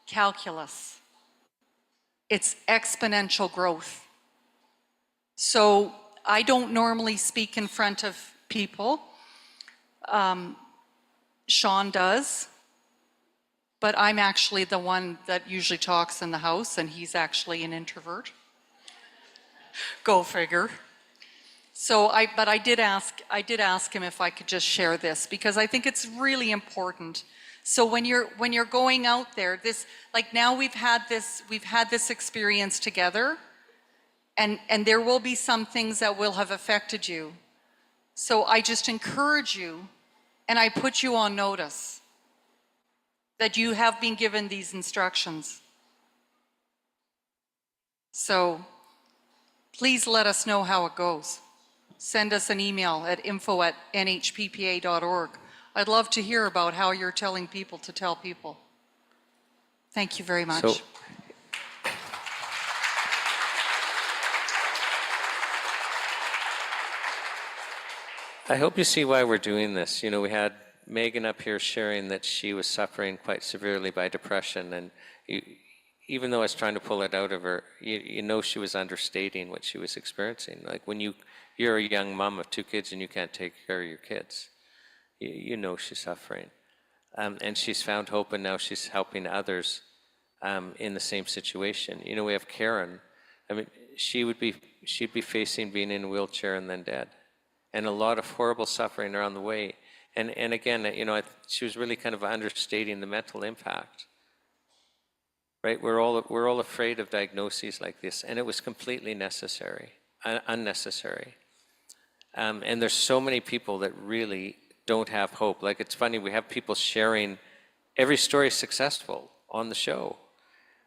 calculus. It's exponential growth. So I don't normally speak in front of people. Shawn does. But I'm actually the one that usually talks in the house, and he's actually an introvert. Go figure. So but I did ask him if I could just share this, because I think it's really important. So when you're going out there, like now we've had this experience together, and there will be some things that will have affected you. So I just encourage you, and I put you on notice that you have been given these instructions. So please let us know how it goes. Send us an email at info@nhppa.org. I'd love to hear about how you're telling people to tell people. Thank you very much. So, I hope you see why we're doing this. You know, we had Megan up here sharing that she was suffering quite severely by depression, and even though I was trying to pull it out of her, you know she was understating what she was experiencing. Like when you're a young mom of 2 kids and you can't take care of your kids, you know she's suffering. And she's found hope, and now she's helping others in the same situation. You know, we have Karen. I mean, she'd be facing being in a wheelchair and then dead, and a lot of horrible suffering are on the way. And again, you know, she was really kind of understating the mental impact. Right? We're all afraid of diagnoses like this, and it was completely unnecessary. And there's so many people that really don't have hope. Like, it's funny, we have people sharing every story successful on the show,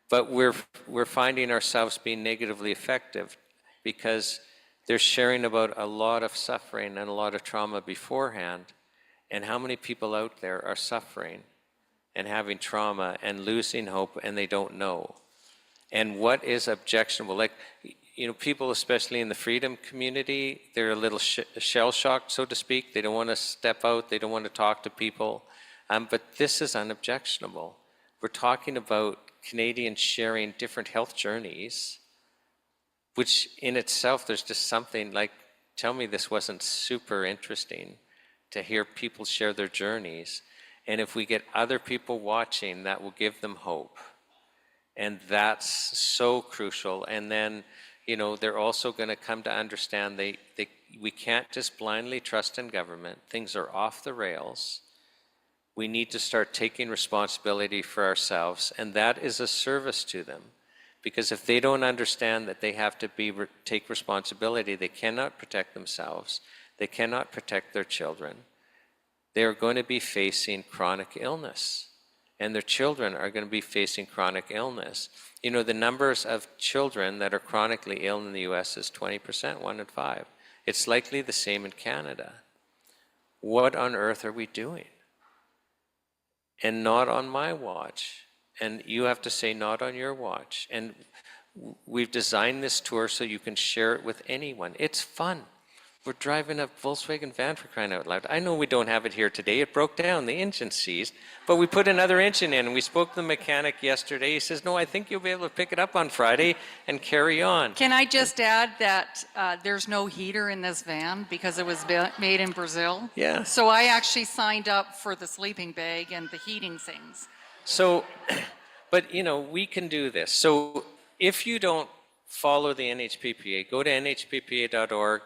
but we're finding ourselves being negatively affected because they're sharing about a lot of suffering and a lot of trauma beforehand, and how many people out there are suffering and having trauma and losing hope, and they don't know. And what is objectionable? Like, you know, people, especially in the freedom community, they're a little shell-shocked, so to speak. They don't want to step out. They don't want to talk to people. But this is unobjectionable. We're talking about Canadians sharing different health journeys, which in itself, there's just something like, tell me this wasn't super interesting to hear people share their journeys. And if we get other people watching, that will give them hope. And that's so crucial. And then, you know, they're also going to come to understand we can't just blindly trust in government. Things are off the rails. We need to start taking responsibility for ourselves, and that is a service to them. Because if they don't understand that they have to take responsibility, they cannot protect themselves, they cannot protect their children. They are going to be facing chronic illness, and their children are going to be facing chronic illness. You know, the numbers of children that are chronically ill in the US is 20%, 1 in 5. It's likely the same in Canada. What on earth are we doing? And not on my watch. And you have to say not on your watch. And we've designed this tour so you can share it with anyone. It's fun. We're driving a Volkswagen van, for crying out loud. I know we don't have it here today. It broke down, the engine seized, but we put another engine in, and we spoke to the mechanic yesterday. He says, no, I think you'll be able to pick it up on Friday and carry on. Can I just add that there's no heater in this van because it was made in Brazil? Yeah. So I actually signed up for the sleeping bag and the heating things. So, but you know, we can do this. So if you don't follow the NHPPA, go to nhppa.org,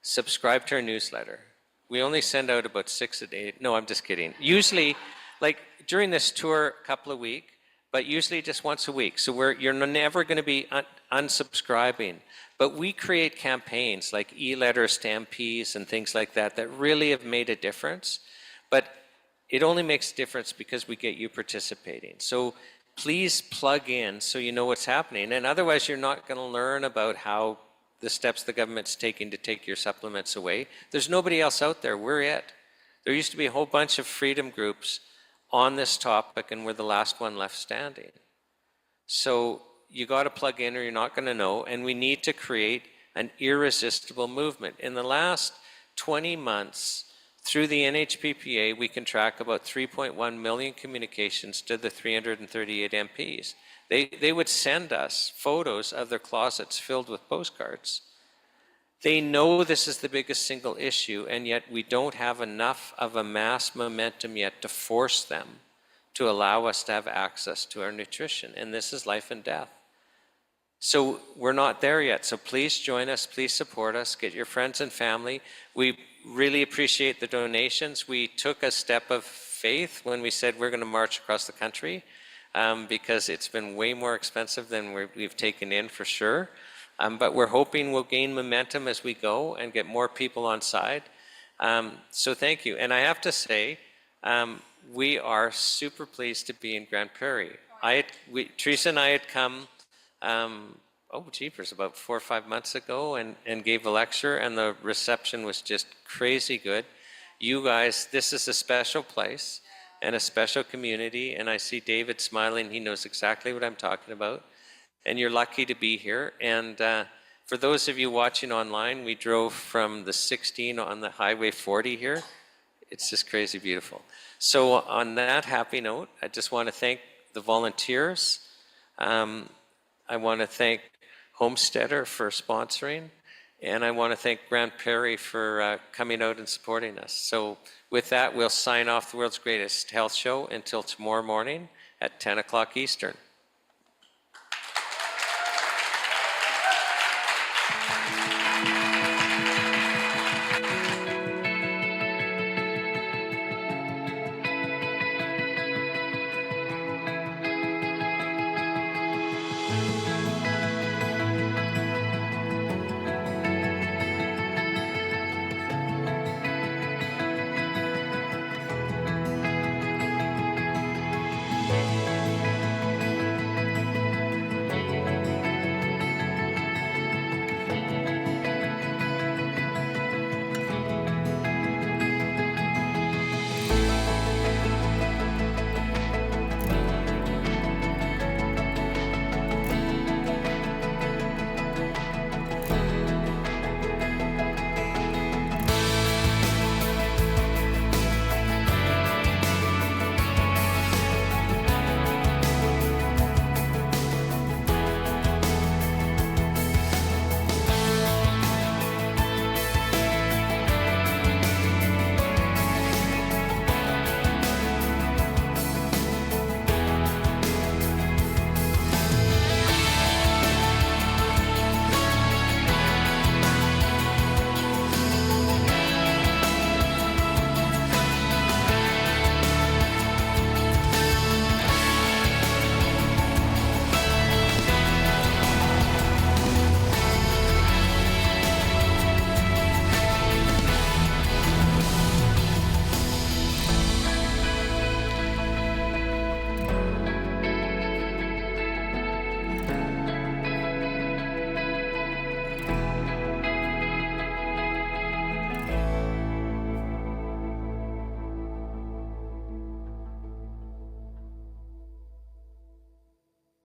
subscribe to our newsletter. We only send out about 6 a day. No, I'm just kidding. Usually, like during this tour, a couple a week, but usually just once a week. So you're never going to be unsubscribing. But we create campaigns like e-letters to MPs and things like that that really have made a difference. But it only makes a difference because we get you participating. So please plug in so you know what's happening. And otherwise, you're not going to learn about how the steps the government's taking to take your supplements away. There's nobody else out there. We're it. There used to be a whole bunch of freedom groups on this topic, and we're the last one left standing. So you got to plug in or you're not going to know, and we need to create an irresistible movement. In the last 20 months, through the NHPPA, we can track about 3.1 million communications to the 338 MPs. They would send us photos of their closets filled with postcards. They know this is the biggest single issue, and yet we don't have enough of a mass momentum yet to force them to allow us to have access to our nutrition. And this is life and death. So we're not there yet. So please join us. Please support us. Get your friends and family. We really appreciate the donations. We took a step of faith when we said we're going to march across the country because it's been way more expensive than we've taken in for sure. But we're hoping we'll gain momentum as we go and get more people on side. So thank you. And I have to say, we are super pleased to be in Grande Prairie. Teresa and I had come, about 4 or 5 months ago and gave a lecture, and the reception was just crazy good. You guys, this is a special place and a special community, and I see David smiling. He knows exactly what I'm talking about. And you're lucky to be here. And for those of you watching online, we drove from the 16 on the Highway 40 here. It's just crazy beautiful. So on that happy note, I just want to thank the volunteers. I want to thank Homesteader for sponsoring, and I want to thank Grande Prairie for coming out and supporting us. So with that, we'll sign off the world's greatest health show until tomorrow morning at 10 o'clock Eastern.